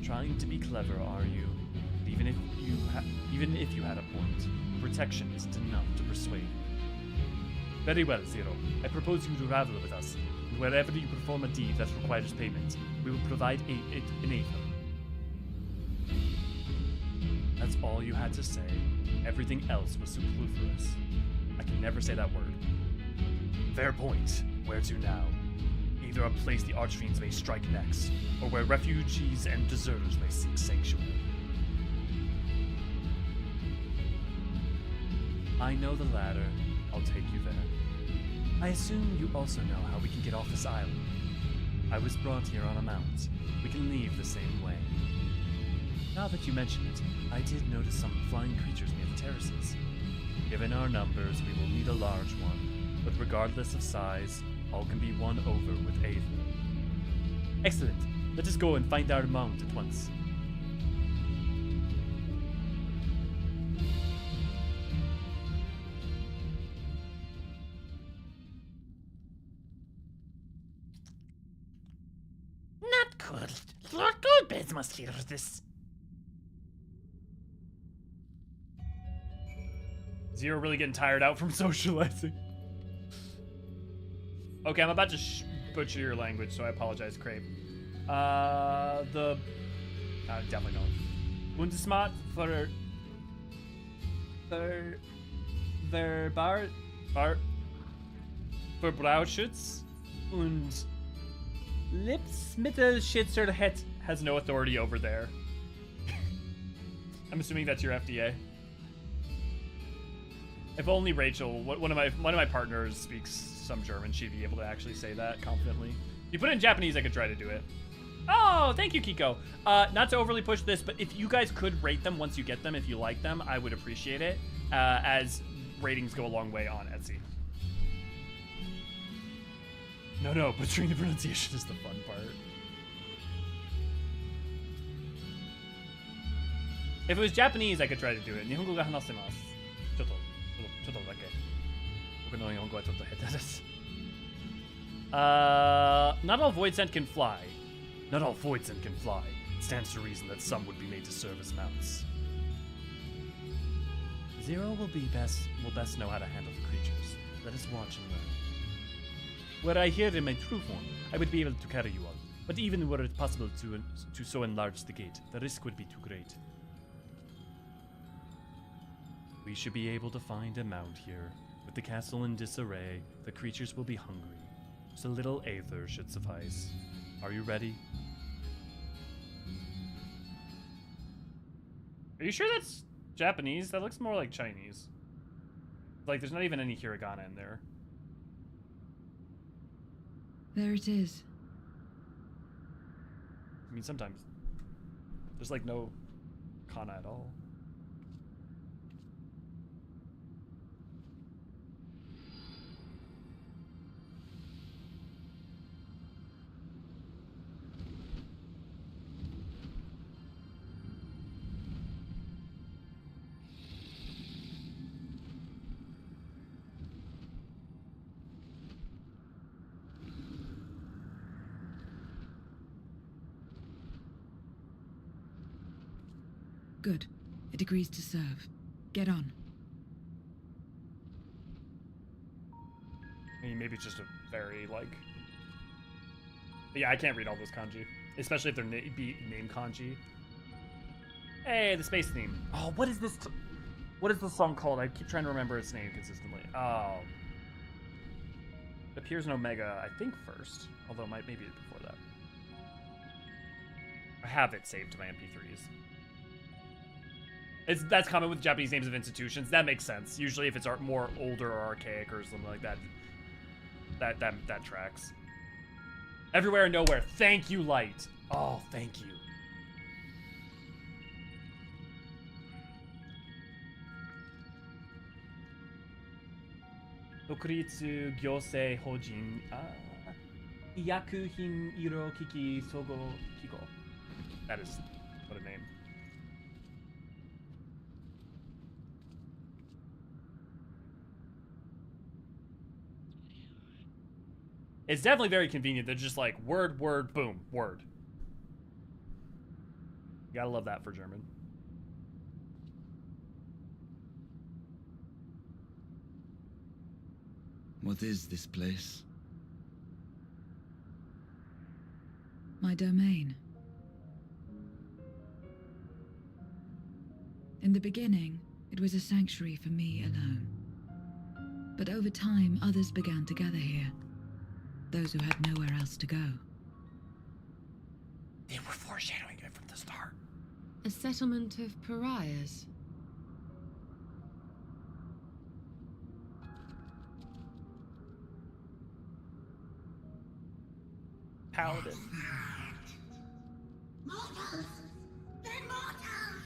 Trying to be clever, are you? But even if you had a point, protection isn't enough to persuade you. Very well, Zero. I propose you to travel with us, and wherever you perform a deed that requires payment, we will provide it in aether. That's all you had to say. Everything else was superfluous. I can never say that word. Fair point. Where to now? Either a place the archfiends may strike next, or where refugees and deserters may seek sanctuary. I know the latter. I'll take you there. I assume you also know how we can get off this island. I was brought here on a mount. We can leave the same way. Now that you mention it, I did notice some flying creatures near the terraces. Given our numbers, we will need a large one, but regardless of size, all can be won over with Aether. Excellent. Let us go and find our mount at once. Not good. Lord Goldbeds must hear this. Zero really getting tired out from socializing. Okay, I'm about to butcher your language, so I apologize, Crape. Definitely don't. Bundesmat für Verbrauchschutz und Lebensmittelsicherheit has no authority over there. I'm assuming that's your FDA. If only Rachel, one of my partners, speaks some German, she'd be able to actually say that confidently. If you put it in Japanese, I could try to do it. Oh, thank you, Kiko. Not to overly push this, but if you guys could rate them once you get them, if you like them, I would appreciate it, as ratings go a long way on Etsy. No, butchering the pronunciation is the fun part. If it was Japanese, I could try to do it. Nihongo ga hanasemasu. Chotto dake. Boku no Nihongo wa chotto heta desu. Not all Voidsent can fly. Not all Voidsent can fly. It stands to reason that some would be made to serve as mounts. Zero will best know how to handle the creatures. Let us watch and learn. Were I here in my true form, I would be able to carry you all. But even were it possible to so enlarge the gate, the risk would be too great. We should be able to find a mount here. With the castle in disarray, the creatures will be hungry. So little Aether should suffice. Are you ready? Are you sure that's Japanese? That looks more like Chinese. Like, there's not even any hiragana in there. There it is. I mean, sometimes there's like no kana at all. Good. It agrees to serve. Get on. I mean, maybe it's just a very, like... Yeah, I can't read all those kanji. Especially if they're name kanji. Hey, the space theme. Oh, what is this? What is the song called? I keep trying to remember its name consistently. Oh. It appears in Omega, I think, first. Although, maybe before that. I have it saved to my MP3s. That's common with Japanese names of institutions. That makes sense. Usually if it's more older or archaic or something like that, that tracks. Everywhere and nowhere. Thank you, Light. Oh, thank you. Dokuritsu Gyosei Hojin Iyakuhin Iro Kiki Sogo Kiko. That is what a name. It's definitely very convenient. They're just like word, boom, word. You gotta love that for German. What is this place? My domain. In the beginning, it was a sanctuary for me alone. But over time, others began to gather here. Those who had nowhere else to go. They were foreshadowing it from the start. A settlement of pariahs. paladin. Mortals! They're mortals!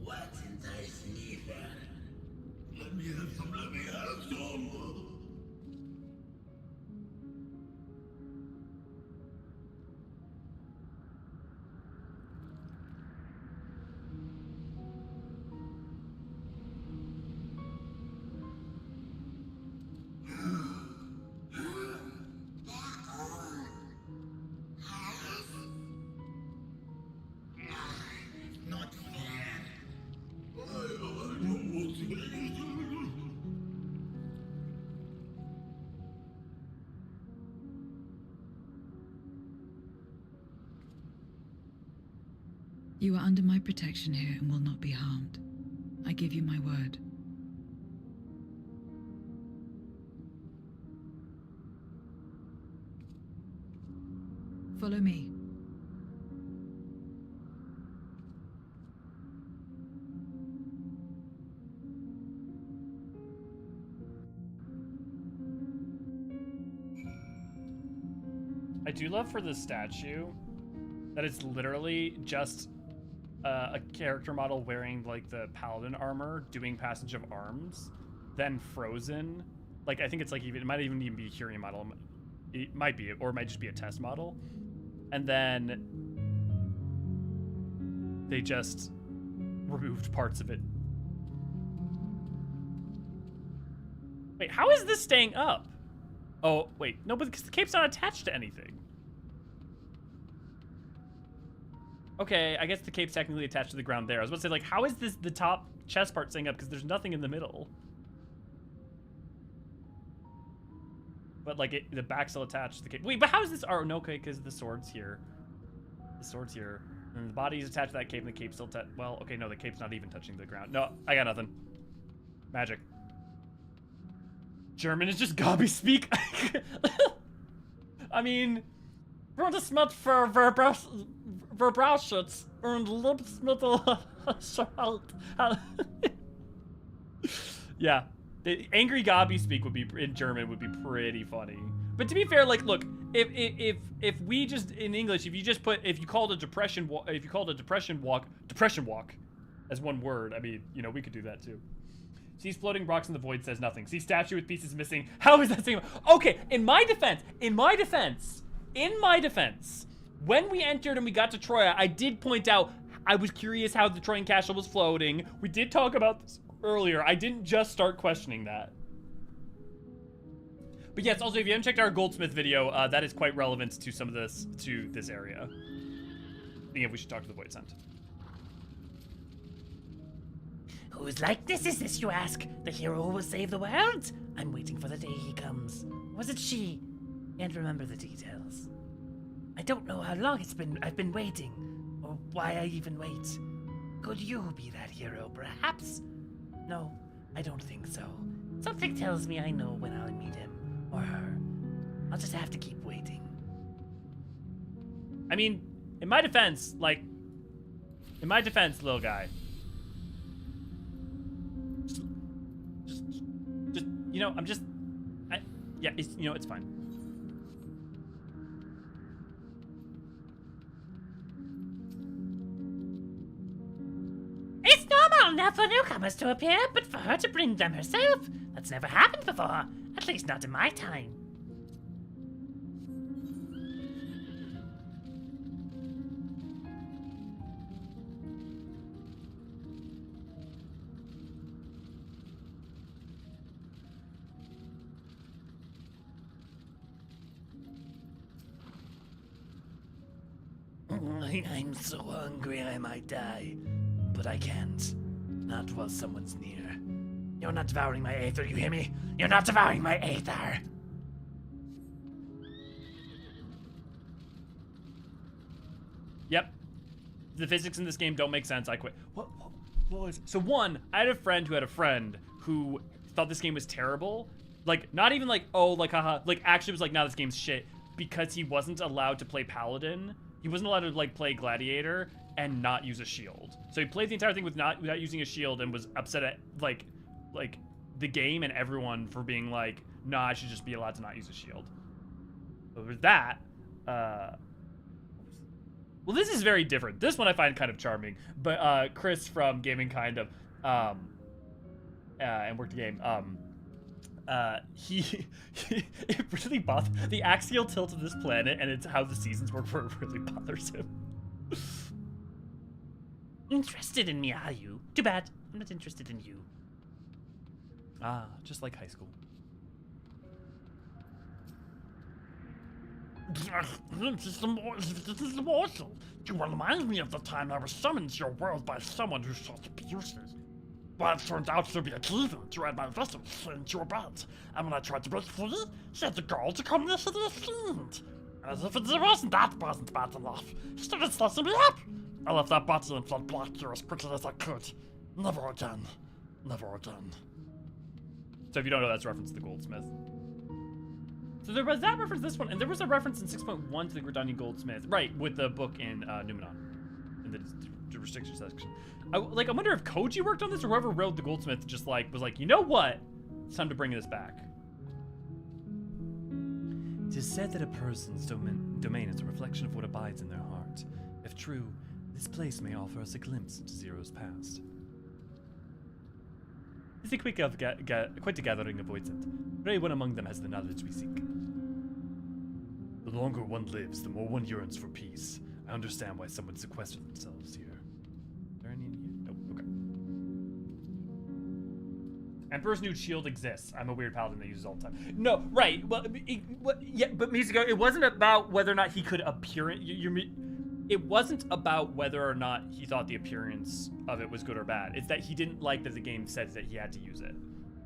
What entice me then? Let me have some, let me have some! Not fair. I don't want to. You are under my protection here and will not be harmed. I give you my word. Follow me. I do love for this statue that it's literally just a character model wearing like the paladin armor doing passage of arms, then frozen. Like I think it's like even it might even be a Hurian model. It might be, or it might just be a test model. And then they just removed parts of it. Wait, how is this staying up? Oh, wait, no, but because the cape's not attached to anything. Okay, I guess the cape's technically attached to the ground there. I was about to say, like, how is this the top chest part staying up? Because there's nothing in the middle. But, like, the back's still attached to the cape. Wait, but how is this? Oh, no, okay, because the sword's here. The sword's here. And the body's attached to that cape, and the cape's still well, okay, no, the cape's not even touching the ground. No, I got nothing. Magic. German is just gobby speak. I mean, Rundesmet für Verbrauchschutz und Lebensmittelsicherheit. Yeah, the angry gobby speak would be in German would be pretty funny. But to be fair, like, look, if we just in English, if you called a depression walk as one word, I mean, you know, we could do that too. Sees floating rocks in the void, says nothing. See statue with pieces missing. How is that saying? Okay, in my defense, when we entered and we got to Troya, I did point out, I was curious how the Troyan castle was floating. We did talk about this earlier. I didn't just start questioning that. But yes, also, if you haven't checked our Goldsmith video, that is quite relevant to some of this, to this area. Thinking if we should talk to the Void Sent. Whose likeness is this, you ask? The hero who will save the world? I'm waiting for the day he comes. Was it she? Can't remember the details. I don't know how long I've been waiting, or why I even wait. Could you be that hero, perhaps? No, I don't think so. Something tells me I know when I'll meet him, or her. I'll just have to keep waiting. I mean, in my defense, little guy. Just, you know, yeah, it's fine. It's normal enough for newcomers to appear, but for her to bring them herself, that's never happened before. At least not in my time. I'm so hungry I might die, but I can't. Not while someone's near. You're not devouring my aether, you hear me? You're not devouring my aether! Yep. The physics in this game don't make sense. I quit. What was it? So one, I had a friend who thought this game was terrible. Like, not even like, oh, like, haha. Like, actually was like, nah, this game's shit. Because he wasn't allowed to play Paladin. He wasn't allowed to, like, play Gladiator and not use a shield. So he played the entire thing without using a shield and was upset at, like the game and everyone for being like, nah, I should just be allowed to not use a shield. But with that, well, this is very different. This one I find kind of charming. But Chris from Gaming Kind of, and Worked the Game, it really bothers the axial tilt of this planet, and it's how the seasons work where it really bothers him. Interested in me, are you? Too bad. I'm not interested in you. Ah, just like high school. This is immortal. You remind me of the time I was summoned to your world by someone who sought abuses. Well, it turned out to be a cleaver to add my vessel into your belt. And when I tried to break free, she had the gall to come near to the fiend. And as if it wasn't bad enough, she started slicing me up. I left that body and fled black here as quickly as I could. Never again. Never again. So if you don't know, that's a reference to the Goldsmith. So there was that reference this one, and there was a reference in 6.1 to the Gridanian Goldsmith, right, with the book in Numenon, in the restriction section. I wonder if Koji worked on this, or whoever wrote the Goldsmith just was like, you know what? It's time to bring this back. It is said that a person's domain is a reflection of what abides in their heart. If true, this place may offer us a glimpse into Zero's past. It's a quite a gathering of voids, and very one among them has the knowledge we seek. The longer one lives, the more one yearns for peace. I understand why someone sequestered themselves here. Is there any in here? Nope, okay. Emperor's New Shield exists. I'm a weird paladin that uses all the time. No, right. Well, yeah, but Mizugo, it wasn't about whether or not he could appear it wasn't about whether or not he thought the appearance of it was good or bad. It's that he didn't like that the game said that he had to use it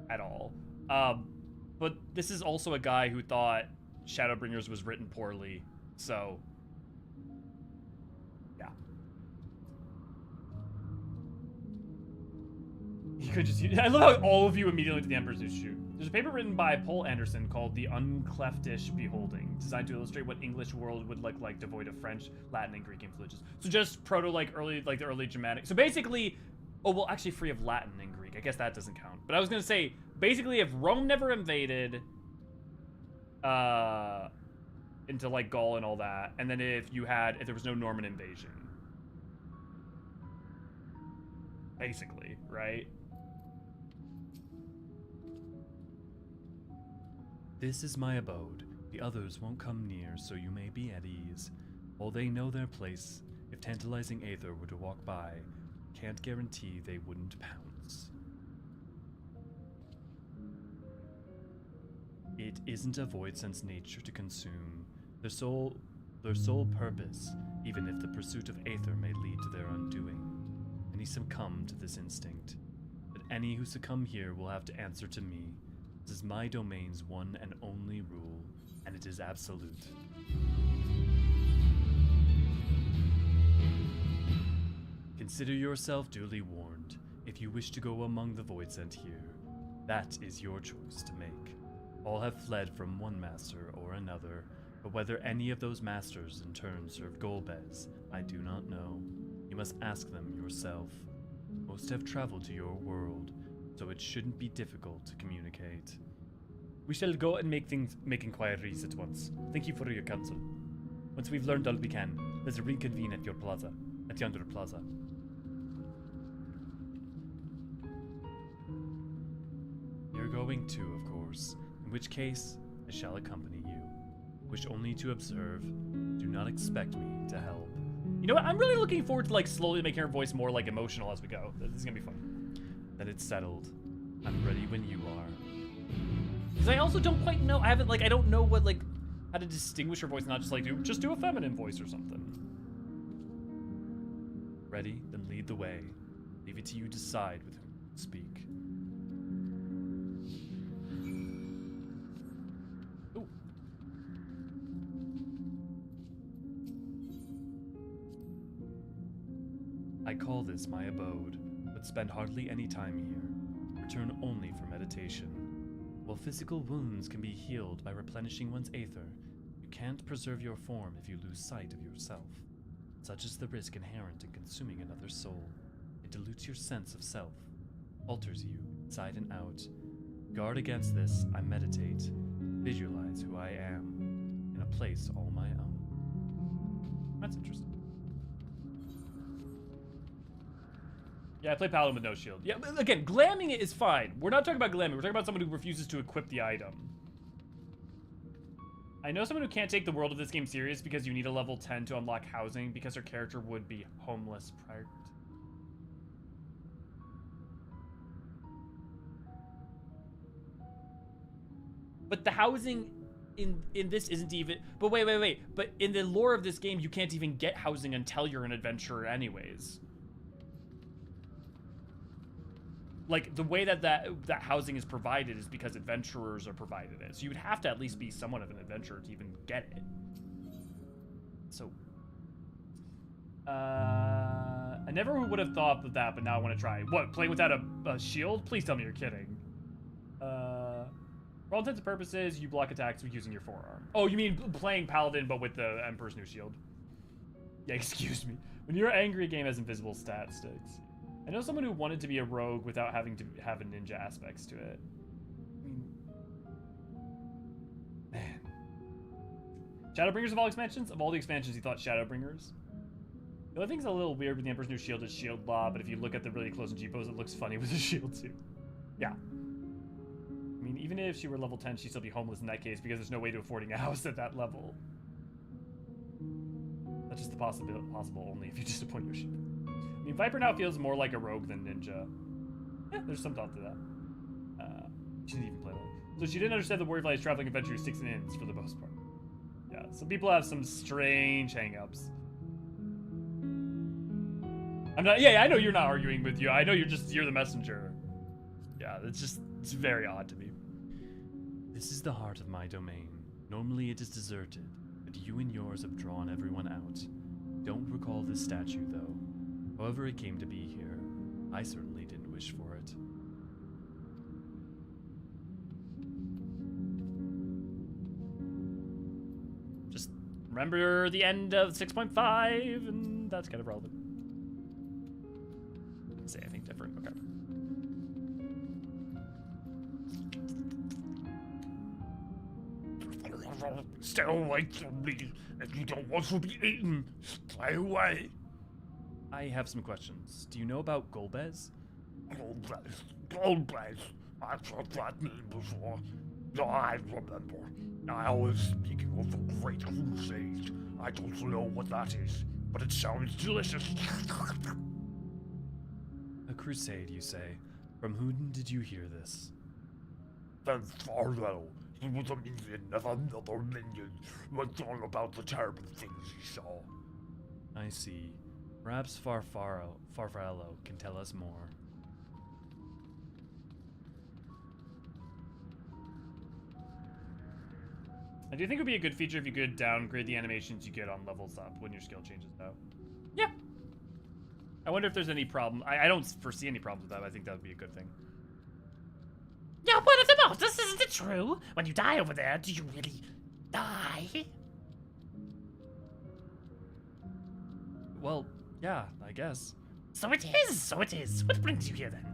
at all. But this is also a guy who thought Shadowbringers was written poorly, so yeah. He could just I love how all of you immediately went to the Emperor's New Shoot. There's a paper written by Paul Anderson called The Uncleftish Beholding, designed to illustrate what English world would look like devoid of French, Latin, and Greek influences. So just proto the early Germanic. So basically, oh well, actually free of Latin and Greek. I guess that doesn't count. But I was gonna say, basically, if Rome never invaded into like Gaul and all that, and then if there was no Norman invasion, basically, right? This is my abode. The others won't come near, so you may be at ease. While they know their place, if tantalizing Aether were to walk by, can't guarantee they wouldn't pounce. It isn't a void sense nature to consume. Their sole purpose, even if the pursuit of Aether may lead to their undoing. Many succumb to this instinct, but any who succumb here will have to answer to me. This is my domain's one and only rule, and it is absolute. Consider yourself duly warned. If you wish to go among the void sent here, that is your choice to make. All have fled from one master or another, but whether any of those masters in turn serve Golbez, I do not know. You must ask them yourself. Most have traveled to your world, so it shouldn't be difficult to communicate. We shall go and make inquiries at once. Thank you for your counsel. Once we've learned all we can, let's reconvene at yonder plaza. You're going too, of course, in which case I shall accompany you. Wish only to observe. Do not expect me to help. You know what? I'm really looking forward to slowly making her voice more emotional as we go. This is gonna be fun. Then it's settled. I'm ready when you are. Because I also don't quite know. I don't know what how to distinguish her voice. Not just do a feminine voice or something. Ready? Then lead the way. Leave it to you to decide with whom to speak. Ooh. I call this my abode, but spend hardly any time here. Return only for meditation. While physical wounds can be healed by replenishing one's aether, you can't preserve your form if you lose sight of yourself. Such is the risk inherent in consuming another's soul. It dilutes your sense of self, alters you inside and out. Guard against this, I meditate, visualize who I am, in a place all my own. That's interesting. Yeah, I play Paladin with no shield. Yeah, but again, glamming it is fine. We're not talking about glamming. We're talking about someone who refuses to equip the item. I know someone who can't take the world of this game serious because you need a level 10 to unlock housing because her character would be homeless prior to... But the housing in this isn't even... But wait. But in the lore of this game, you can't even get housing until you're an adventurer anyways. Like, the way that housing is provided is because adventurers are provided it. So you would have to at least be somewhat of an adventurer to even get it. So... I never would have thought of that, but now I want to try. What, playing without a shield? Please tell me you're kidding. For all intents and purposes, you block attacks with using your forearm. Oh, you mean playing Paladin, but with the Emperor's New Shield? Yeah, excuse me. When you're angry, a game has invisible stat sticks. I know someone who wanted to be a rogue without having to have a ninja aspects to it. I mean... Man. Shadowbringers of all expansions? Of all the expansions, you thought Shadowbringers? The only thing's a little weird with the Emperor's New Shield is shield law, but if you look at the really close G-pose, it looks funny with a shield too. Yeah. I mean, even if she were level 10, she'd still be homeless in that case because there's no way to affording a house at that level. That's just the possible only if you disappoint your sheep. I mean, Viper now feels more like a rogue than ninja. Yeah, there's some thought to that. She didn't even play that. So she didn't understand the Warriorfly's traveling adventure sticks and ends for the most part. Yeah, some people have some strange hang-ups. I'm not, yeah, I know you're not arguing with you. I know you're the messenger. Yeah, it's very odd to me. This is the heart of my domain. Normally it is deserted, but you and yours have drawn everyone out. Don't recall this statue, though. However it came to be here, I certainly didn't wish for it. Just remember the end of 6.5, and that's kind of relevant. Didn't say anything different, okay. Stay away from me. If you don't want to be eaten, stay away. I have some questions. Do you know about Golbez? Golbez. I've heard that name before. I remember. I was speaking of the Great Crusade. I don't know what that is, but it sounds delicious. A crusade, you say? From whom did you hear this? Then Farwell. He was a minion of another minion, went on about the terrible things he saw. I see. Perhaps Farfarello can tell us more. I do think it would be a good feature if you could downgrade the animations you get on levels up when your skill changes, though. Yeah. I wonder if there's any problem. I don't foresee any problems with that, but I think that would be a good thing. You're one of the monsters, isn't it true? When you die over there, do you really die? Well, yeah, I guess. So it is. What brings you here then?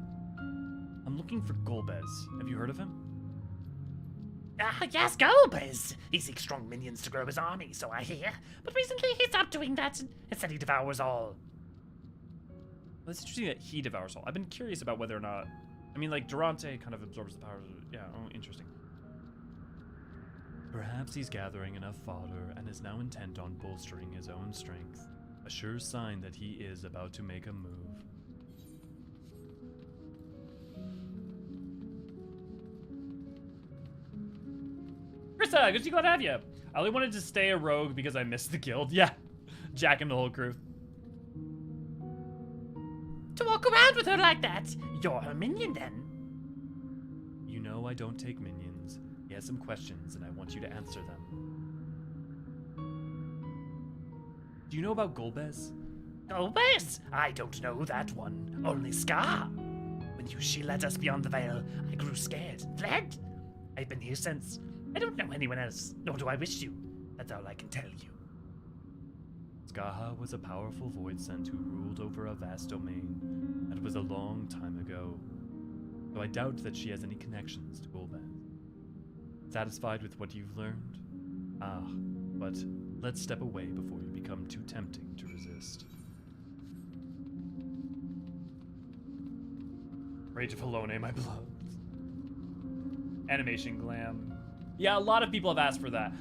I'm looking for Golbez. Have you heard of him? Yes, Golbez. He seeks strong minions to grow his army, so I hear. But recently he stopped doing that and said he devours all. Well, it's interesting that he devours all. I've been curious about whether or not... I mean, like, Durante kind of absorbs the powers of... Yeah, oh, interesting. Perhaps he's gathering enough fodder and is now intent on bolstering his own strength. A sure sign that he is about to make a move. Krista, good to see glad to have you. I only wanted to stay a rogue because I missed the guild. Yeah, Jack and the whole crew. To walk around with her like that, you're her minion then. You know I don't take minions. He has some questions and I want you to answer them. Do you know about Golbez? Golbez? I don't know that one. Only Scar. When she led us beyond the veil, I grew scared and fled. I've been here since. I don't know anyone else, nor do I wish to. That's all I can tell you. Skaha was a powerful void sent who ruled over a vast domain. That was a long time ago. Though I doubt that she has any connections to Golbez. Satisfied with what you've learned? Ah, But let's step away before you become too tempting to resist. Rage of Halone, my blood. Animation glam. Yeah, a lot of people have asked for that.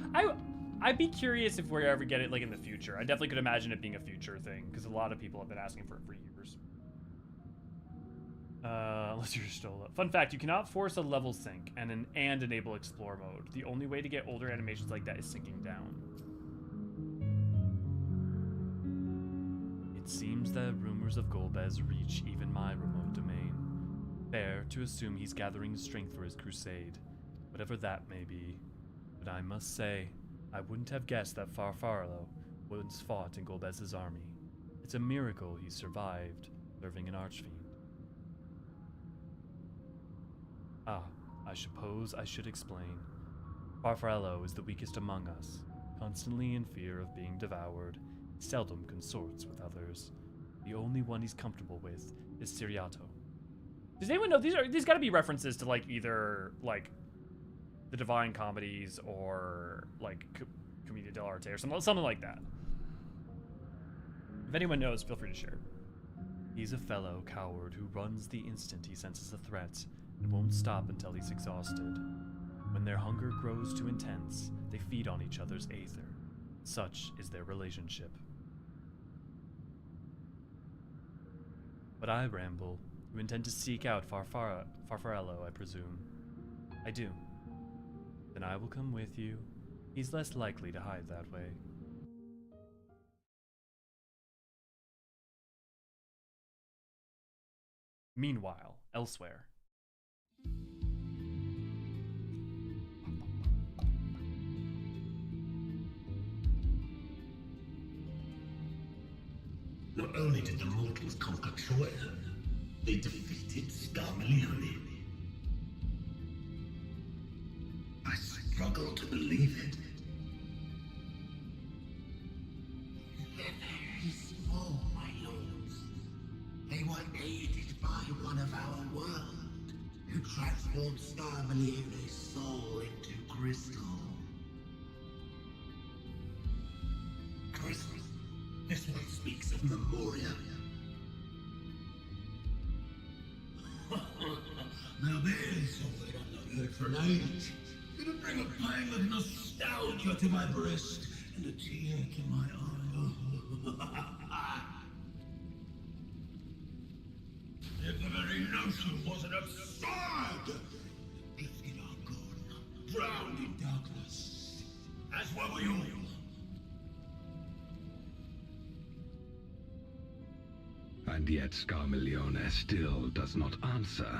I'd be curious if we ever get it like in the future. I definitely could imagine it being a future thing because a lot of people have been asking for it for years. Unless you're still up. Fun fact, you cannot force a level sync and enable explore mode. The only way to get older animations like that is syncing down. It seems that rumors of Golbez reach even my remote domain. Fair to assume he's gathering strength for his crusade, whatever that may be. But I must say, I wouldn't have guessed that Farfarlo once fought in Golbez's army. It's a miracle he survived, serving an archfiend. I suppose I should explain. Farfarlo is the weakest among us, constantly in fear of being devoured. He seldom consorts with others. The only one he's comfortable with is Siriato. Does anyone know these got to be references to like either like the Divine Comedies or like Commedia dell'arte or something like that? If anyone knows, feel free to share. He's a fellow coward who runs the instant he senses a threat and won't stop until he's exhausted. When their hunger grows too intense, they feed on each other's aether. Such is their relationship. But I ramble. You intend to seek out Farfarello, I presume. I do. Then I will come with you. He's less likely to hide that way. Meanwhile, elsewhere. Not only did the mortals conquer Troia, they defeated Scarmalione. I struggle to believe it. They're very small, my lords. They were aided by one of our world, who transformed Scarmalione's soul into crystal. Crystal? This one speaks of Memoriate. Now there's something I've not heard for an age. It'll bring a pang of nostalgia to my breast and a tear to my eye. If the very notion wasn't absurd! Gifted archon, drowned in darkness, as were we all. And yet Scarmalione still does not answer.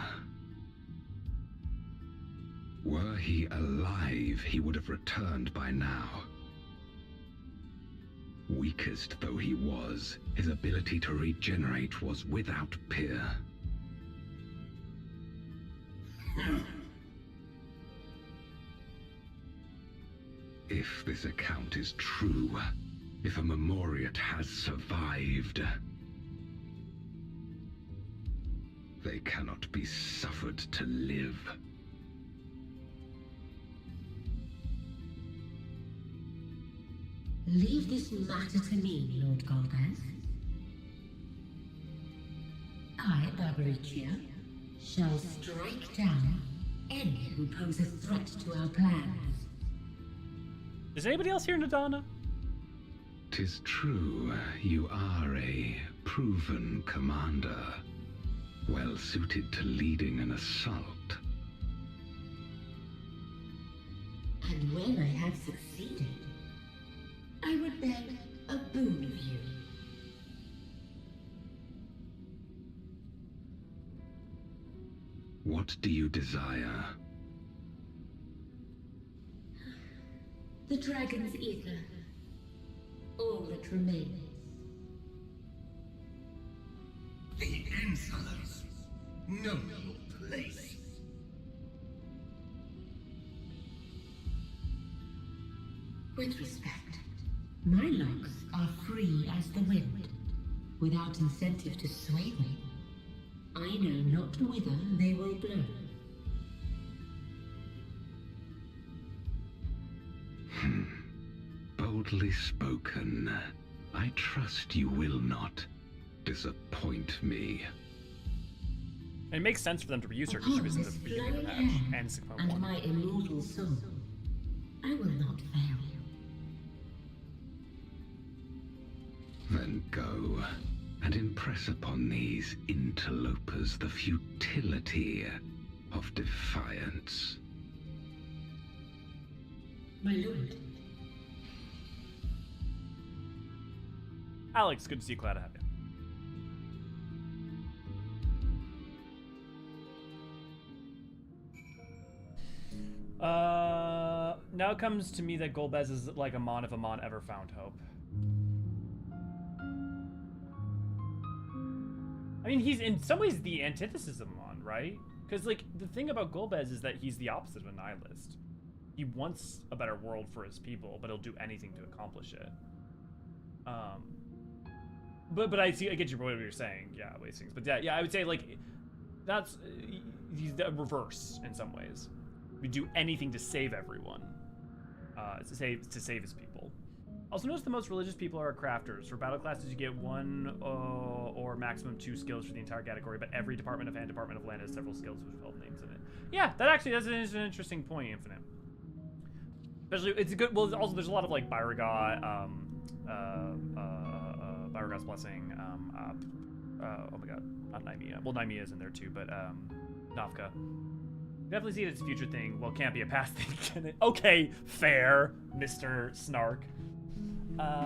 Were he alive, he would have returned by now. Weakest though he was, his ability to regenerate was without peer. If this account is true, if a Memoriate has survived, they cannot be suffered to live. Leave this matter to me, Lord Golbez. I, Barbariccia, shall strike down any who pose a threat to our plans. Is anybody else here, Nadana? 'Tis true, you are a proven commander, well suited to leading an assault. And when I have succeeded, I would beg a boon of you. What do you desire? The dragon's ether. All that remains. The insolence know your place. With respect, my locks are free as the wind, without incentive to sway me. I know not whither they will blow. Boldly spoken. I trust you will not disappoint me. And it makes sense for them to reuse her because she was in the beginning of the patch and 6.1. And my immortal soul, I will not fail you. Then go and impress upon these interlopers the futility of defiance. My lord. Alex, good to see you. Glad to have you. Now it comes to me that Golbez is like Amon if Amon ever found hope. I mean, he's in some ways the antithesis of Amon, right? Because, like, the thing about Golbez is that he's the opposite of a nihilist. He wants a better world for his people, but he'll do anything to accomplish it. But I get what you're saying. Yeah, waste things. But yeah, I would say, like, that's he's the reverse in some ways. We do anything to save everyone, to save his people. Also, notice the most religious people are crafters. For battle classes, you get 1 or maximum 2 skills for the entire category, but every department of hand, department of land has several skills with 12 names in it. Yeah, that's an interesting point, Infinite. Especially, it's a good. Well, also there's a lot of like Barbariccia, Barbariccia's Blessing. Oh my God, not Nymea. Well, Nymea is in there too, but Nafka. Definitely see it as a future thing. Well, can't be a past thing, can it? Okay, fair, Mr. Snark.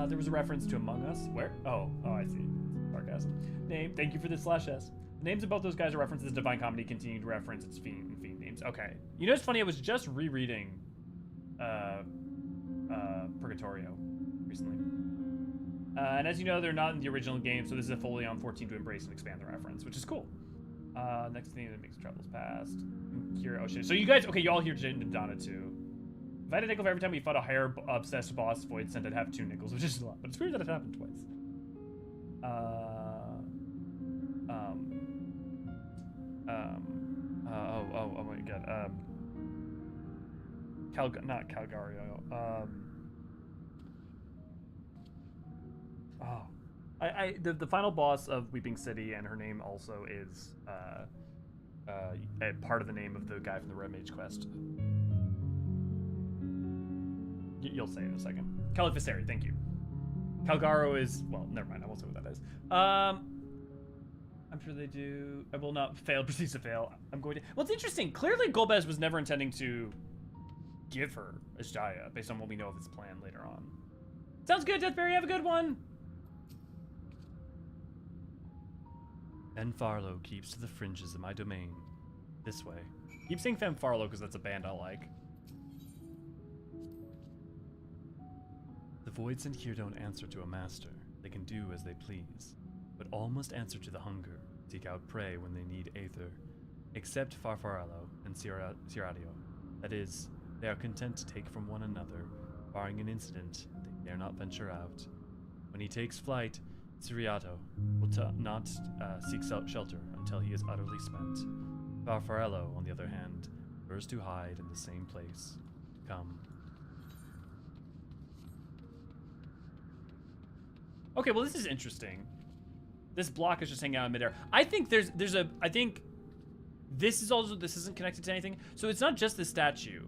There was a reference to Among Us. Where? Oh, I see. Sarcasm. Name. Thank you for this /s. The names of both those guys are references to Divine Comedy. Continued reference. It's fiend names. Okay. You know, it's funny. I was just rereading Purgatorio recently. And as you know, they're not in the original game, so this is a fully on 14 to embrace and expand the reference, which is cool. Next thing that makes travels past. Here, oh shit. So you guys, okay, you all hear Jin and Donna too. If I had a nickel for every time we fought a higher obsessed boss, Void sent I'd have 2 nickels, which is a lot, but it's weird that it happened twice. Oh my God. Not Calgario. The final boss of Weeping City, and her name also is a part of the name of the guy from the Red Mage quest. You'll say in a second. Califisari, thank you. Calgaro is, well, never mind, I won't say what that is. I'm sure they do. I will not fail, proceeds to fail. I'm going to, well, it's interesting. Clearly Golbez was never intending to give her Ashdaya, based on what we know of his plan later on. Sounds good, Deathberry, have a good one. Fenfarlo keeps to the fringes of my domain. This way. Keep saying Fenfarlo because that's a band I like. The voids in here don't answer to a master. They can do as they please. But all must answer to the hunger, seek out prey when they need aether. Except Farfarello and Ciradio. That is, they are content to take from one another. Barring an incident, they dare not venture out. When he takes flight, Ciriato will not seek shelter until he is utterly spent. Farfarello, on the other hand, prefers to hide in the same place. Come. Okay, well this is interesting. This block is just hanging out in midair. I think I think this isn't connected to anything. So it's not just the statue.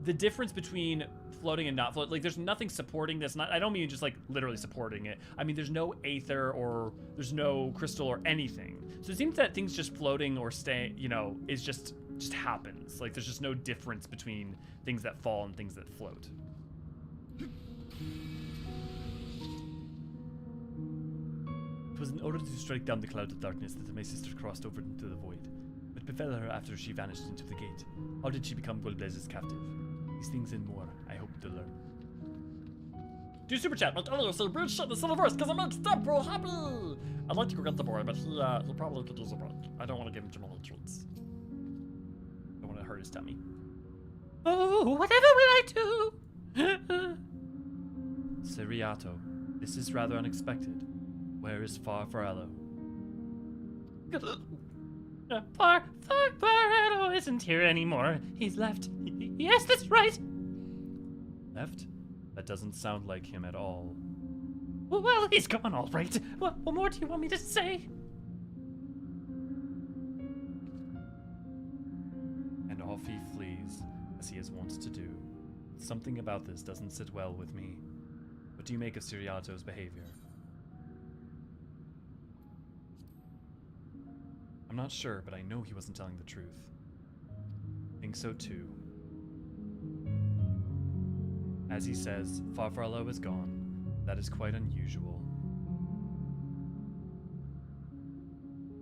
The difference between floating and not floating, like there's nothing supporting this. I don't mean just like literally supporting it. I mean there's no aether or there's no crystal or anything. So it seems that things just floating or staying, you know, is just happens. Like there's just no difference between things that fall and things that float. It was in order to strike down the cloud of darkness that my sister crossed over into the void. What befell her after she vanished into the gate? How did she become Golbez's captive? These things and more, I hope to learn. Do super chat. Like earlier, say weird shit in the Silververse because it makes Step Bro happy. I'd like to go get the boy, but he probably could use a break. I don't want to give him too many treats. I don't want to hurt his tummy. Oh, whatever will I do? Ciriato, this is rather unexpected. Where is Farfarello? Farfarello isn't here anymore. He's left. Yes, that's right. Left? That doesn't sound like him at all. Well, he's gone, all right. What more do you want me to say? And off he flees, as he is wont to do. Something about this doesn't sit well with me. What do you make of Siriato's behavior? I'm not sure, but I know he wasn't telling the truth. I think so too. As he says, Farfarlo is gone. That is quite unusual.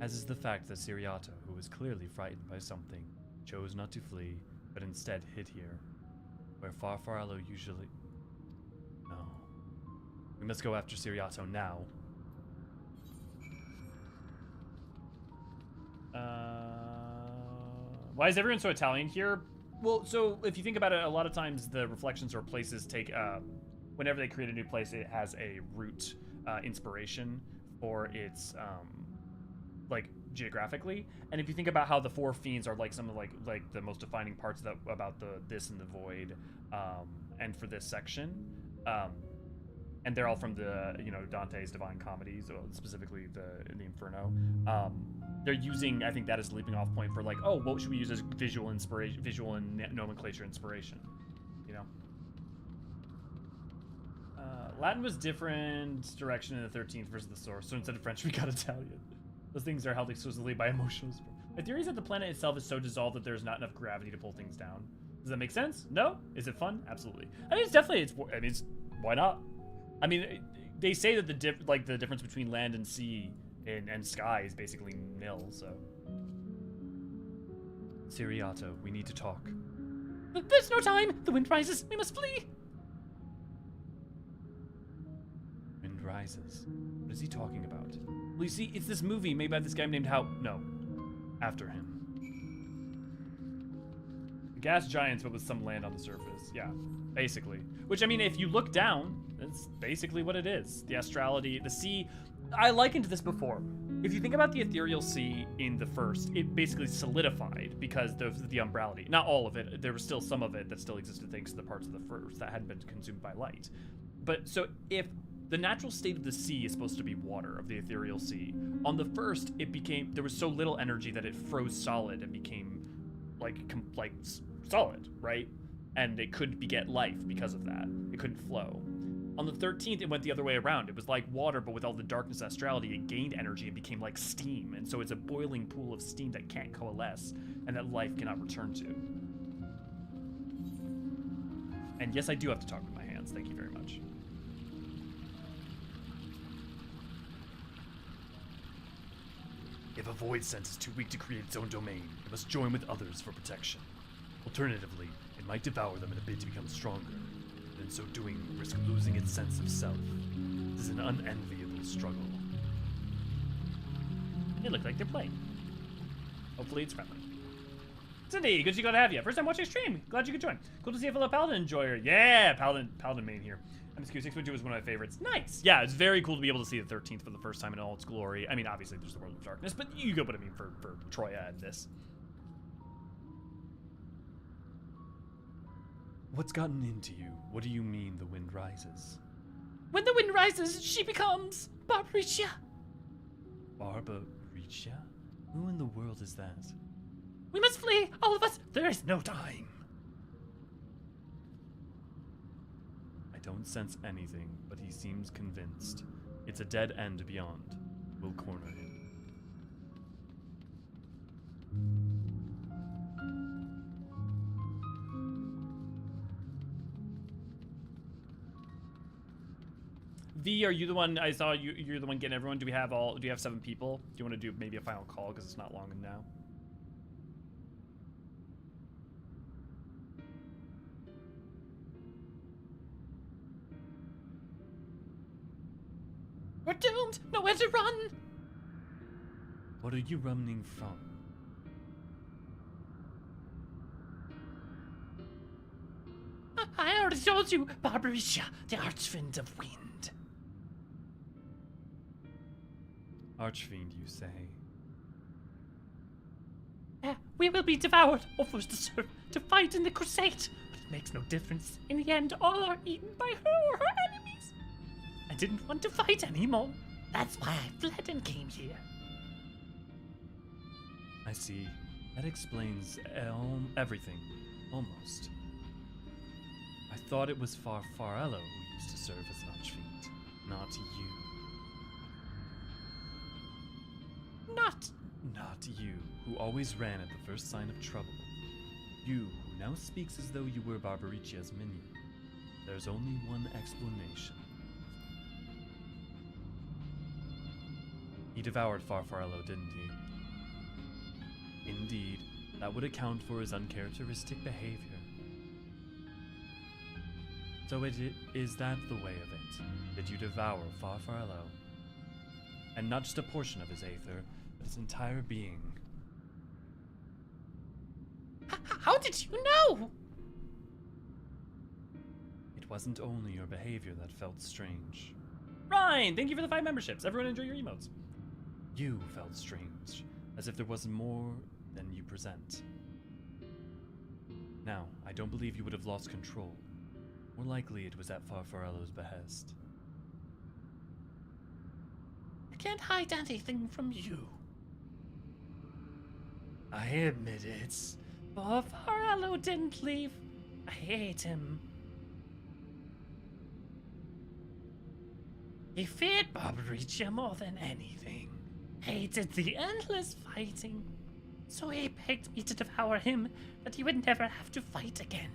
As is the fact that Siriato, who was clearly frightened by something, chose not to flee, but instead hid here, where Farfarlo usually... No. We must go after Siriato now. Why is everyone so Italian here? Well, so if you think about it, a lot of times the reflections or places take, whenever they create a new place, it has a root inspiration for its, like, geographically. And if you think about how the four fiends are like some of like the most defining parts about this and the void, and for this section, and they're all from the Dante's Divine Comedies, or specifically the Inferno. They're using, I think, that as a leaping off point for like, oh, what should we use as visual inspiration, visual and nomenclature inspiration, you know? Latin was different direction in the 13th versus the source, so instead of French, we got Italian. Those things are held exclusively by emotional support. My theory is that the planet itself is so dissolved that there's not enough gravity to pull things down. Does that make sense? No? Is it fun? Absolutely. I mean, it's definitely, why not? I mean, they say that the difference between land and sea and sky is basically nil, so. Siriato, we need to talk. There's no time! The wind rises! We must flee! Wind rises? What is he talking about? Well, you see, it's this movie made by this guy named after him. The gas giants, but with some land on the surface. Yeah, basically. Which, I mean, if you look down, that's basically what it is. The astrality, the sea. I likened this before. If you think about the ethereal sea in the first, it basically solidified because of the umbrality. Not all of it. There was still some of it that still existed thanks to the parts of the first that hadn't been consumed by light. But so if the natural state of the sea is supposed to be water, of the ethereal sea, on the first, there was so little energy that it froze solid and became like solid, right? And it couldn't beget life because of that. It couldn't flow. On the 13th, it went the other way around. It was like water, but with all the darkness astrality, it gained energy and became like steam. And so it's a boiling pool of steam that can't coalesce and that life cannot return to. And yes, I do have to talk with my hands. Thank you very much. If a void sense is too weak to create its own domain, it must join with others for protection. Alternatively, it might devour them in a bid to become stronger, and in so doing, risk losing its sense of self. This is an unenviable struggle. They look like they're playing. Hopefully it's friendly. Cindy, good to have you. First time watching stream. Glad you could join. Cool to see a fellow Paladin enjoyer. Yeah, Paladin main here. MSQ 6.2 is one of my favorites. Nice. Yeah, it's very cool to be able to see the 13th for the first time in all its glory. I mean, obviously there's the World of Darkness, but you get what I mean for Troya and this. What's gotten into you? What do you mean the wind rises? When the wind rises, she becomes Barbariccia. Barbariccia? Who in the world is that? We must flee, all of us. There is no time. I don't sense anything, but he seems convinced. It's a dead end beyond. We'll corner him. V, are you the one? I saw you're the one getting everyone. Do you have 7 people? Do you want to do maybe a final call because it's not long now? We're doomed! Nowhere to run! What are you running from? I already told you, Barbariccia, the archfiend of wind. Archfiend, you say? We will be devoured, or forced to serve, to fight in the crusade. makes no difference. In the end, all are eaten by her or her enemies. I didn't want to fight anymore. That's why I fled and came here. I see. That explains everything, almost. I thought it was Farfarello who used to serve as an archfiend, not you. Not you, who always ran at the first sign of trouble. You, who now speaks as though you were Barbariccia's minion. There's only one explanation. He devoured Farfarello, didn't he? Indeed, that would account for his uncharacteristic behavior. So is that the way of it? Did you devour Farfarello? And not just a portion of his aether, but his entire being. How did you know? It wasn't only your behavior that felt strange. Ryan, thank you for the 5 memberships. Everyone enjoy your emotes. You felt strange, as if there wasn't more than you present. Now, I don't believe you would have lost control. More likely it was at Farfarello's behest. I can't hide anything from you. I admit it. Farfarello didn't leave. I hate him. He feared Barbariccia more than anything. Hated the endless fighting. So he begged me to devour him, that he would never have to fight again.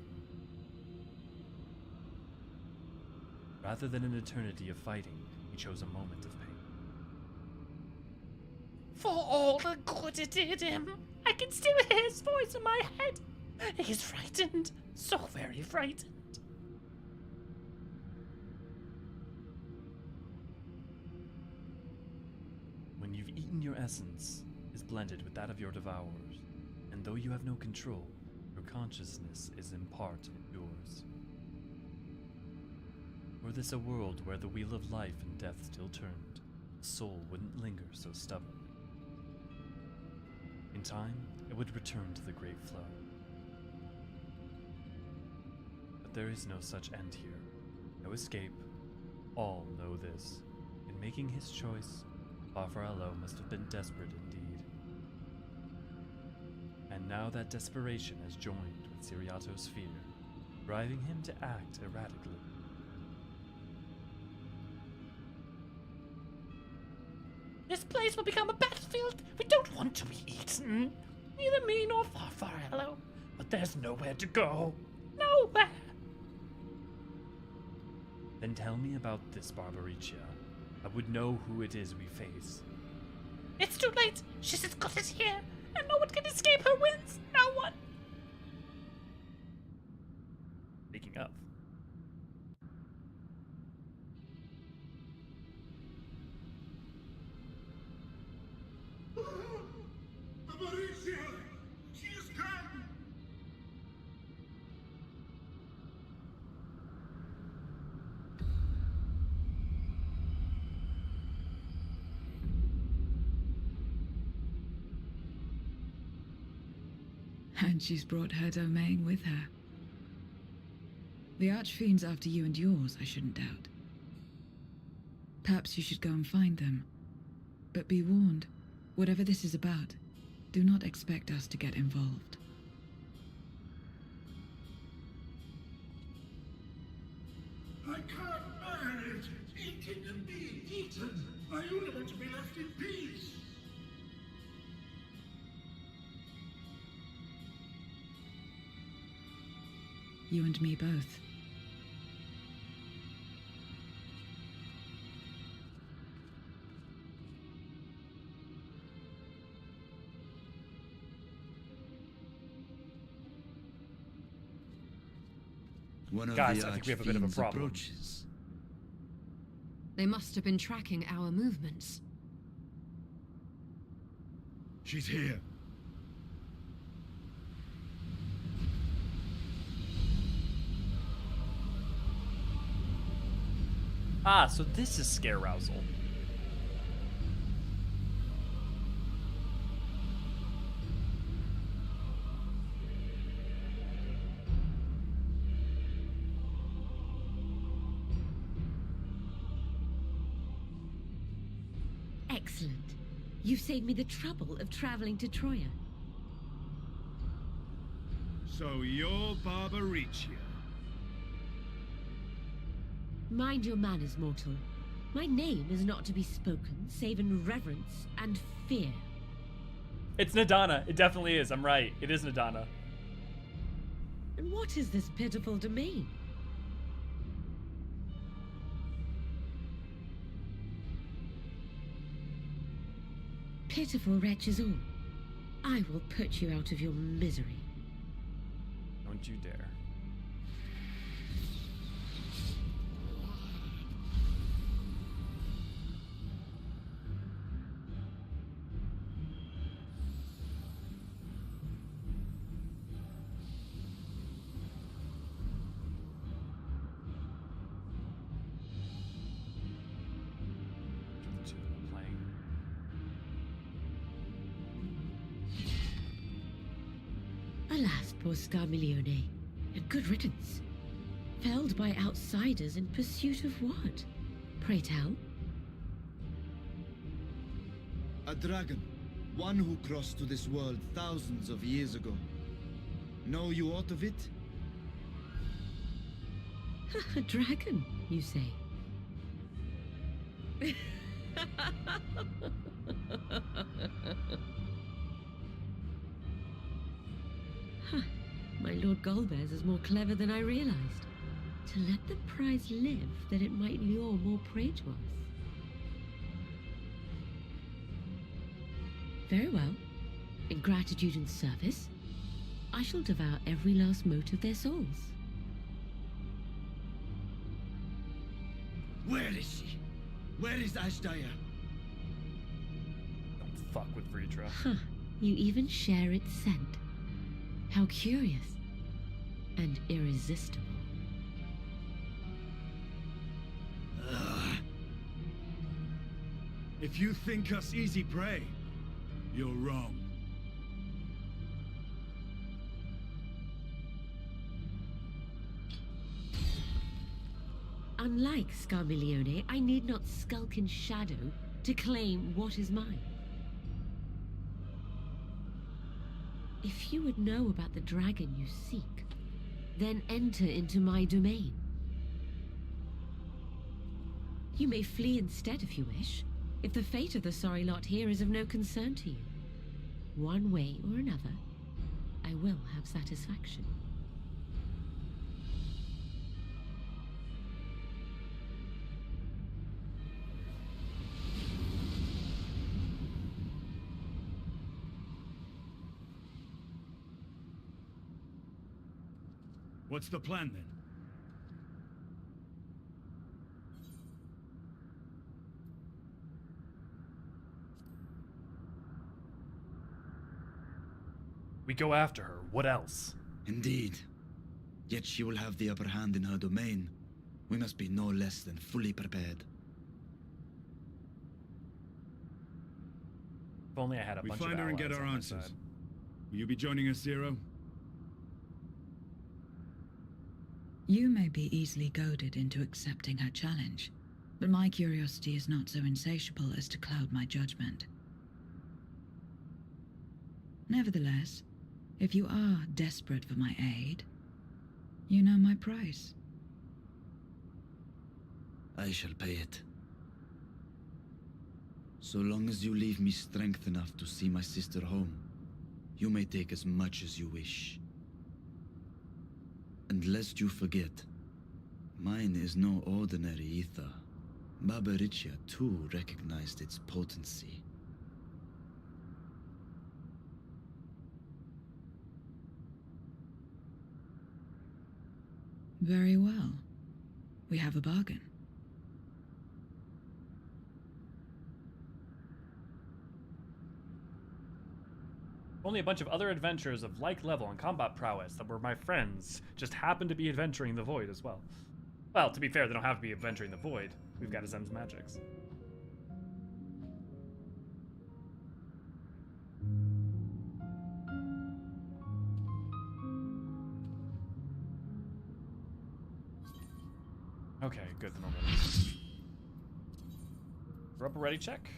Rather than an eternity of fighting, he chose a moment of pain. For all the good it did him, I can still hear his voice in my head. He's frightened, so very frightened. When you've eaten your essence, is blended with that of your devourers, and though you have no control, your consciousness is in part yours. Were this a world where the wheel of life and death still turned, the soul wouldn't linger so stubbornly. In time, it would return to the great flow. But there is no such end here, no escape. All know this. In making his choice, Farfarello must have been desperate indeed. And now that desperation has joined with Siriato's fear, driving him to act erratically. This place will become a battlefield. We don't want to be eaten. Neither me nor Farfarello. But there's nowhere to go. Nowhere. Then tell me about this Barbariccia. I would know who it is we face. It's too late. She's as good as here. And no one can escape her winds. No one. Speaking of. Barbariccia! She is come! And she's brought her domain with her. The archfiend's after you and yours, I shouldn't doubt. Perhaps you should go and find them. But be warned, whatever this is about, do not expect us to get involved. I can't bear it! Eaten and being eaten! I only want to be left in peace! You and me both. One of Guys, the I think we have a bit of a Archfiend's problem. approaches. They must have been tracking our movements. She's here. Ah, so this is scare-rousal. Excellent. You've saved me the trouble of traveling to Troya. So you're Barbariccia. Mind your manners, mortal. My name is not to be spoken, save in reverence and fear. It's Nadana. It definitely is. I'm right. It is Nadana. And what is this pitiful domain? Pitiful wretches all. I will put you out of your misery. Don't you dare. Alas, poor Scarmiglione. A good riddance. Felled by outsiders in pursuit of what? Pray tell. A dragon. One who crossed to this world thousands of years ago. Know you aught of it? A dragon, you say? Huh. My Lord Golbez is more clever than I realized. To let the prize live, that it might lure more prey to us. Very well. In gratitude and service, I shall devour every last mote of their souls. Where is she? Where is Hydaelyn? Don't fuck with Vrtra. Huh. You even share its scent. How curious. And irresistible. If you think us easy prey, you're wrong. Unlike Scarmiglione, I need not skulk in shadow to claim what is mine. If you would know about the dragon you seek, then enter into my domain. You may flee instead if you wish, if the fate of the sorry lot here is of no concern to you. One way or another, I will have satisfaction. What's the plan then? We go after her. What else? Indeed. Yet she will have the upper hand in her domain. We must be no less than fully prepared. If only I had a bunch of We find her and get allies our on my answers. side. Will you be joining us, Zero? You may be easily goaded into accepting her challenge, but my curiosity is not so insatiable as to cloud my judgment. Nevertheless, if you are desperate for my aid, you know my price. I shall pay it. So long as you leave me strength enough to see my sister home, you may take as much as you wish. And lest you forget, mine is no ordinary ether. Barbariccia too recognized its potency. Very well. We have a bargain. Only a bunch of other adventurers of like level and combat prowess that were my friends just happened to be adventuring the void as well. Well, to be fair, they don't have to be adventuring the void. We've got Azem's magics. Okay, good, then we're ready. We're up a ready check.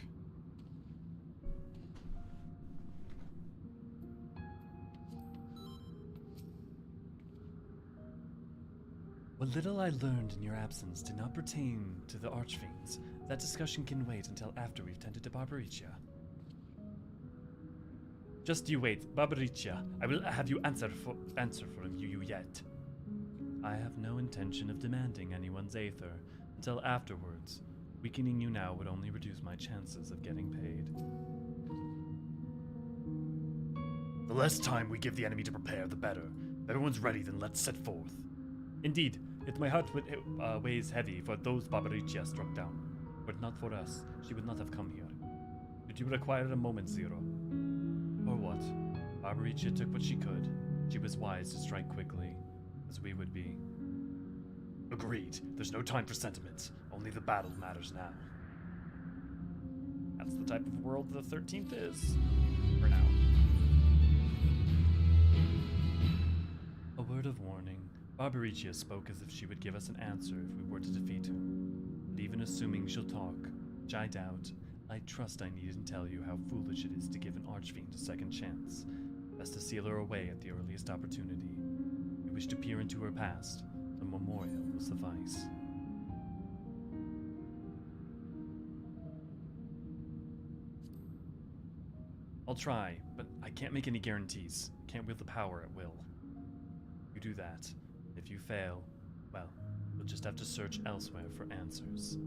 What little I learned in your absence did not pertain to the archfiends. That discussion can wait until after we've tended to Barbariccia. Just you wait, Barbariccia. I will have you answer from you yet. I have no intention of demanding anyone's aether until afterwards. Weakening you now would only reduce my chances of getting paid. The less time we give the enemy to prepare, the better. If everyone's ready, then let's set forth. Indeed, yet my heart weighs heavy for those Barbariccia struck down. Were it not for us, she would not have come here. But you required a moment, Zero. Or what? Barbariccia took what she could. She was wise to strike quickly, as we would be. Agreed. There's no time for sentiment. Only the battle matters now. That's the type of world the 13th is. For now. A word of warning. Barbariccia spoke as if she would give us an answer if we were to defeat her. But even assuming she'll talk, which I doubt, I trust I needn't tell you how foolish it is to give an archfiend a second chance. Best to seal her away at the earliest opportunity. If you wish to peer into her past, the memorial will suffice. I'll try, but I can't make any guarantees. Can't wield the power at will. You do that. If you fail, well, we'll just have to search elsewhere for answers.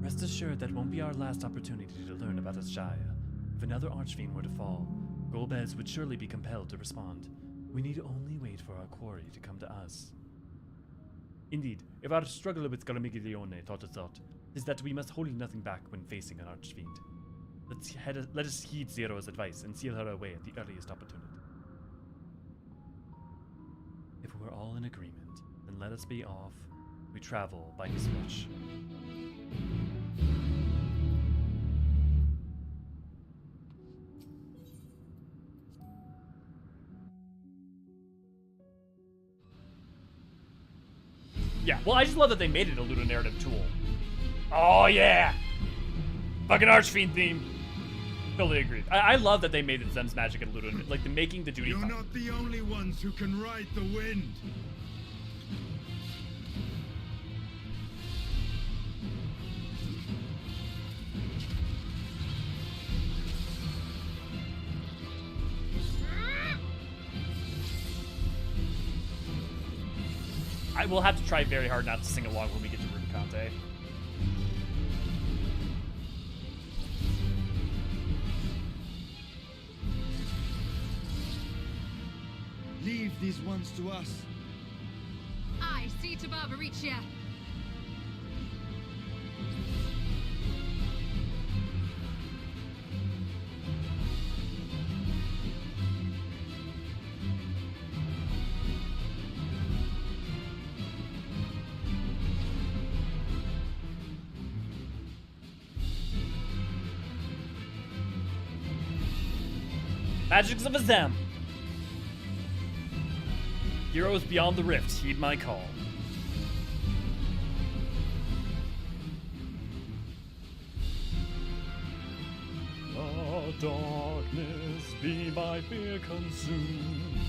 Rest assured that won't be our last opportunity to learn about Ashaya. If another archfiend were to fall, Golbez would surely be compelled to respond. We need only wait for our quarry to come to us. Indeed, if our struggle with Garmiglione taught us aught, is that we must hold nothing back when facing an archfiend. Let us heed Zero's advice and seal her away at the earliest opportunity. If we're all in agreement, then let us be off. We travel by his wish. Yeah, well, I just love that they made it a ludonarrative tool. Oh, yeah! Fucking Archfiend theme. Totally agreed. I love that they made it Zen's Magic and ludonarrative. Like, the making the duty. You're not the only ones who can ride the wind. I will have to try very hard not to sing along when we get to Rubicante. Leave these ones to us. I see to Barbariccia. Magics of Azem. Heroes beyond the rift, heed my call. The darkness be by fear consumed.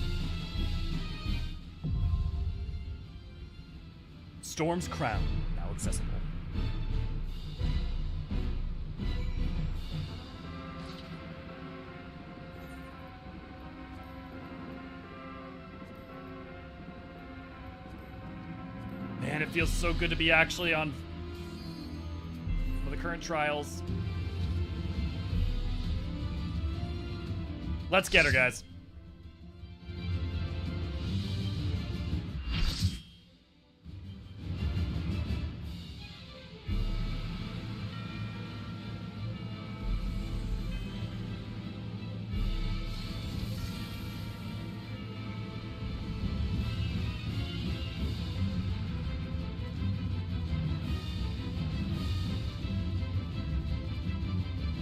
Storm's Crown, now accessible. Man, it feels so good to be actually on for the current trials. Let's get her, guys.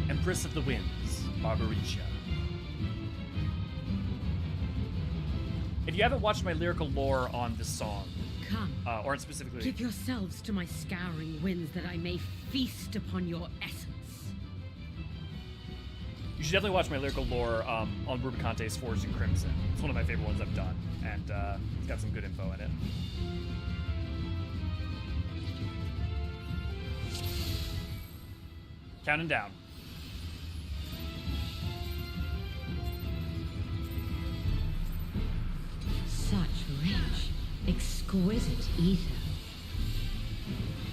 Empress of the Winds, Barbariccia. If you haven't watched my lyrical lore on this song, Come, or specifically, give yourselves to my scouring winds that I may feast upon your essence. you should definitely watch my lyrical lore on Rubicante's Forged in Crimson. It's one of my favorite ones I've done, and it's got some good info in it. Counting down. Such rich, exquisite ether.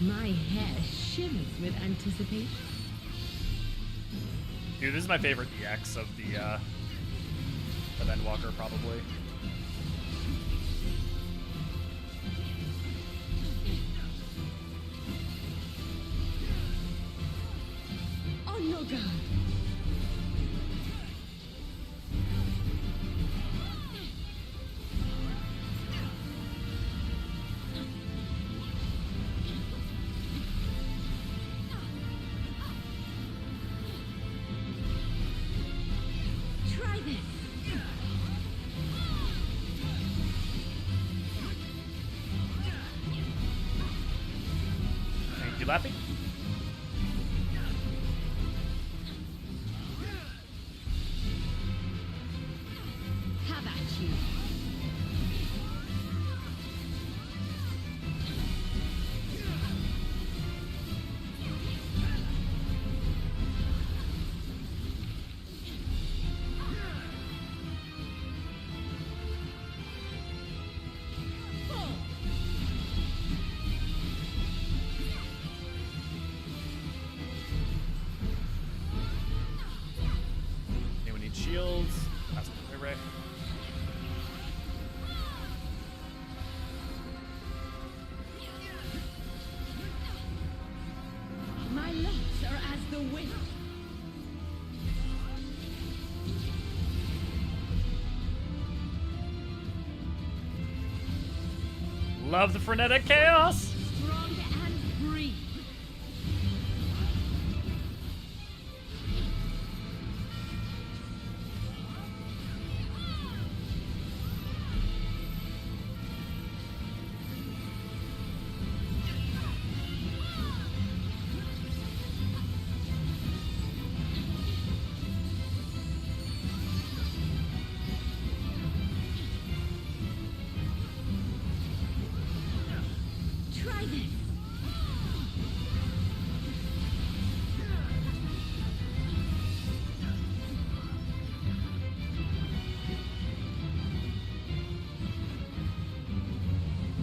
My hair shimmers with anticipation. Dude, this is my favorite EX of the Endwalker, probably. On your guard. Try this. Thank you, Lappy. How about you? Anyone need shields? That's right. My locks are as the wind. Love the frenetic chaos! Strong and free. Try this.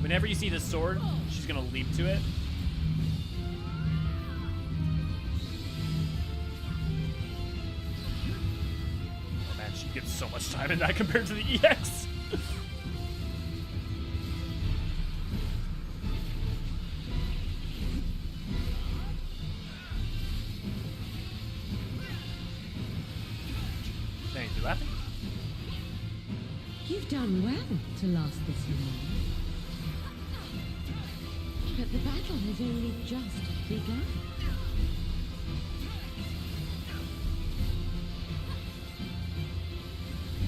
Whenever you see this sword, she's gonna leap to it. Oh man, she gets so much time in that compared to the EX. Thank you, Laughing. You've done well to last this long. But the battle has only just begun.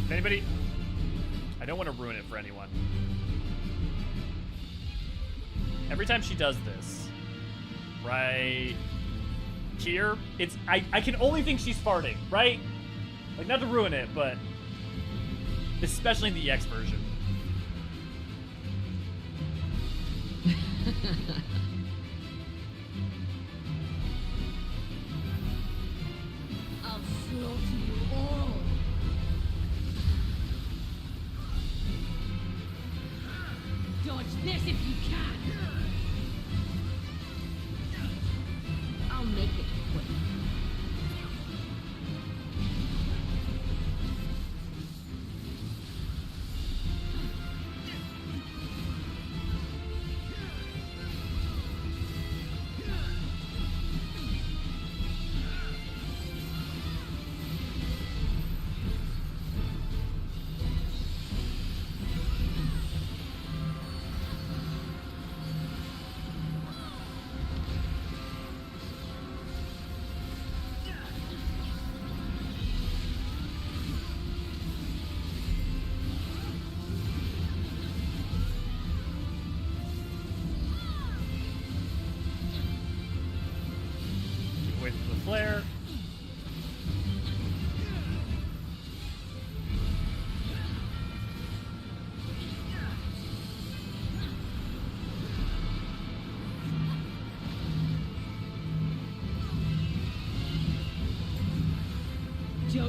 Anybody? I don't want to ruin it for anyone. Every time she does this, right here, it's I can only think she's farting, right? Like, not to ruin it, but especially in the EX version. I'll slaughter you all. Dodge this if you can. I'll make it quick.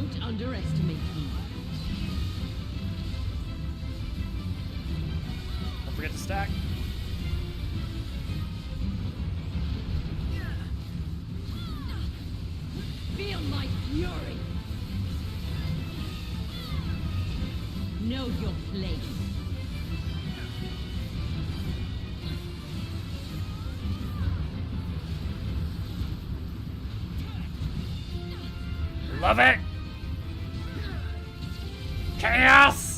Don't underestimate me. Don't forget to stack. Feel my fury. Know your place. Love it! Chaos!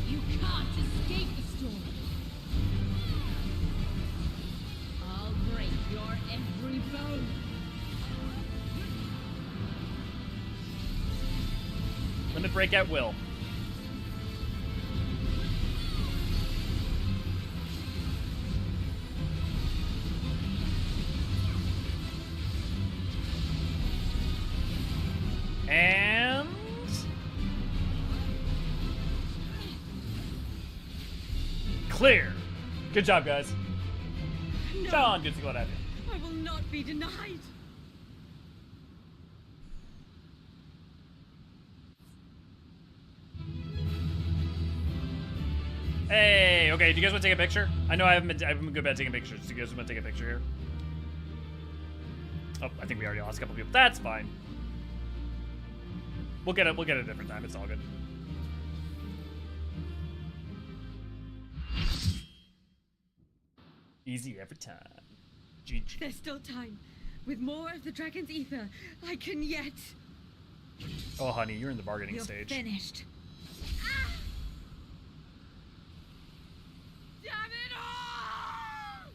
You can't escape the storm. I'll break your every bone. Limit break at will. And clear. Good job, guys. No, John, good to go at you. I will not be denied. Hey, okay, do you guys want to take a picture? I know I haven't been good at taking pictures. Do you guys want to take a picture here? Oh, I think we already lost a couple people. That's fine. We'll get it a different time. It's all good. Easy every time. GG. There's still time. With more of the dragon's ether, I can yet. Oh, honey, you're in the bargaining You're stage. finished. Damn it all!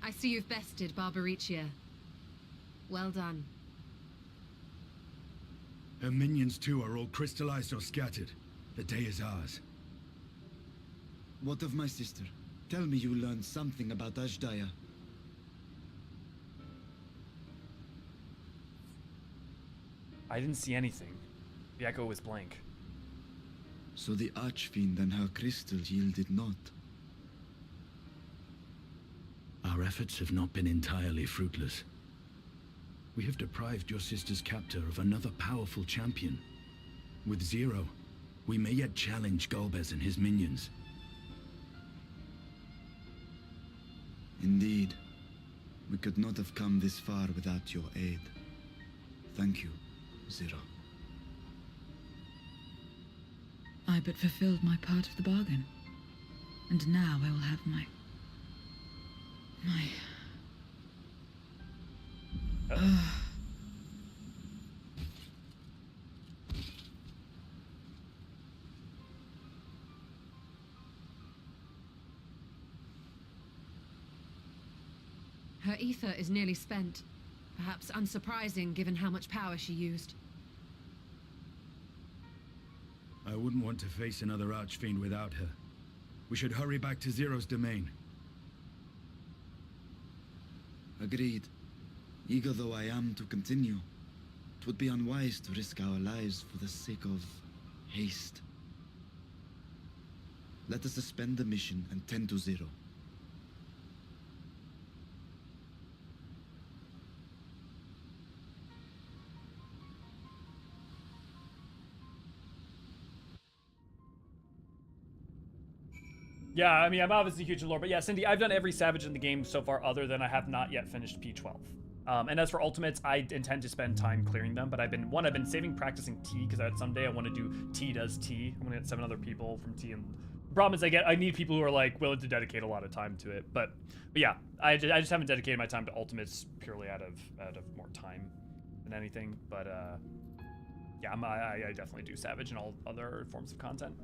I see you've bested Barbariccia. Well done. Her minions too are all crystallized or scattered. The day is ours. What of my sister? Tell me you learned something about Hydaelyn. I didn't see anything. The echo was blank. So the archfiend and her crystal yielded not. Our efforts have not been entirely fruitless. We have deprived your sister's captor of another powerful champion. With Zero, we may yet challenge Golbez and his minions. Indeed. We could not have come this far without your aid. Thank you, Zero. I but fulfilled my part of the bargain. And now I will have my... Her ether is nearly spent. Perhaps unsurprising given how much power she used. I wouldn't want to face another archfiend without her. We should hurry back to Zero's domain. Agreed. Eager though I am to continue, it would be unwise to risk our lives for the sake of haste. Let us suspend the mission and tend to Zero. Yeah, I mean, I'm obviously huge in lore, but yeah, Cindy, I've done every Savage in the game so far other than I have not yet finished P12. And as for ultimates, I intend to spend time clearing them, but I've been saving practicing T, because someday I want to do T does T. I'm going to get 7 other people from T, and the problem is I need people who are, like, willing to dedicate a lot of time to it. But yeah, I just haven't dedicated my time to ultimates purely out of more time than anything. But yeah, I definitely do Savage and all other forms of content.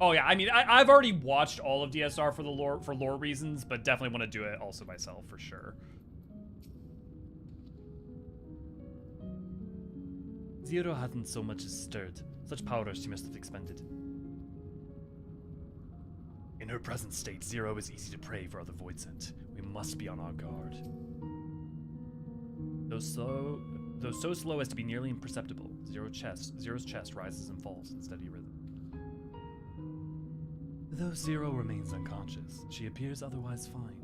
Oh yeah, I mean, I've already watched all of DSR for lore reasons, but definitely want to do it also myself for sure. Zero hadn't so much as stirred. Such power she must have expended. In her present state, Zero is easy to prey for other void scent. We must be on our guard. Though so slow as to be nearly imperceptible, Zero's chest rises and falls in steady rhythm. Though Zero remains unconscious, she appears otherwise fine,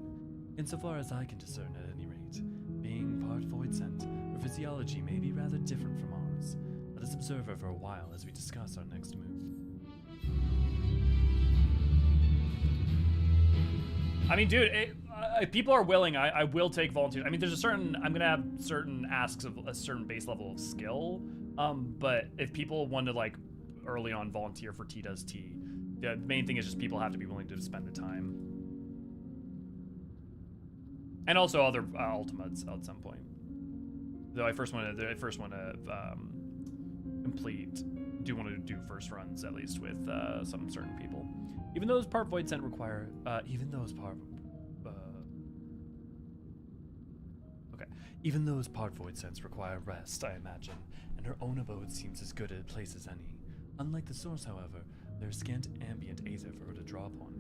insofar as I can discern at any rate. Being part void scent, her physiology may be rather different from ours. Let us observe her for a while as we discuss our next move. I mean, dude, if people are willing, I will take volunteers. I mean, I'm gonna have certain asks of a certain base level of skill, but if people want to, like, early on volunteer for T does T, the main thing is just people have to be willing to spend the time. And also other ultimates at some point. Though I first want to do want to do first runs at least with some certain people. Even those part void scent require even those part void scents require rest, I imagine, and her own abode seems as good a place as any. Unlike the source, however, there's scant ambient aether for her to draw upon.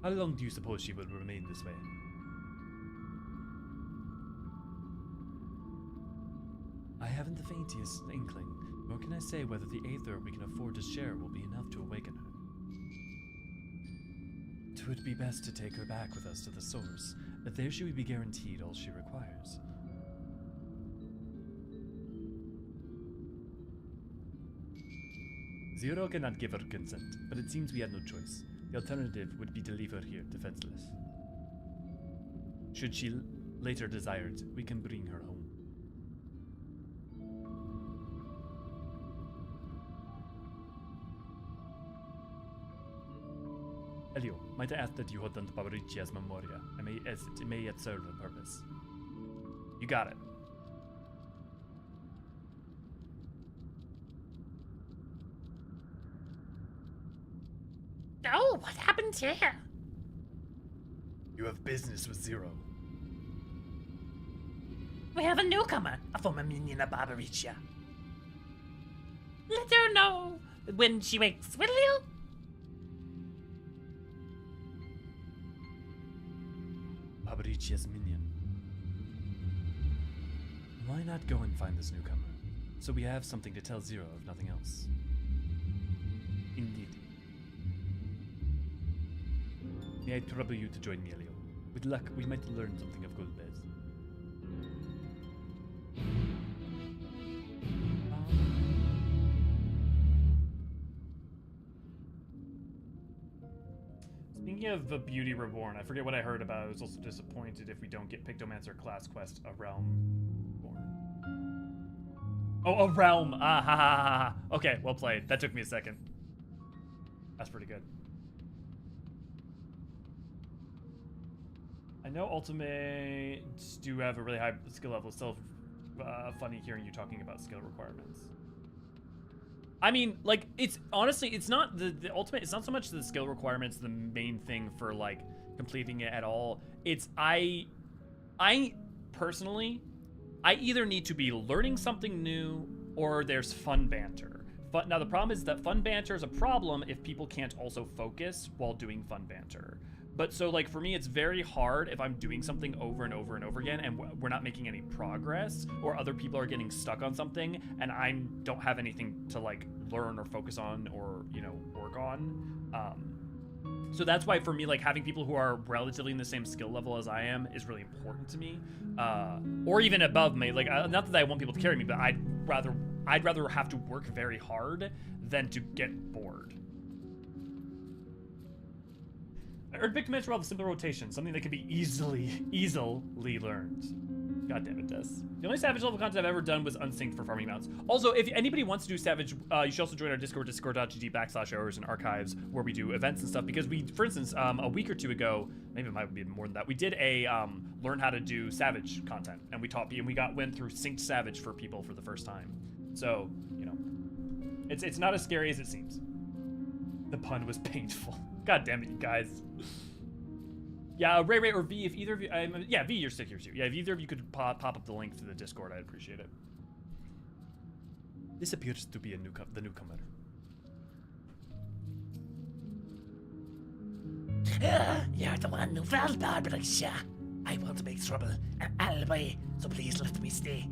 How long do you suppose she will remain this way? I haven't the faintest inkling, nor can I say whether the aether we can afford to share will be enough to awaken her. 'Twould be best to take her back with us to the source, but there she would be guaranteed all she requires. Zero cannot give her consent, but it seems we had no choice. The alternative would be to leave her here defenseless. Should she later desire it, we can bring her home. Elio, might I ask that you hold on to Barbariccia's Memoriate, as it may yet serve a purpose? You got it. Oh, what happened here? You have business with Zero. We have a newcomer, a former minion of Barbariccia. Let her know when she wakes, will you? Barbariccia's minion. Why not go and find this newcomer, so we have something to tell Zero if nothing else? Indeed. May I trouble you to join me, Elio? With luck, we might learn something of Goldbez. Speaking of Beauty Reborn, I forget what I heard about. I was also disappointed if we don't get Pictomancer class quest A Realm Born. Oh, A Realm! Ah, ha, ha, ha, ha. Okay, well played. That took me a second. That's pretty good. I know ultimates do have a really high skill level. It's still funny hearing you talking about skill requirements. I mean, like, it's honestly, it's not the ultimate, it's not so much the skill requirements the main thing for, like, completing it at all. It's I personally, I either need to be learning something new or there's fun banter. Now the problem is that fun banter is a problem if people can't also focus while doing fun banter. But so like for me, it's very hard if I'm doing something over and over and over again and we're not making any progress, or other people are getting stuck on something and I don't have anything to like learn or focus on or, you know, work on. So that's why for me, like having people who are relatively in the same skill level as I am is really important to me, or even above me. Like not that I want people to carry me, but I'd rather have to work very hard than to get bored. I heard big commands about the simple rotation, something that can be easily learned. God damn it, Des. The only Savage level content I've ever done was unsynced for farming mounts. Also, if anybody wants to do Savage, you should also join our Discord, discord.gg/Eorzean Archives, where we do events and stuff. Because we, for instance, a week or two ago, maybe it might be more than that, we did a learn how to do Savage content, and we taught and we went through synced Savage for people for the first time. So, you know, it's not as scary as it seems. The pun was painful. God damn it, you guys. Yeah, Ray or V, if either of you, yeah, V, you're still here too. Yeah, if either of you could pop up the link to the Discord, I'd appreciate it. This appears to be the newcomer. You're the one who fell, Barbariccia. I want to make trouble, and I'll obey, so please let me stay.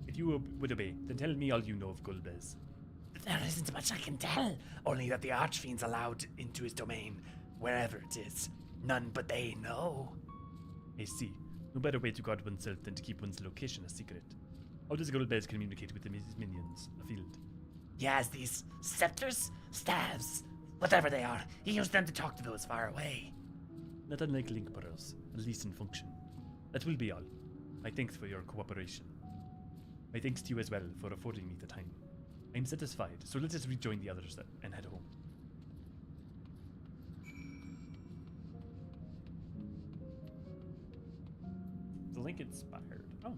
If you would obey, then tell me all you know of Gulbez. There isn't much I can tell, only that the archfiend's allowed into his domain, wherever it is. None but they know. I see. No better way to guard oneself than to keep one's location a secret. How does Gulbez communicate with his minions afield? He has these scepters, staves, whatever they are. He used them to talk to those far away. Not unlike link pearls, at least in function. That will be all. My thanks for your cooperation. My thanks to you as well for affording me the time. I'm satisfied, so let us rejoin the others and head home. The link expired. Oh.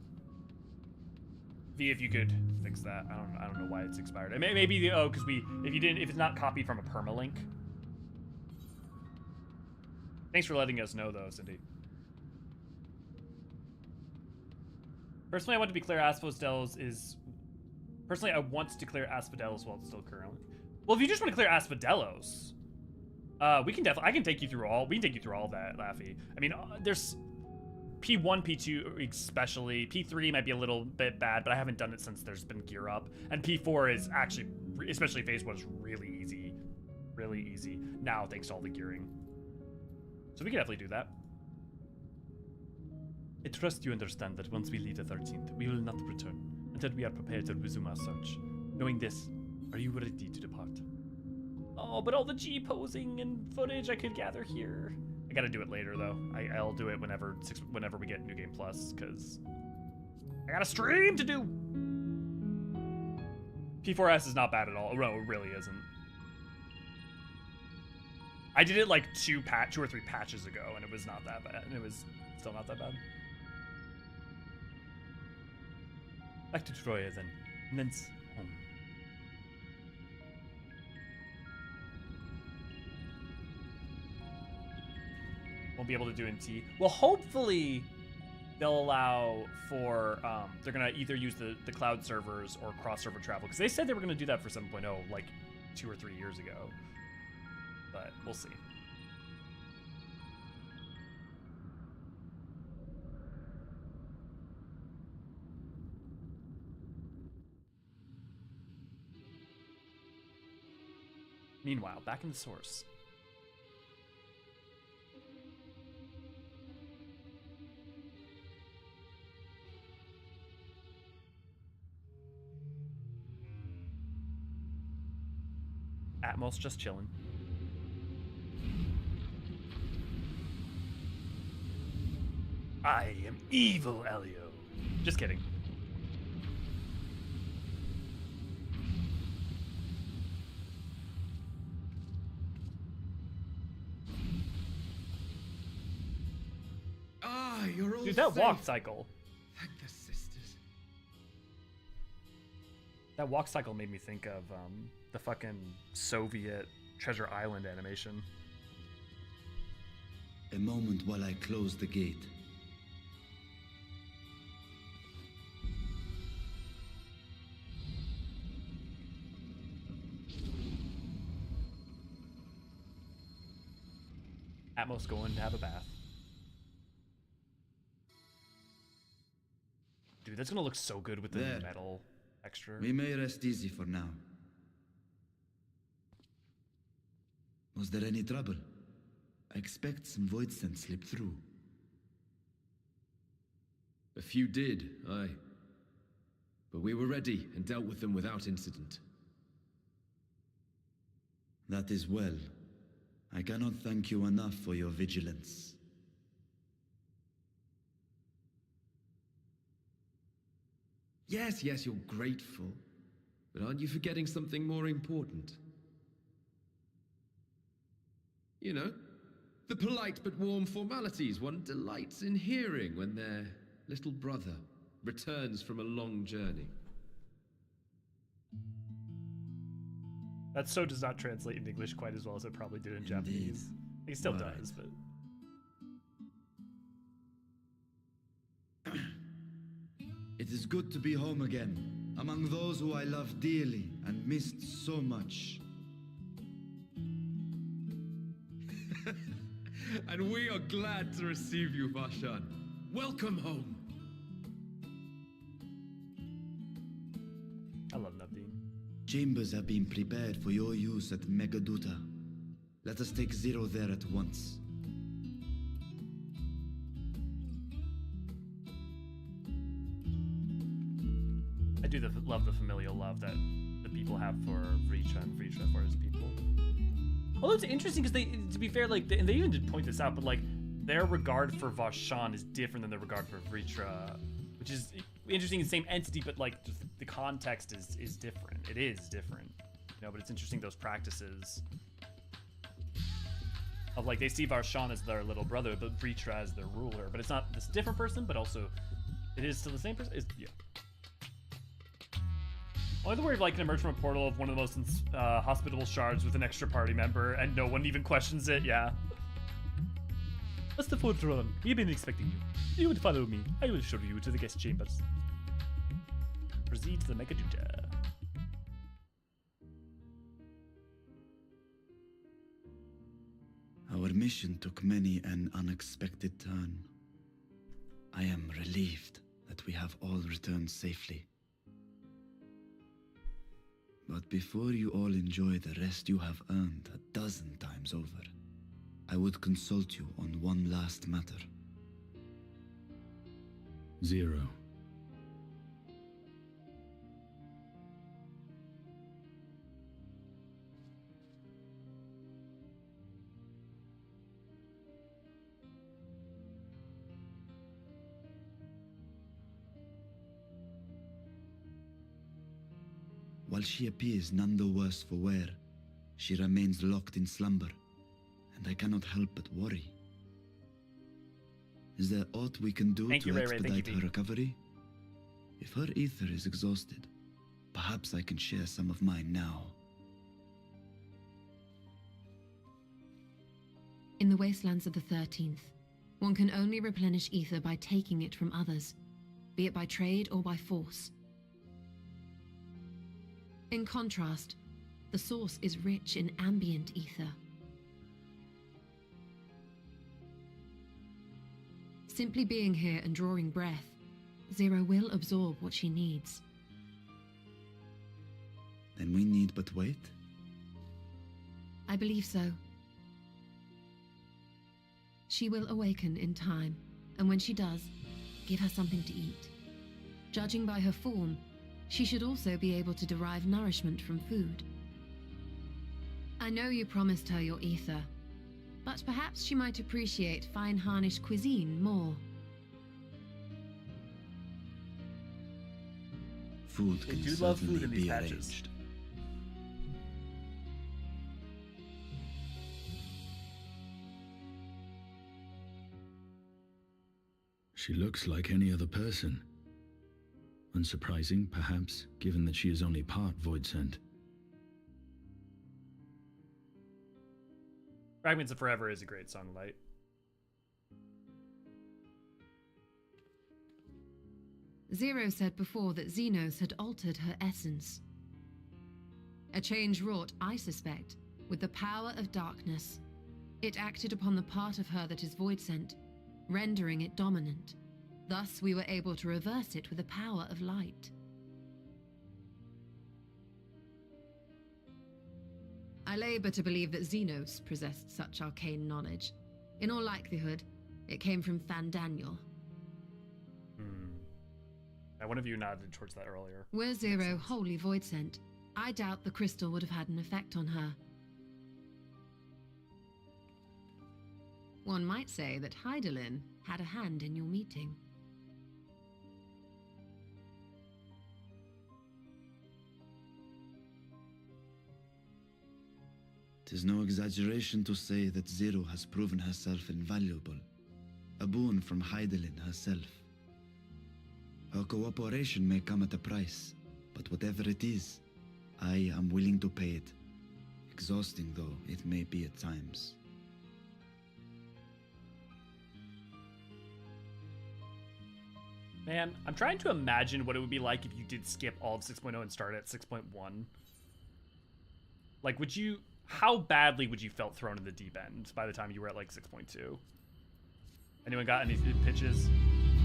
V, if you could fix that. I don't know why it's expired. Maybe because if it's not copied from a permalink. Thanks for letting us know though, Cindy. Personally, I want to declare Asphodelos is. Personally, I want to declare Asphodelos while it's still currently. Well, if you just want to clear Asphodelos, we can definitely. I can take you through all. We can take you through all that, Laffy. I mean, there's P1, P2 especially. P3 might be a little bit bad, but I haven't done it since there's been gear up. And P4 is actually, especially phase 1, is really easy. Really easy. Now, thanks to all the gearing. So we can definitely do that. I trust you understand that once we leave the 13th, we will not return until we are prepared to resume our search. Knowing this, are you ready to depart? Oh, but all the G posing and footage I could gather here. I gotta do it later though. I'll do it whenever we get New Game Plus, because I got a stream to do. P4S is not bad at all. No, it really isn't. I did it like 2 or 3 patches ago, and it was not that bad. And it was still not that bad. Back to Troya then, and thence home. Won't be able to do in T. Well, hopefully they'll allow for, they're gonna either use the cloud servers or cross-server travel, because they said they were gonna do that for 7.0 like 2 or 3 years ago. But we'll see. Meanwhile, back in the source. Atmos just chilling. I am evil, Elio. Just kidding. Ah, you're all Dude, that safe. walk cycle. Thank the sisters. That walk cycle made me think of the fucking Soviet Treasure Island animation. A moment while I close the gate. Atmos going to have a bath. Dude, that's gonna look so good with the There. metal texture. We may rest easy for now. Was there any trouble? I expect some void sense slipped through. A few did, aye. But we were ready and dealt with them without incident. That is well. I cannot thank you enough for your vigilance. Yes, you're grateful. But aren't you forgetting something more important? You know, the polite but warm formalities one delights in hearing when their little brother returns from a long journey. That so does not translate in English quite as well as it probably did in Japanese. It still does, but... It is good to be home again, among those who I love dearly and missed so much. And we are glad to receive you, Varshan. Welcome home. I love Navdeen. Chambers have been prepared for your use at Megaduta. Let us take Zero there at once. I do love the familial love that the people have for Vrtra and Vrtra for his people. Although it's interesting because they, to be fair, like, and they even did point this out, but like their regard for Varshan is different than their regard for Vrtra, which is interesting. The same entity, but like just the context is different. It is different, you know. But it's interesting those practices of like they see Varshan as their little brother, but Vrtra as their ruler. But it's not this different person, but also it is still the same person. Yeah. Only the way of like can emerge from a portal of one of the most hospitable shards with an extra party member, and no one even questions it. Yeah. Master Vrtra, we've been expecting you. You would follow me. I will show you to the guest chambers. Proceed to the Megaduta. Our mission took many an unexpected turn. I am relieved that we have all returned safely. But before you all enjoy the rest you have earned 12 times over, I would consult you on one last matter. Zero. While she appears none the worse for wear, she remains locked in slumber, and I cannot help but worry. Is there aught we can do to expedite her recovery? If her ether is exhausted, perhaps I can share some of mine now. In the wastelands of the 13th, one can only replenish ether by taking it from others, be it by trade or by force. In contrast, the source is rich in ambient ether. Simply being here and drawing breath, Zero will absorb what she needs. Then we need but wait? I believe so. She will awaken in time, and when she does, give her something to eat. Judging by her form, she should also be able to derive nourishment from food. I know you promised her your ether, but perhaps she might appreciate fine harnished cuisine more. Food can certainly be arranged. She looks like any other person. Unsurprising, perhaps, given that she is only part void sent. Fragments of Forever is a great song, Light. Zero said before that Xenos had altered her essence. A change wrought, I suspect, with the power of darkness. It acted upon the part of her that is void-sent, rendering it dominant. Thus, we were able to reverse it with the power of light. I labor to believe that Xenos possessed such arcane knowledge. In all likelihood, it came from Fandaniel. One of you nodded towards that earlier. Were Zero wholly void-sent, I doubt the crystal would have had an effect on her. One might say that Hydaelyn had a hand in your meeting. Tis no exaggeration to say that Zero has proven herself invaluable. A boon from Hydaelyn herself. Her cooperation may come at a price, but whatever it is, I am willing to pay it. Exhausting though it may be at times. Man, I'm trying to imagine what it would be like if you did skip all of 6.0 and start at 6.1. Like, how badly would you felt thrown in the deep end by the time you were at like 6.2? Anyone got any pitches?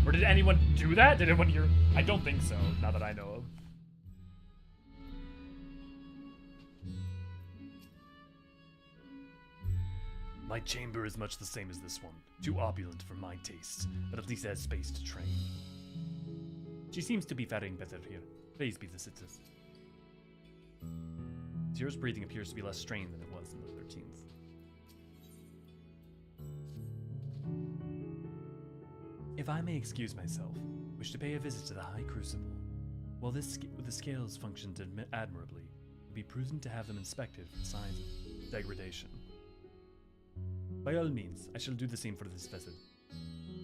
Or did anyone do that? Did anyone hear? I don't think so, not that I know of. My chamber is much the same as this one. Too opulent for my taste, but at least it has space to train. She seems to be faring better here. Praise be the citizens. Zero's breathing appears to be less strained than it was in the 13th. If I may excuse myself, wish to pay a visit to the High Crucible. While the scales functioned admirably, it would be prudent to have them inspected for signs of degradation. By all means, I shall do the same for this visit.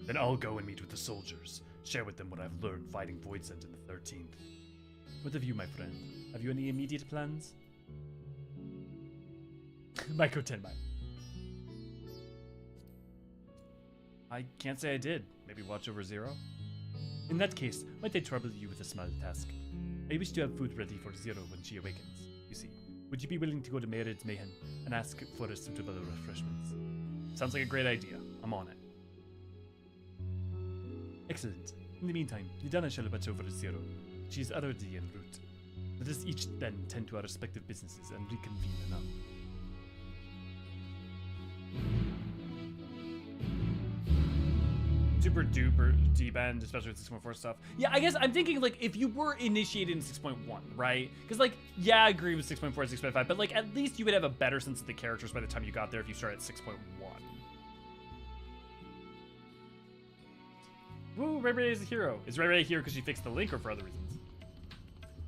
Then I'll go and meet with the soldiers, share with them what I've learned fighting Voidsent in the 13th. What of you, my friend? Have you any immediate plans? Micro Tenmai. I can't say I did. Maybe watch over Zero? In that case, might I trouble you with a small task? I wish to have food ready for Zero when she awakens. You see, would you be willing to go to Memoriate and ask for a suitable refreshments? Sounds like a great idea. I'm on it. Excellent. In the meantime, Nidana shall watch over Zero. She is already en route. Let us each then tend to our respective businesses and reconvene anon. Super duper deep end, especially with 6.4 stuff. Yeah, I guess I'm thinking, like, if you were initiated in 6.1, right? Because, like, yeah, I agree with 6.4 and 6.5, but, like, at least you would have a better sense of the characters by the time you got there if you started at 6.1. Woo, Ray Ray is a hero. Is Ray Ray here because she fixed the link or for other reasons?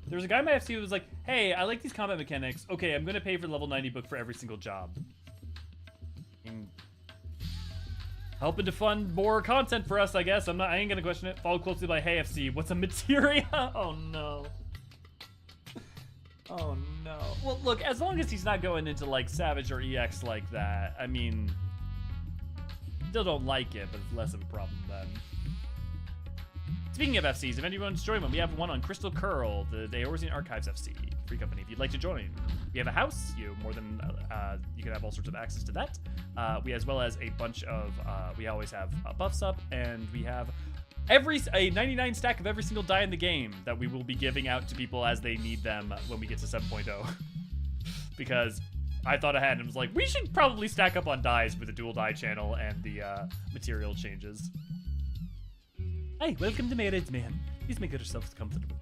There was a guy in my FC who was like, hey, I like these combat mechanics. Okay, I'm going to pay for the level 90 book for every single job. Helping to fund more content for us, I guess. I ain't gonna question it. Followed closely by Hey FC. What's a materia? Oh no. Oh no. Well, look, as long as he's not going into like Savage or EX like that, I mean, still don't like it, but it's less of a problem then. Speaking of FCs, if anyone's joining one, we have one on Crystal Curl, the Eorzean Archives FC, free company. If you'd like to join, we have a house. You more than you can have all sorts of access to that. We as well as a bunch of we always have buffs up, and we have a 99 stack of every single die in the game that we will be giving out to people as they need them when we get to 7.0. Because I thought ahead and was like, we should probably stack up on dies with the dual die channel and the material changes. Hi, welcome to Memoriate Mayhem. Please make yourselves comfortable.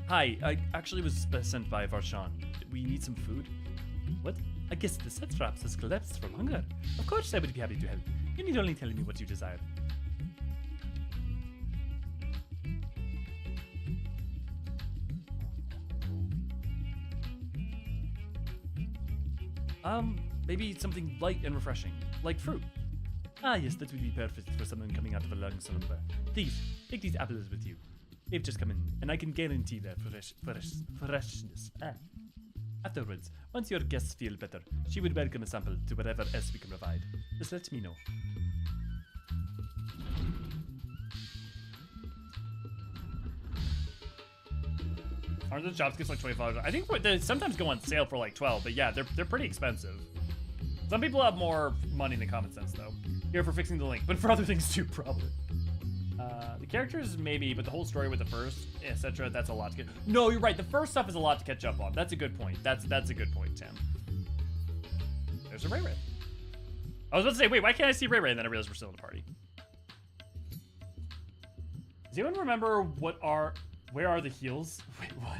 Hi, I actually was sent by Vrtra. We need some food. What? I guess the set traps has collapsed from hunger. Of course I would be happy to help. You need only tell me what you desire. Maybe something light and refreshing, like fruit. Ah, yes, that would be perfect for someone coming out of a long slumber. Please, take these apples with you. They've just come in, and I can guarantee their freshness. Afterwards, once your guests feel better, she would welcome a sample to whatever else we can provide. Just let me know. Aren't the shop skips like $25? I think they sometimes go on sale for like 12, but yeah, they're pretty expensive. Some people have more money than common sense, though. Here for fixing the link, but for other things too, probably. The characters, maybe, but the whole story with the first, etc., that's a lot to get... No, you're right. The first stuff is a lot to catch up on. That's a good point. That's a good point, Tim. There's a Ray Ray. I was about to say, wait, why can't I see Ray Ray? And then I realized we're still in the party. Does anyone remember where are the heels? Wait, what?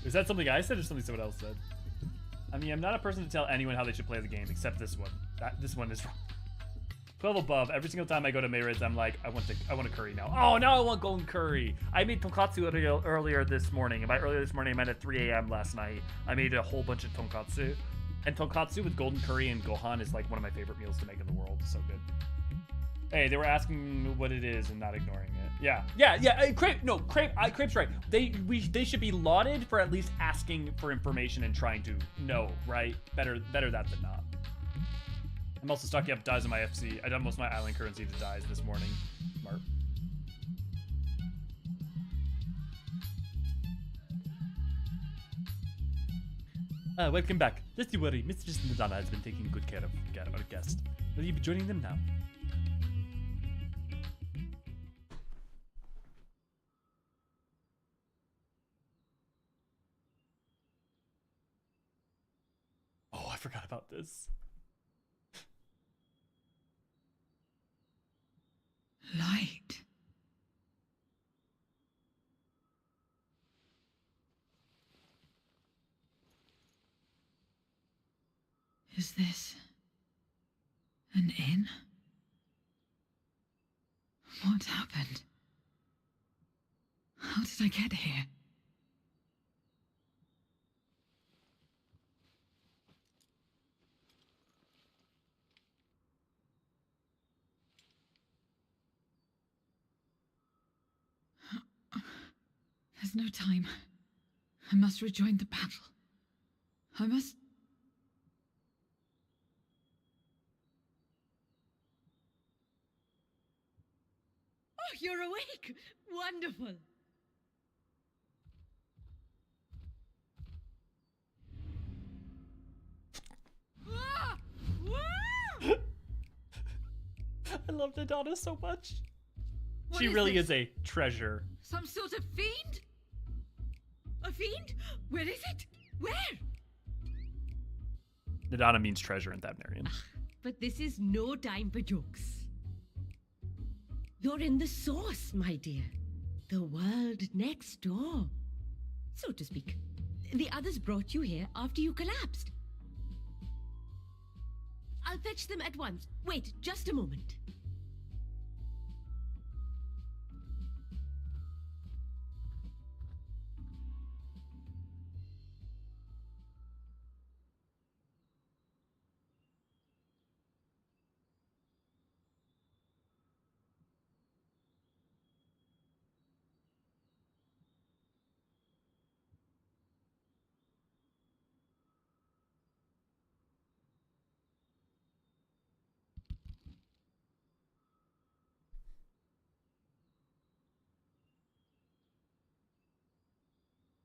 Is that something I said or something someone else said? I mean, I'm not a person to tell anyone how they should play the game, except this one. This one is wrong. 12 above. Every single time I go to Memoriate, I'm like, I want a curry now. Oh, now I want golden curry. I made tonkatsu earlier this morning. And by earlier this morning, I meant at 3 a.m. last night. I made a whole bunch of tonkatsu. And tonkatsu with golden curry and gohan is like one of my favorite meals to make in the world. It's so good. Hey, they were asking what it is and not ignoring it. Yeah. Crepe's right. They should be lauded for at least asking for information and trying to know, right? Better that than not. I'm also stocking up dyes on my FC. I done most of my island currency to dyes this morning. Smart. Welcome back. Just you worry, Mistress Madonna has been taking good care of our guest. Will you be joining them now? Oh, I forgot about this. Light. Is this an inn? What happened? How did I get here? There's no time. I must rejoin the battle. I must... Oh, you're awake! Wonderful! Ah! Woo! I love Nadana so much. What She is really this? is a treasure. Some sort of fiend? A fiend? Where is it? Where? Nadana means treasure in Thabnarian. But this is no time for jokes. You're in the source, my dear. The world next door. So to speak. The others brought you here after you collapsed. I'll fetch them at once. Wait, just a moment.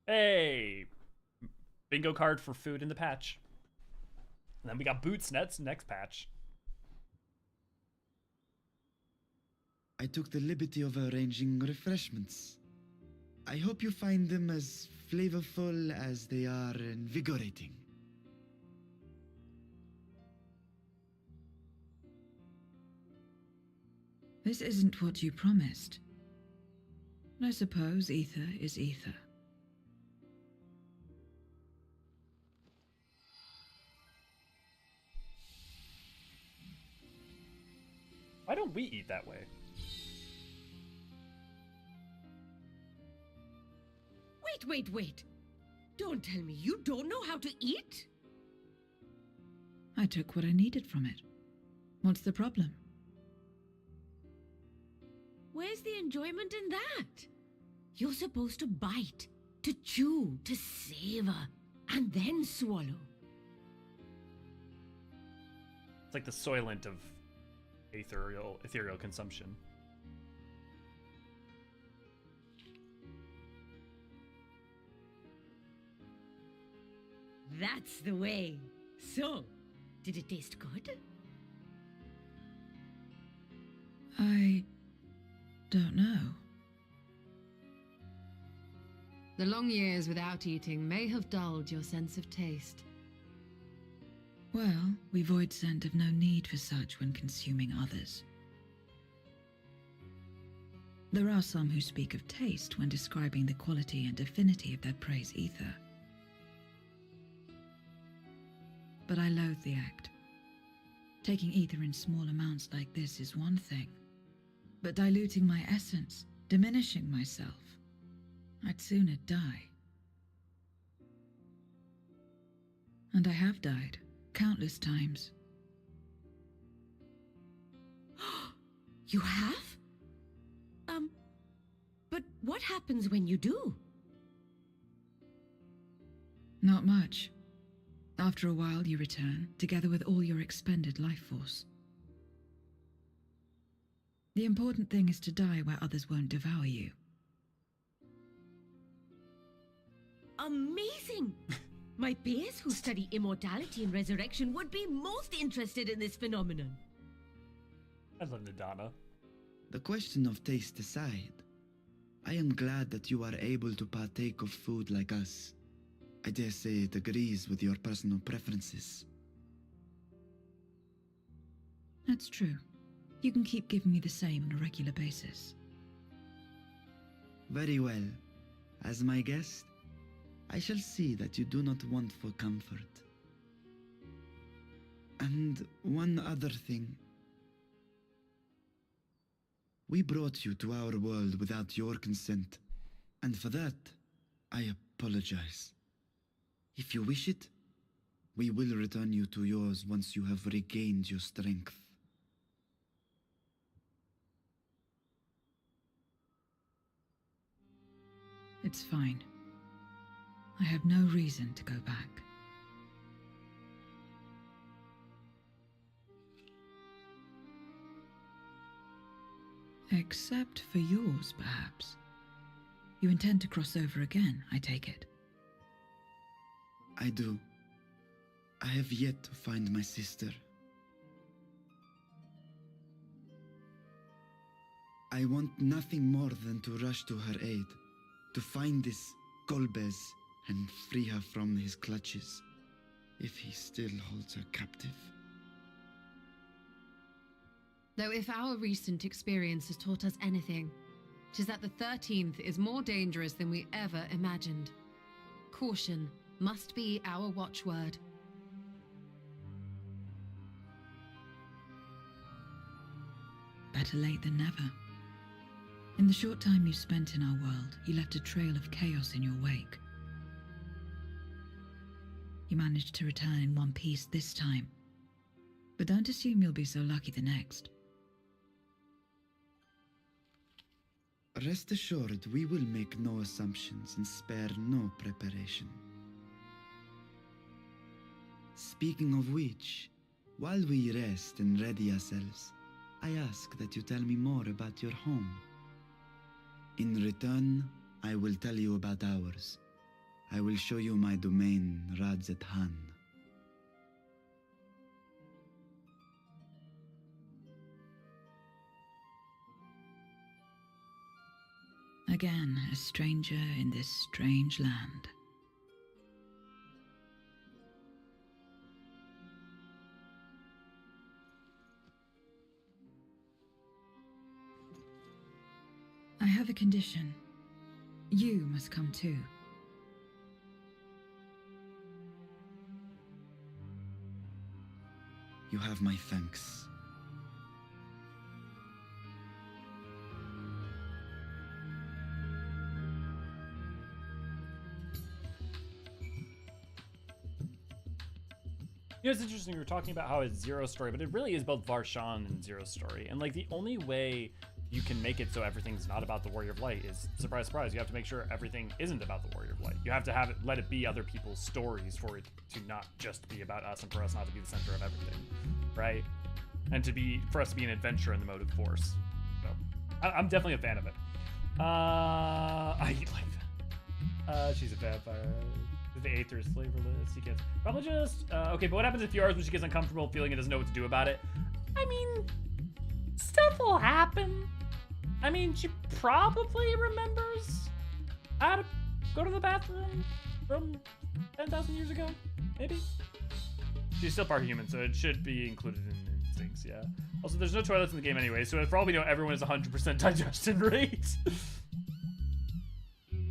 Hey, bingo card for food in the patch. And then we got boots next patch. I took the liberty of arranging refreshments. I hope you find them as flavorful as they are invigorating. This isn't what you promised. I suppose ether is ether. Why don't we eat that way? Wait. Don't tell me you don't know how to eat? I took what I needed from it. What's the problem? Where's the enjoyment in that? You're supposed to bite, to chew, to savor, and then swallow. It's like the Soylent of ethereal consumption. That's the way. So, Did it taste good? I don't know. The long years without eating may have dulled your sense of taste. Well, we void scent have no need for such when consuming others. There are some who speak of taste when describing the quality and affinity of their prey's ether. But I loathe the act. Taking ether in small amounts like this is one thing, but diluting my essence, diminishing myself, I'd sooner die. And I have died, countless times. You have? But what happens when you do? Not much. After a while, you return, together with all your expended life force. The important thing is to die where others won't devour you. Amazing! My peers who study immortality and resurrection would be most interested in this phenomenon. I love Nadana. The question of taste aside, I am glad that you are able to partake of food like us. I dare say it agrees with your personal preferences. That's true. You can keep giving me the same on a regular basis. Very well. As my guest, I shall see that you do not want for comfort. And one other thing. We brought you to our world without your consent, and for that, I apologize. If you wish it, we will return you to yours once you have regained your strength. It's fine. I have no reason to go back. Except for yours, perhaps. You intend to cross over again, I take it. I do. I have yet to find my sister. I want nothing more than to rush to her aid, to find this Golbez and free her from his clutches, if he still holds her captive. Though if our recent experience has taught us anything, 'tis that the 13th is more dangerous than we ever imagined. Caution must be our watchword. Better late than never. In the short time you spent in our world, you left a trail of chaos in your wake. You managed to return in one piece this time, but don't assume you'll be so lucky the next. Rest assured, we will make no assumptions and spare no preparation. Speaking of which, while we rest and ready ourselves, I ask that you tell me more about your home. In return, I will tell you about ours. I will show you my domain, Radzathan. Again, a stranger in this strange land. I have a condition. You must come too. You have my thanks. You know, it's interesting, you were talking about how it's Zero's story, but it really is both Varshan and Zero's story. And like the only way you can make it so everything's not about the Warrior of Light is, surprise, surprise, you have to make sure everything isn't about the Warrior of Light. You have to have it, let it be other people's stories for it to not just be about us and for us not to be the center of everything, right? And for us to be an adventure in the motive force. So I'm definitely a fan of it. I like that. She's a vampire. the Aether is flavorless. He gets probably just okay. But what happens in few hours when she gets uncomfortable, feeling it doesn't know what to do about it? I mean, stuff will happen. I mean, she probably remembers how to go to the bathroom from 10,000 years ago, maybe. She's still part human, so it should be included in instincts. Yeah. Also, there's no toilets in the game anyway, so for all we know, everyone is 100% digestion rate.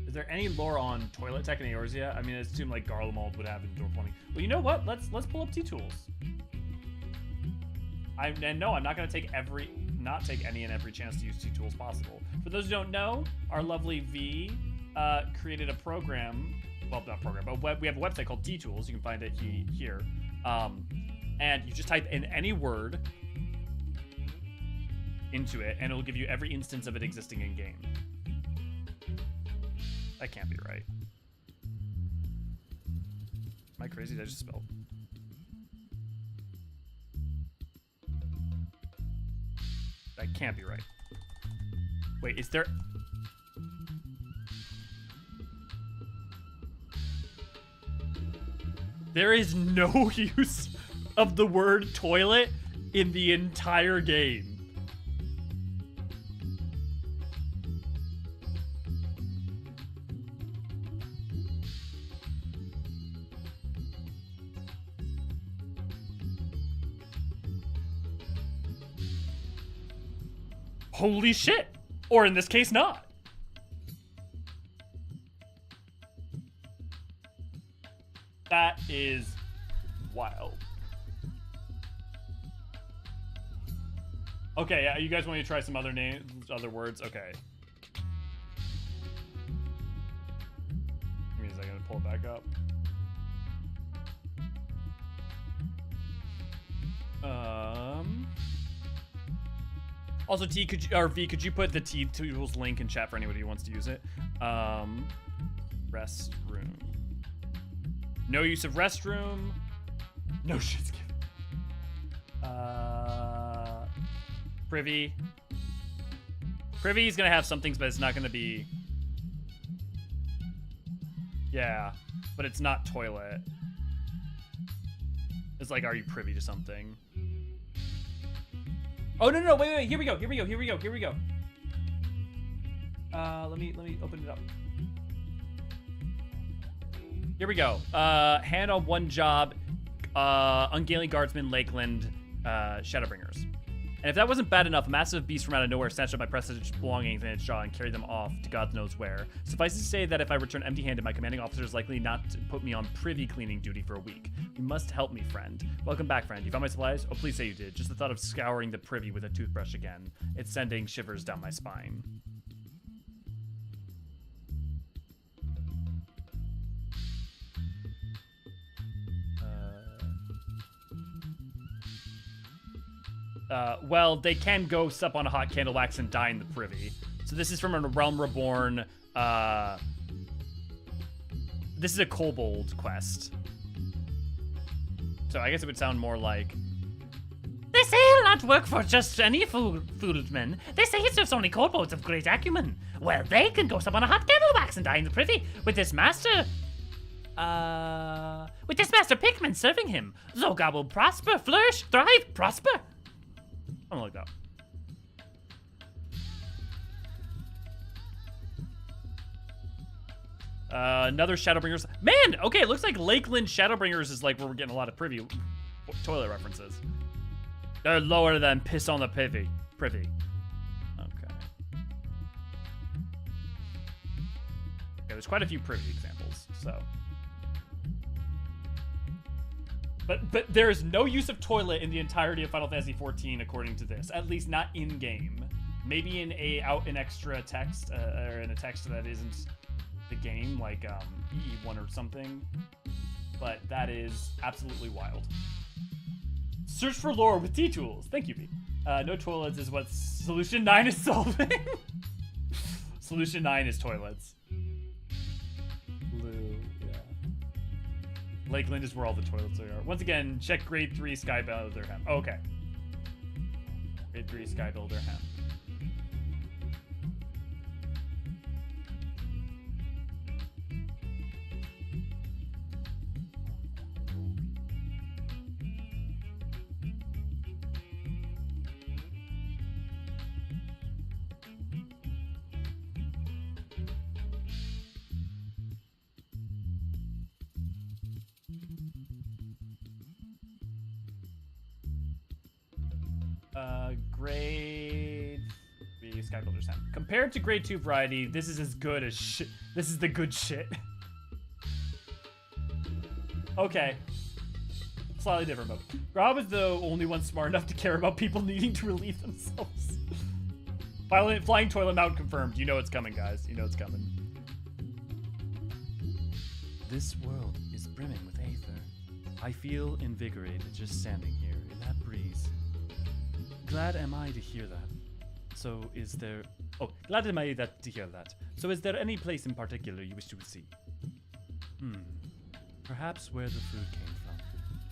Is there any lore on toilet tech in Eorzea? I mean, I assume like Garlemald would have indoor plumbing. Well, you know what? Let's pull up T-tools. And no, I'm not gonna take any and every chance to use T-tools possible. For those who don't know, our lovely V created a program. Well, not program, but we have a website called T-tools. You can find it here. And you just type in any word into it, and it'll give you every instance of it existing in game. That can't be right. Am I crazy? Did I just spell? That can't be right. Wait, is there... There is no use of the word toilet in the entire game. Holy shit! Or in this case, not. That is wild. Okay, yeah, you guys want me to try some other names, other words? Okay. Give me a second to pull it back up. Also, T, V, could you put the T-tools link in chat for anybody who wants to use it? Restroom. No use of restroom. No shit's given. Privy. Privy is gonna have some things, but it's not gonna be... Yeah, but it's not toilet. It's like, are you privy to something? Oh, no, wait, here we go. Let me open it up. Here we go. Hand on one job, Ungainly Guardsman, Lakeland, Shadowbringers. And if that wasn't bad enough, a massive beast from out of nowhere snatched up my prestige belongings in its jaw and carried them off to God knows where. Suffice to say that if I return empty-handed, my commanding officer is likely not to put me on privy cleaning duty for a week. You must help me, friend. Welcome back, friend. You found my supplies? Oh, please say you did. Just the thought of scouring the privy with a toothbrush again. It's sending shivers down my spine. Well, they can go sup on a hot candle wax and die in the privy. So this is from a Realm Reborn, this is a kobold quest. So I guess it would sound more like... They say it'll not work for just any foodman. They say it serves only kobolds of great acumen. Well, they can go sup on a hot candle wax and die in the privy with this master... with this master Pikmin serving him. Zogar will prosper, flourish, thrive, prosper. Something like that. Another Shadowbringers. Man, okay, it looks like Lakeland Shadowbringers is like where we're getting a lot of privy toilet references. They're lower than piss on the privy. Okay. Okay, there's quite a few privy examples, so. But there is no use of toilet in the entirety of Final Fantasy XIV, according to this. At least not in game. Maybe in an extra text, or in a text that isn't the game, like E1 or something. But that is absolutely wild. Search for lore with T-tools. Thank you, B. No toilets is what Solution 9 is solving. Solution 9 is toilets. Blue, yeah. Lakeland is where all the toilets are. Once again, check grade 3 Skybuilder Hem. Oh, okay. Grade 3 Skybuilder Hem. Grade 3 Sky Builder Sound. Compared to grade 2 variety, this is as good as shit. This is the good shit. Okay. Slightly different, but Rob is the only one smart enough to care about people needing to relieve themselves. Flying toilet mount confirmed. You know it's coming, guys. You know it's coming. This world is brimming with aether. I feel invigorated just standing here in that breeze. Glad am I to hear that. So is there... Oh, glad am I to hear that. So is there any place in particular you wish to see? Perhaps where the food came from.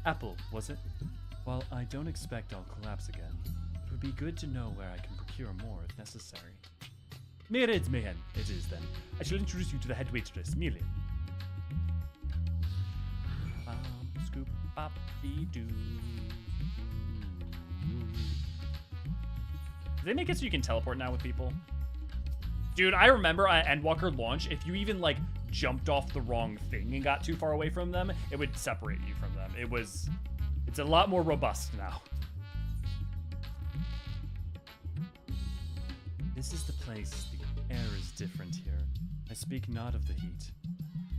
Apple, was it? While I don't expect I'll collapse again, it would be good to know where I can procure more if necessary. Myriads Mayhem, it is then. I shall introduce you to the head waitress, Amelia. Scoop, bop, doo. Did they make it so you can teleport now with people? Dude, I remember at Endwalker launch, if you even like jumped off the wrong thing and got too far away from them, it would separate you from them. It's a lot more robust now. This is the place. The air is different here. I speak not of the heat.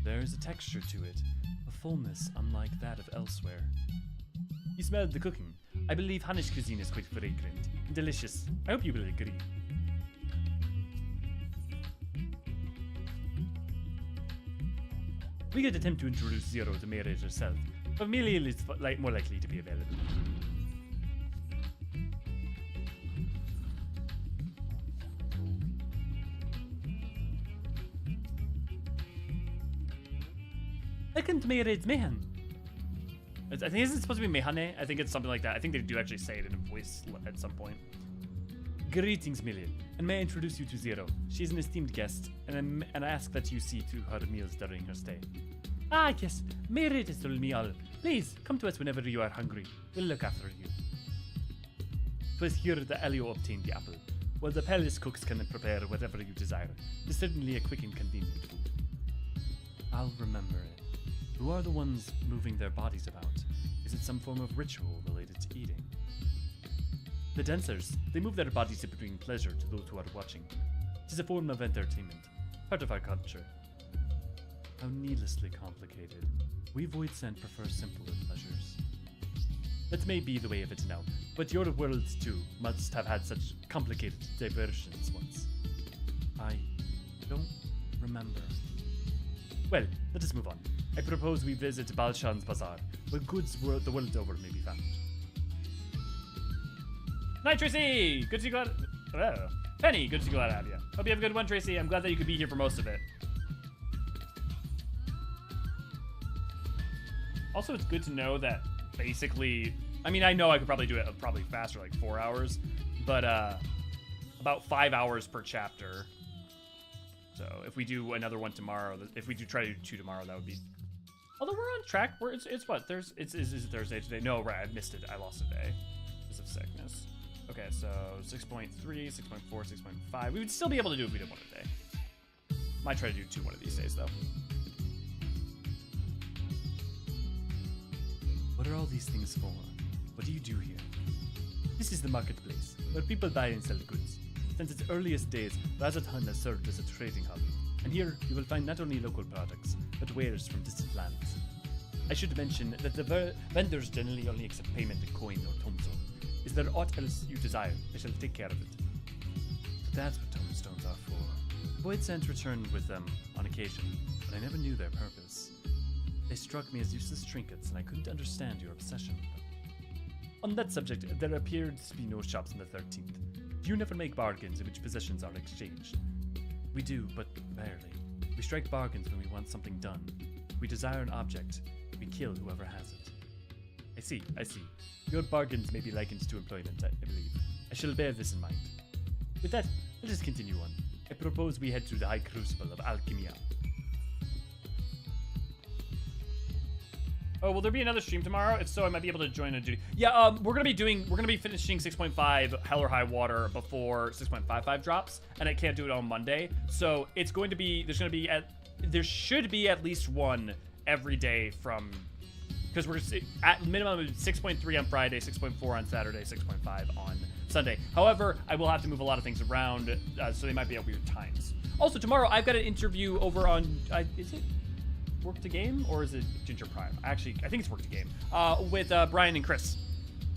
There is a texture to it, a fullness unlike that of elsewhere. You smelled the cooking. I believe Hannish cuisine is quite fragrant and delicious. I hope you will agree. We could attempt to introduce Zero to Myriad herself, but Amelia is more likely to be available. Welcome to Myriad's Mayhem. I think it's supposed to be Mehane. I think it's something like that. I think they do actually say it in a voice at some point. Greetings, Million, and may I introduce you to Zero. She is an esteemed guest, and I ask that you see to her meals during her stay. Ah, yes, Myriad has told me all. Please, come to us whenever you are hungry. We'll look after you. 'Twas here that Elio obtained the apple. Well, the palace cooks can prepare whatever you desire. It's certainly a quick and convenient food. I'll remember it. Who are the ones moving their bodies about? Is it some form of ritual related to eating? The dancers, they move their bodies to bring pleasure to those who are watching. It is a form of entertainment, part of our culture. How needlessly complicated. We Void Sent prefer simpler pleasures. That may be the way of it now, but your worlds too must have had such complicated diversions once. I don't remember. Well, let us move on. I propose we visit Balshan's Bazaar, where goods the world over may be found. Night, Tracy! Good to see you glad. Oh. Penny, good to see you glad to have you. Hope you have a good one, Tracy. I'm glad that you could be here for most of it. Also, it's good to know that basically, I mean, I know I could probably do it probably faster, like 4 hours, but about 5 hours per chapter. So if we do another one tomorrow, if we do try to do 2 tomorrow, that would be. Although we're on track, it's what? Is it Thursday today? No, right, I missed it. I lost a day because of sickness. Okay, so 6.3, 6.4, 6.5. We would still be able to do it if we did one a day. Might try to do 2 one of these days, though. What are all these things for? What do you do here? This is the marketplace, where people buy and sell goods. Since its earliest days, Razathan has served as a trading hub, and here you will find not only local products, but wares from distant lands. I should mention that the vendors generally only accept payment in coin or tombstone. Is there aught else you desire? I shall take care of it. That's what tombstones are for. Void Sent returned with them on occasion, but I never knew their purpose. They struck me as useless trinkets, and I couldn't understand your obsession with them. On that subject, there appeared to be no shops in the 13th. Do you never make bargains in which possessions are exchanged? We do, but rarely. We strike bargains when we want something done. We desire an object. We kill whoever has it. I see. Your bargains may be likened to employment, I believe. I shall bear this in mind. With that, let us continue on. I propose we head to the High Crucible of Alchemia. Oh, will there be another stream tomorrow? If so, I might be able to join a duty. Yeah, we're gonna be finishing 6.5 Hell or High Water before 6.55 drops, and I can't do it on Monday. So it's going to be there should be at least one every day from because we're at minimum 6.3 on Friday, 6.4 on Saturday, 6.5 on Sunday. However, I will have to move a lot of things around, so they might be at weird times. Also, tomorrow I've got an interview over on, is it Work to Game or is it Ginger Prime? Actually, I think it's Work to Game, with Brian and Chris.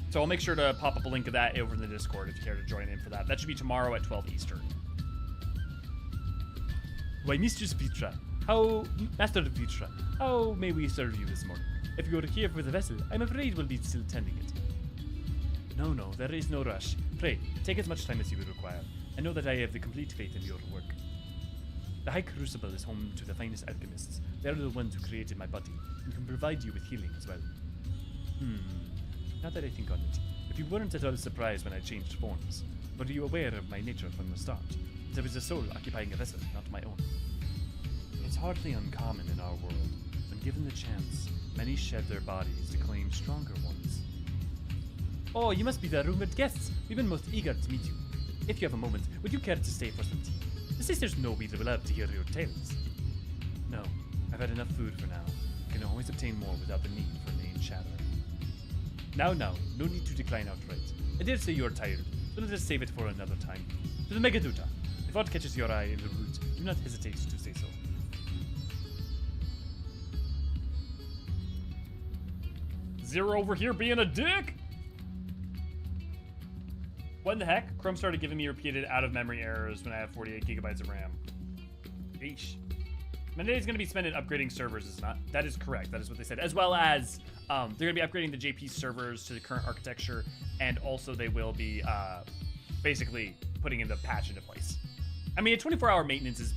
So I'll make sure to pop up a link of that over in the Discord if you care to join in for that. That should be tomorrow at 12 Eastern. Why, Mistress Vrtra, Master Vrtra, how may we serve you this morning? If you are here for the vessel, I'm afraid we'll be still tending it. No, there is no rush. Pray, take as much time as you would require, and know that I have the complete faith in your work. The High Crucible is home to the finest alchemists. They are the ones who created my body, and can provide you with healing as well. Now that I think on it, if you weren't at all surprised when I changed forms, were you aware of my nature from the start? That I was a soul occupying a vessel, not my own. It's hardly uncommon in our world. When given the chance, many shed their bodies to claim stronger ones. Oh, you must be the rumored guests. We've been most eager to meet you. If you have a moment, would you care to stay for some tea? The sisters know we will love to hear your tales. No, I've had enough food for now. You can always obtain more without the need for main chatter. Now, no need to decline outright. I dare say you are tired, so let us save it for another time. To the Megaduta. If aught catches your eye in the route, do not hesitate to say so. Zero over here being a dick? What in the heck? Chrome started giving me repeated out-of-memory errors when I have 48 gigabytes of RAM. Yeesh. Monday's going to be spent in upgrading servers, is not? That is correct. That is what they said. As well as they're going to be upgrading the JP servers to the current architecture, and also they will be basically putting in the patch into place. I mean, a 24-hour maintenance is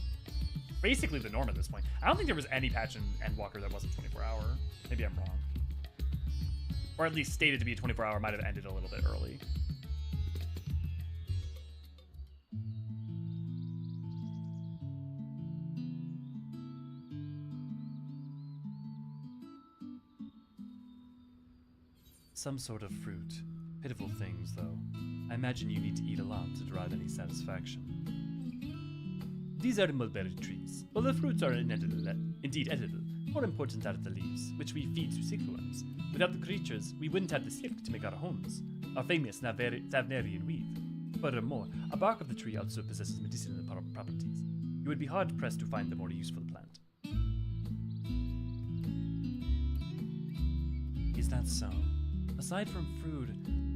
basically the norm at this point. I don't think there was any patch in Endwalker that wasn't 24-hour. Maybe I'm wrong. Or at least stated to be a 24-hour, might have ended a little bit early. Some sort of fruit. Pitiful things, though. I imagine you need to eat a lot to derive any satisfaction. These are mulberry trees. While the fruits are indeed edible, more important are the leaves, which we feed to silkworms. Without the creatures, we wouldn't have the silk to make our homes, our famous Savnarian weave. Furthermore, a bark of the tree also possesses medicinal properties. You would be hard-pressed to find the more useful plant. Is that so? Aside from food,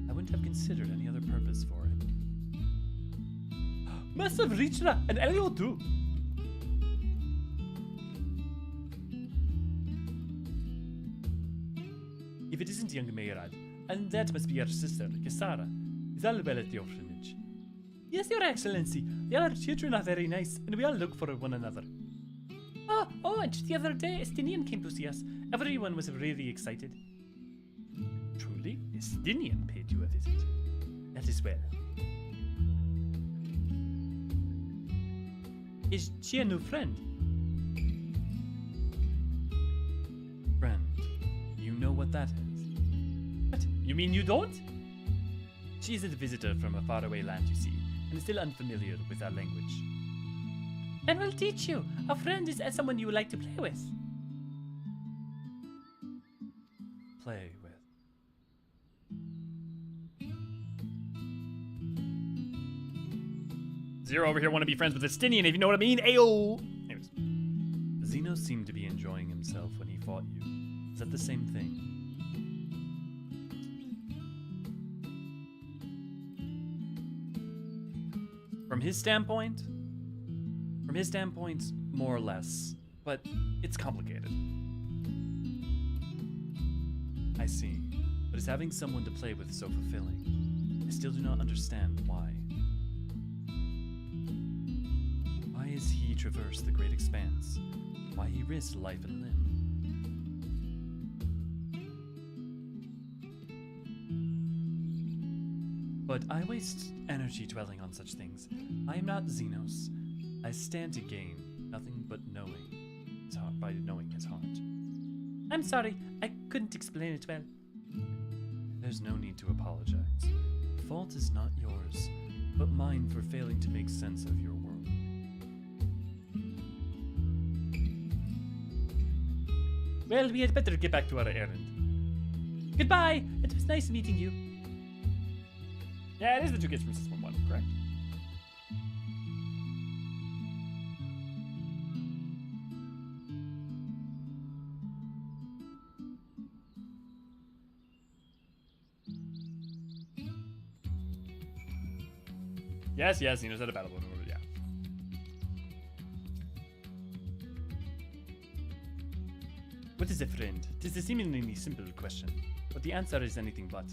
I wouldn't have considered any other purpose for it. Master Vrtra and Elio too! If it isn't young Mayrad, and that must be your sister, Kisara, is all well at the orphanage. Yes, Your Excellency, the other children are very nice, and we all look for one another. Oh, and just the other day, Estinian came to see us. Everyone was really excited. Truly, Estinian paid you a visit. That is well. Is she a new friend? Friend, you know what that is. What? You mean you don't? She is a visitor from a faraway land, you see, and is still unfamiliar with our language. And we'll teach you. A friend is someone you would like to play with. Play with. Zero over here want to be friends with Estinian, if you know what I mean. Ayo! Anyways. Xeno seemed to be enjoying himself when he fought you. Is that the same thing? From his standpoint, more or less, but it's complicated. I see, but is having someone to play with so fulfilling? I still do not understand why. Why is he traverse the great expanse? Why he risked life and limb? But I waste energy dwelling on such things. I am not Xenos. I stand to gain nothing but knowing his heart, by knowing his heart. I'm sorry, I couldn't explain it well. There's no need to apologize. The fault is not yours, but mine for failing to make sense of your world. Well, we had better get back to our errand. Goodbye! It was nice meeting you. Yeah, it is the two kids from 6.1, correct? Yes, yes, he knows how to battle. Yeah. What is a friend? 'Tis a seemingly simple question, but the answer is anything but.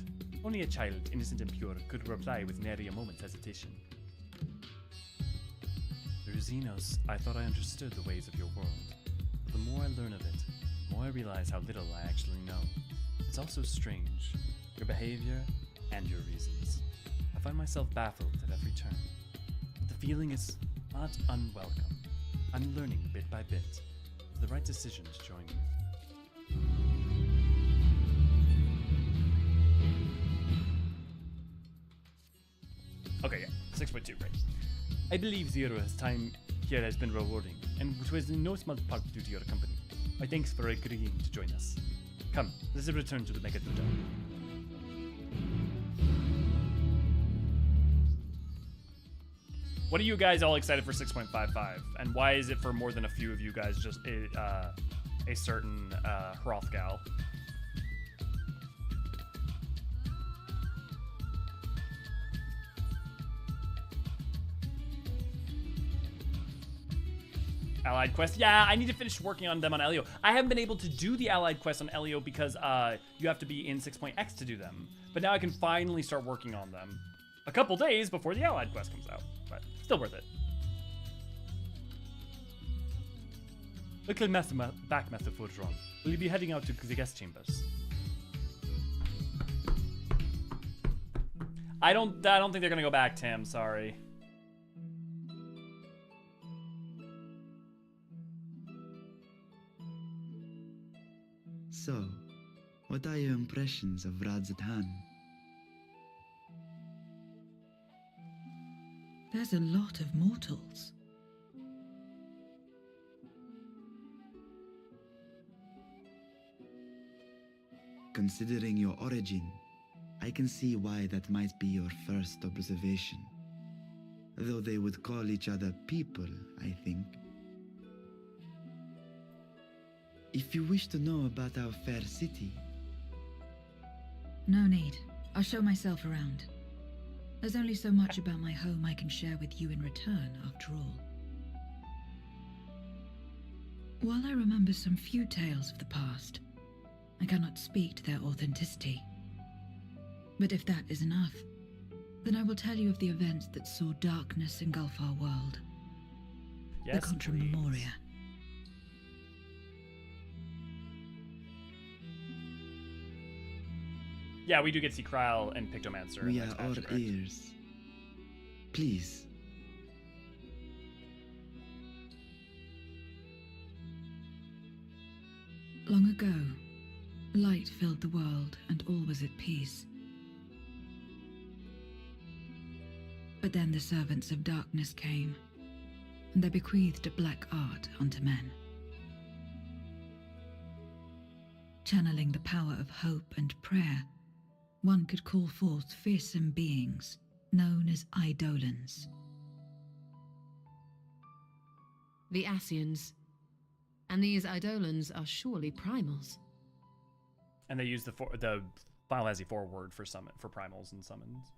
Only a child, innocent and pure, could reply with nary a moment's hesitation. Through Xenos, I thought I understood the ways of your world. But the more I learn of it, the more I realize how little I actually know. It's also strange, your behavior and your reasons. I find myself baffled at every turn. But the feeling is not unwelcome. I'm learning bit by bit. It's the right decision to join you. Okay, yeah, 6.2, right. I believe Zero's time here has been rewarding, and it was in no small part due to your company. My thanks for agreeing to join us. Come, let's return to the Megadoda. What are you guys all excited for 6.55? And why is it for more than a few of you guys just a certain Hrothgal? Allied quest. Yeah, I need to finish working on them on Elio. I haven't been able to do the allied quest on Elio because you have to be in 6.x to do them. But now I can finally start working on them. A couple days before the allied quest comes out, but still worth it. Little back method for Vrtra. Will you be heading out to the guest chambers? I don't think they're gonna go back, Tim. Sorry. So, what are your impressions of Vrtra? There's a lot of mortals. Considering your origin, I can see why that might be your first observation. Though they would call each other people, I think. If you wish to know about our fair city... No need. I'll show myself around. There's only so much about my home I can share with you in return, after all. While I remember some few tales of the past, I cannot speak to their authenticity. But if that is enough, then I will tell you of the events that saw darkness engulf our world. Yes, the Contra Memoria. Yeah, we do get to see Kryl and Pictomancer. We are all ears. Please. Long ago, light filled the world and all was at peace. But then the servants of darkness came, and they bequeathed a black art unto men. Channeling the power of hope and prayer, one could call forth fearsome beings known as Hydaelyns. The Ascians. And these Hydaelyns are surely primals. And they use the Final Fantasy IV word for primals and summons.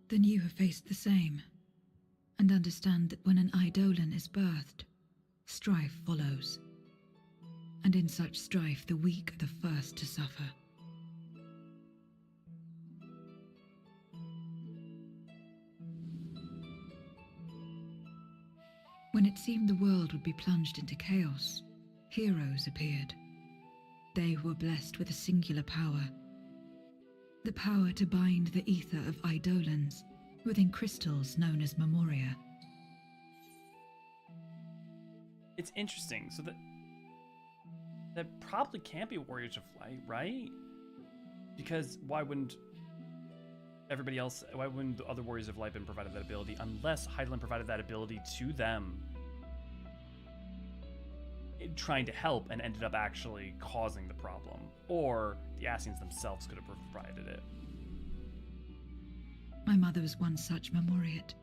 Then you have faced the same, and understand that when an Hydaelyn is birthed, strife follows. And in such strife, the weak are the first to suffer. When it seemed the world would be plunged into chaos, heroes appeared. They were blessed with a singular power. The power to bind the ether of Hydaelyns within crystals known as Memoriate. It's interesting. So that probably can't be Warriors of Light, right? Because why wouldn't the other Warriors of Light been provided that ability unless Hydaelyn provided that ability to them? trying to help and ended up actually causing the problem, or the Ascians themselves could have provided it. My mother was one such Memoriate.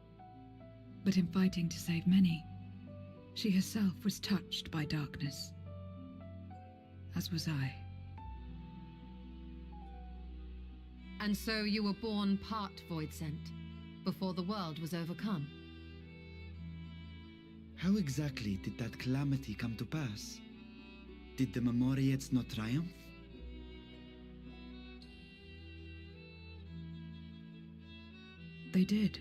But in fighting to save many, she herself was touched by darkness. As was I. And so you were born part void sent, before the world was overcome. How exactly did that calamity come to pass? Did the Memoriates not triumph? They did.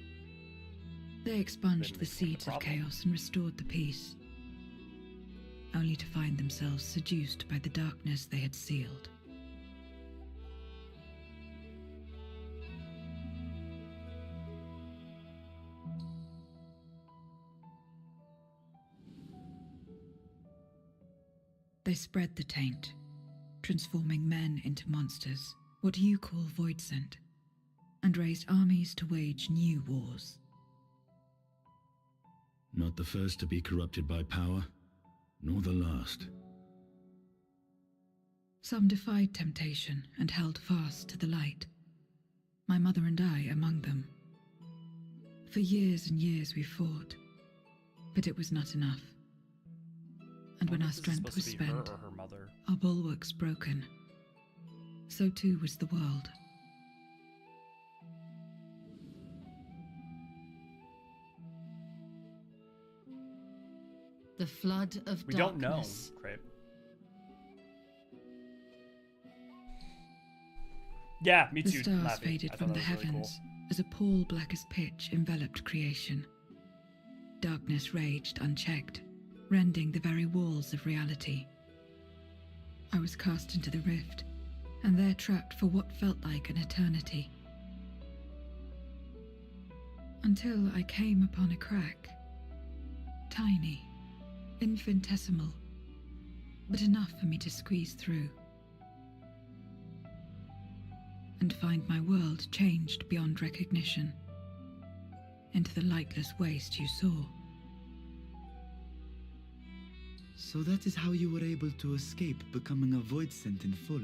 They expunged the seeds of chaos and restored the peace, only to find themselves seduced by the darkness they had sealed. They spread the taint, transforming men into monsters, what you call void sent, and raised armies to wage new wars. Not the first to be corrupted by power, nor the last. Some defied temptation and held fast to the light. My mother and I among them. For years and years we fought, but it was not enough. And when our strength was spent, our bulwarks broken, so too was the world. The flood of darkness. We don't know, Crape. Yeah, me too. The stars faded from the heavens really cool. As a pall black as pitch enveloped creation. Darkness raged unchecked, rending the very walls of reality. I was cast into the rift, and there trapped for what felt like an eternity. Until I came upon a crack. Tiny, infinitesimal, but enough for me to squeeze through. And find my world changed beyond recognition, into the lightless waste you saw. So that is how you were able to escape becoming a void sent in full.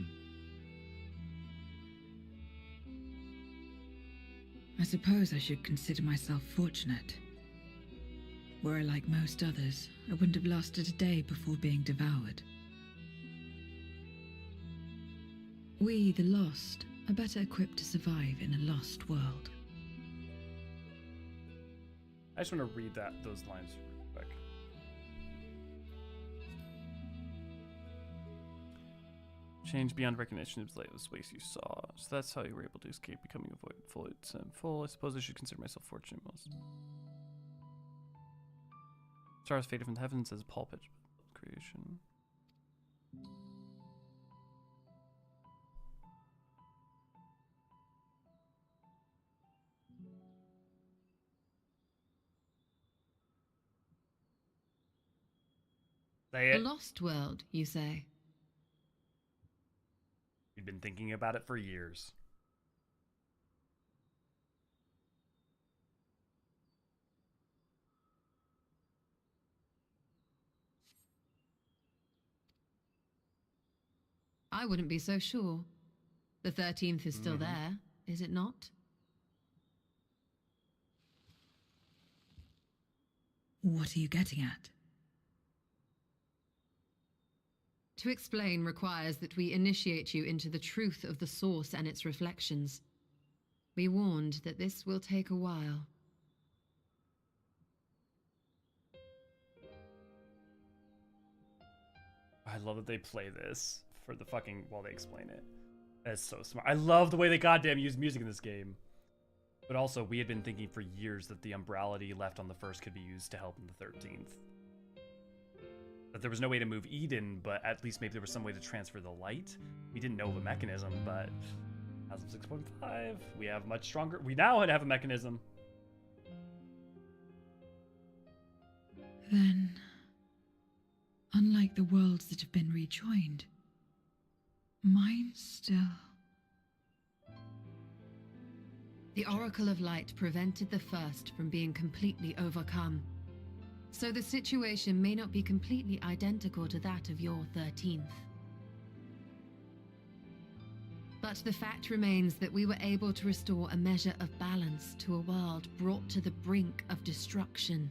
I suppose I should consider myself fortunate. Were I like most others, I wouldn't have lasted a day before being devoured. We, the lost, are better equipped to survive in a lost world. I just want to read those lines real quick. Change beyond recognition of the lightless waste you saw. So that's how you were able to escape becoming a void sent full. I suppose I should consider myself fortunate most. Stars faded from the heavens as a pulpit creation. A lost world, you say? We've been thinking about it for years. I wouldn't be so sure. The 13th is still there, is it not? What are you getting at? To explain requires that we initiate you into the truth of the source and its reflections. Be warned that this will take a while. I love that they play this for the fucking while they explain it. That's so smart. I love the way they goddamn use music in this game. But also, we had been thinking for years that the umbrality left on the first could be used to help in the 13th. That there was no way to move Eden, but at least maybe there was some way to transfer the light. We didn't know of a mechanism, but as of 6.5, we have much stronger. We now have a mechanism. Then, unlike the worlds that have been rejoined, mine still. The Oracle of Light prevented the first from being completely overcome. So the situation may not be completely identical to that of your 13th. But the fact remains that we were able to restore a measure of balance to a world brought to the brink of destruction.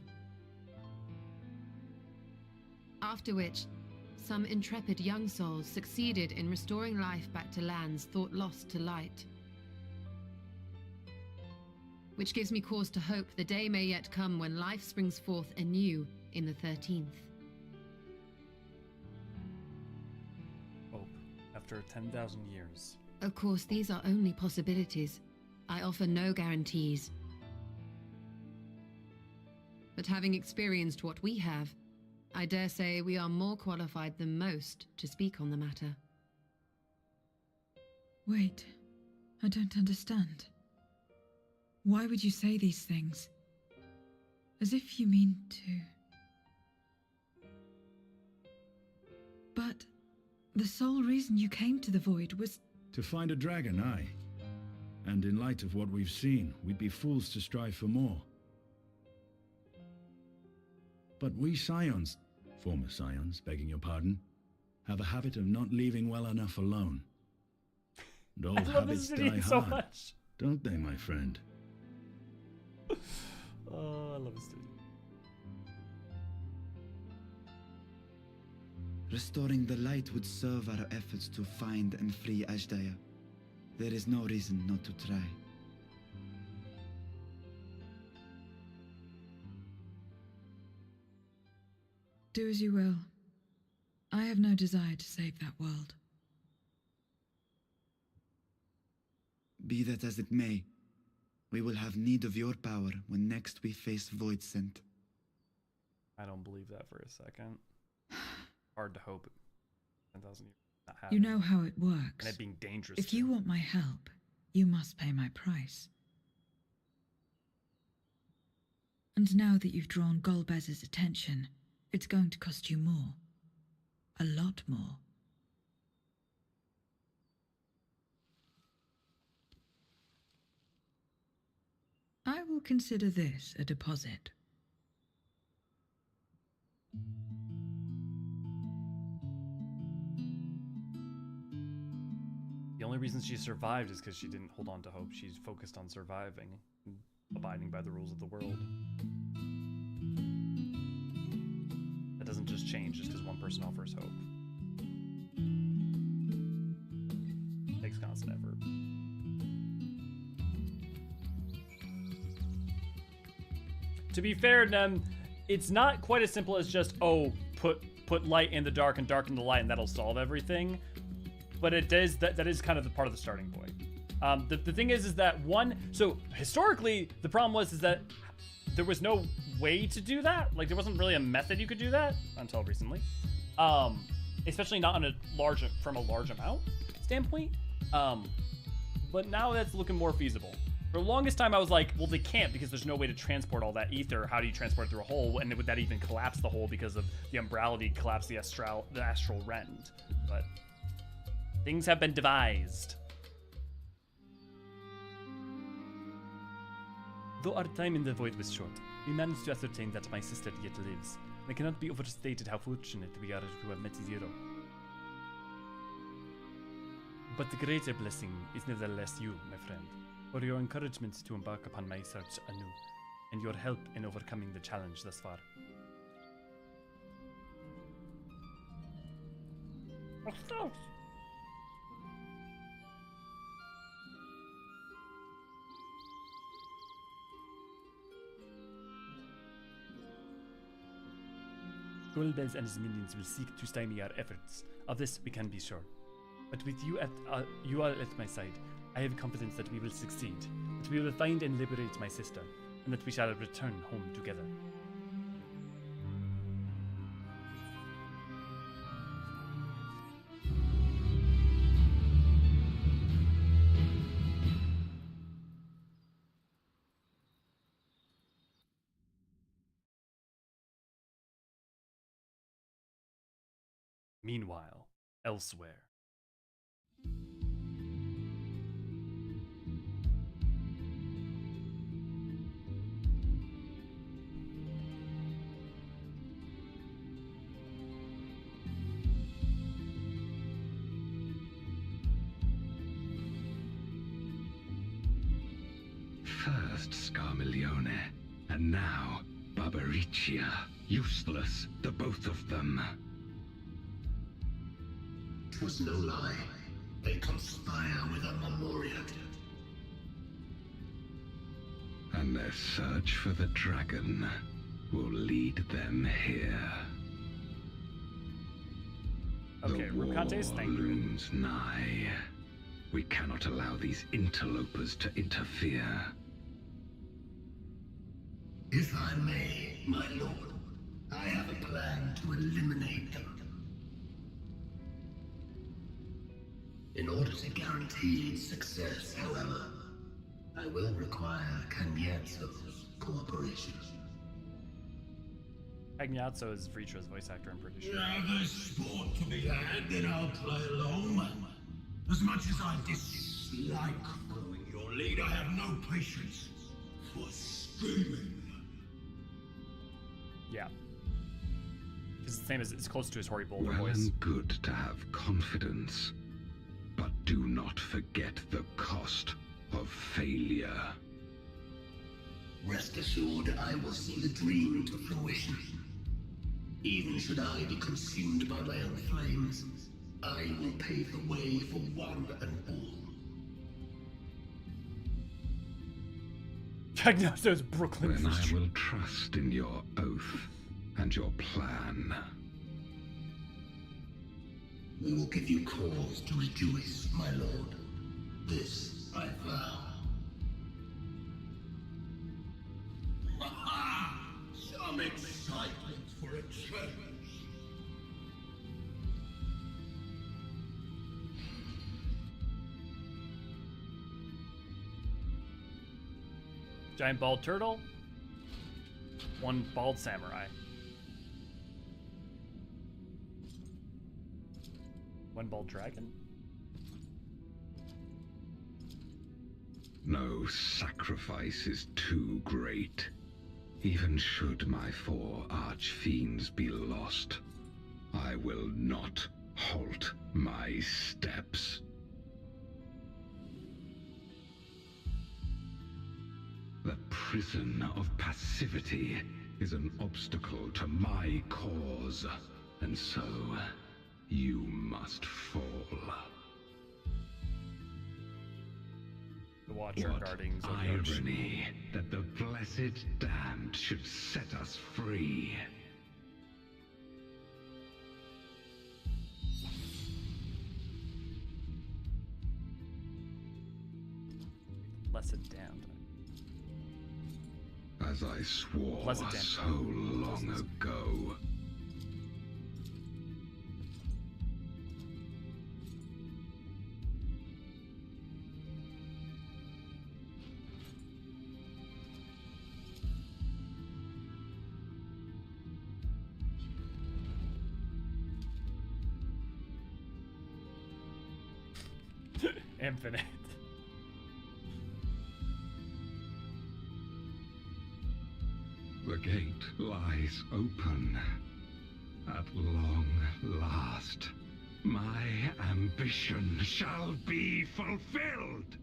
After which, some intrepid young souls succeeded in restoring life back to lands thought lost to light. Which gives me cause to hope the day may yet come when life springs forth anew in the 13th. Hope, after 10,000 years. Of course, these are only possibilities. I offer no guarantees. But having experienced what we have, I dare say we are more qualified than most to speak on the matter. Wait, I don't understand. Why would you say these things? As if you mean to... But the sole reason you came to the Void was... To find a dragon, aye. And in light of what we've seen, we'd be fools to strive for more. But we Scions, former Scions, begging your pardon, have a habit of not leaving well enough alone. And old habits die hard, so much. Don't they, my friend? Oh, I love this dude. Restoring the light would serve our efforts to find and free Hydaelyn. There is no reason not to try. Do as you will. I have no desire to save that world. Be that as it may, we will have need of your power when next we face Void Scent. I don't believe that for a second. Hard to hope 10,000 years not You happening. know how it works. And it being dangerous. If you want my help, you must pay my price. And now that you've drawn Golbez's attention, it's going to cost you more. A lot more. I will consider this a deposit. The only reason she survived is because she didn't hold on to hope. She's focused on surviving, and abiding by the rules of the world. That doesn't just change just because one person offers hope. It takes constant effort. To be fair, Nem, it's not quite as simple as just, oh, put light in the dark and darken the light and that'll solve everything. But it does, that is kind of the part of the starting point. The thing is that so historically, the problem was that there was no way to do that. Like, there wasn't really a method you could do that until recently. Especially not on from a large amount standpoint. But now that's looking more feasible. For the longest time, I was like, well, they can't because there's no way to transport all that ether. How do you transport it through a hole? And would that even collapse the hole because of the umbrality collapse the astral rend? But things have been devised. Though our time in the Void was short, we managed to ascertain that my sister yet lives. And it cannot be overstated how fortunate we are to have met Zero. But the greater blessing is nevertheless you, my friend, for your encouragement to embark upon my search anew, and your help in overcoming the challenge thus far. Golbez and his minions will seek to stymie our efforts. Of this we can be sure. But with you you are at my side, I have confidence that we will succeed, that we will find and liberate my sister, and that we shall return home together. Meanwhile, elsewhere. first, Scarmiglione, and now Barbariccia. Useless, the both of them. 'Twas no lie. They conspire with a Memoriate. And their search for the dragon will lead them here. Okay, the war Rucantes, thank you. looms nigh. We cannot allow these interlopers to interfere. If I may, my lord, I have a plan to eliminate them. In order to guarantee its success, however, I will require Cagnazzo's cooperation. Cagnazzo is Vrtra's voice actor, I'm pretty sure. Yeah, there's sport to be had, then I'll play along. As much as I dislike following your lead, I have no patience for scheming. Yeah. It's the same as it's close to his Hoary Boulder Well voice. and good to have confidence, but do not forget the cost of failure. Rest assured, I will see the dream to fruition. Even should I be consumed by my own flames, I will pave the way for one and all. Cagnazzo's Brooklyn Then I Vrtra. will trust in your oath and your plan. We will give you cause to rejoice, my lord. This I vow. Some excitement for a change. Giant bald turtle. One bald samurai. One bald dragon. No sacrifice is too great. Even should my 4 archfiends be lost, I will not halt my steps. The prison of passivity is an obstacle to my cause, and so you must fall. The Watcher What guarding Zodiarch. irony that the blessed damned should set us free. Blessed damned. As I swore Blessed damned. so long ago. Infinite. The gate lies open. At long last, my ambition shall be fulfilled.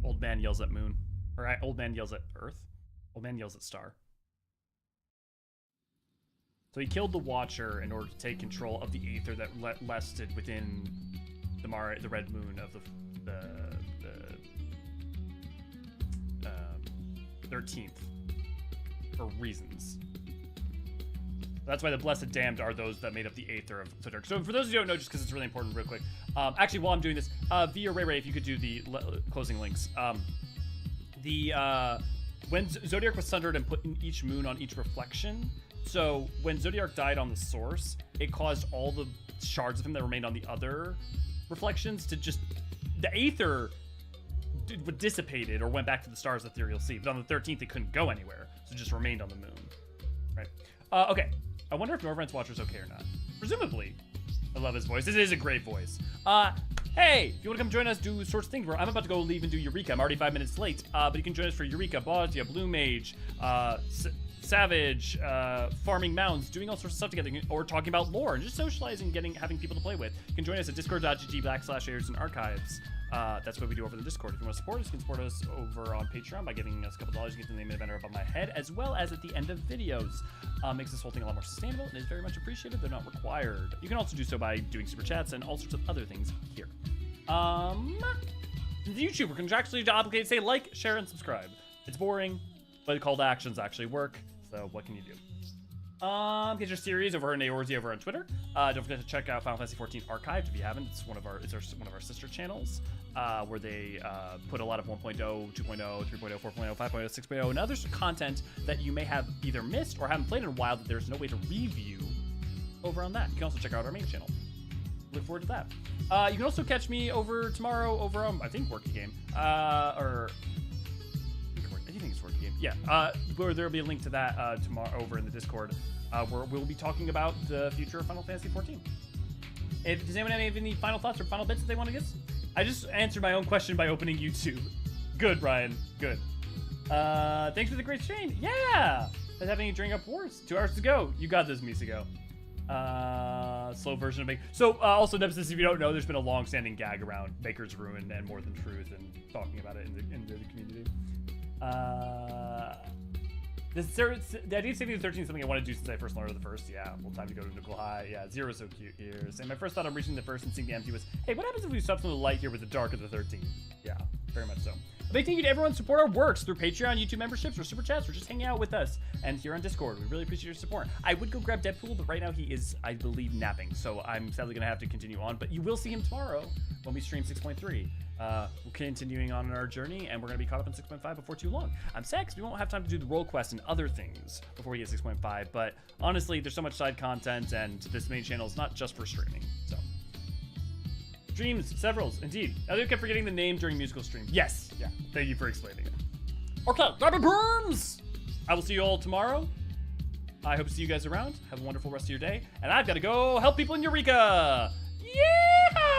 Old man yells at moon. Or old man yells at earth. Old man yells at star. So he killed the Watcher in order to take control of the Aether that rested within the red moon of the 13th for reasons. That's why the Blessed Damned are those that made up the Aether of Zodiarch. So for those who don't know, just because it's really important real quick, actually while I'm doing this, via Ray, if you could do the closing links. When Zodiarch was sundered and put in each moon on each reflection, so when Zodiarch died on the source, it caused all the shards of him that remained on the other reflections to just, the Aether dissipated or went back to the stars ethereal sea. But on the 13th, it couldn't go anywhere, so it just remained on the moon. Right? Okay. I wonder if Norvrant's Watcher's okay or not. Presumably. I love his voice. This is a great voice. Hey, if you want to come join us, do sorts of things. I'm about to go leave and do Eureka. I'm already 5 minutes late, but you can join us for Eureka, Bosnia, Blue Mage, Savage, farming mounds, doing all sorts of stuff together, or talking about lore and just socializing, having people to play with. You can join us at discord.gg/Eorzean Archives. That's what we do over the Discord. If you want to support us, you can support us over on Patreon by giving us a couple dollars. You get the name of the banner above my head, as well as at the end of videos. Makes this whole thing a lot more sustainable and is very much appreciated. They're not required. You can also do so by doing super chats and all sorts of other things here. YouTube, we're contractually obligated to say like, share, and subscribe. It's boring, but the call to actions actually work. So what can you do? Get your series over in Eorzea over on Twitter. Don't forget to check out Final Fantasy XIV Archived if you haven't. It's one of our sister channels where they put a lot of 1.0, 2.0, 3.0, 4.0, 5.0, 6.0, and other content that you may have either missed or haven't played in a while that there's no way to review over on that. You can also check out our main channel. Look forward to that. You can also catch me over tomorrow over on, I think, Working Game. I think it's Working Game. Yeah, where there'll be a link to that tomorrow over in the Discord, where we'll be talking about the future of Final Fantasy XIV. Does anyone have any final thoughts or final bits that they want to guess? I just answered my own question by opening YouTube. Good, Brian. Good. Thanks for the great stream. Yeah! Let's having you drink up wars. 2 hours to go. You got this, Misigo. Slow version of Baker. So, also, Nemesis, if you don't know, there's been a long-standing gag around Baker's Ruin and More Than Truth and talking about it in the community. The idea of saving the 13 is something I want to do since I first learned of the first. Yeah, well, time to go to Nickel High. Yeah, Zero's so cute here. Saying my first thought on reaching the first and seeing the empty was, hey, what happens if we swap some of the light here with the dark of the 13? Yeah, very much so. A big thank you to everyone who support our works through Patreon, YouTube memberships, or super chats, or just hanging out with us and here on Discord. We really appreciate your support. I would go grab Deadpool, but right now he is, I believe, napping, so I'm sadly going to have to continue on. But you will see him tomorrow when we stream 6.3. We're continuing on in our journey, and we're going to be caught up in 6.5 before too long. I'm sad because we won't have time to do the role quest and other things before we get 6.5, but honestly, there's so much side content, and this main channel is not just for streaming, so. Streams, severals, indeed. I kept forgetting the name during musical stream. Yes, yeah, thank you for explaining it. Okay, Rapid Burns! I will see you all tomorrow. I hope to see you guys around. Have a wonderful rest of your day, and I've got to go help people in Eureka!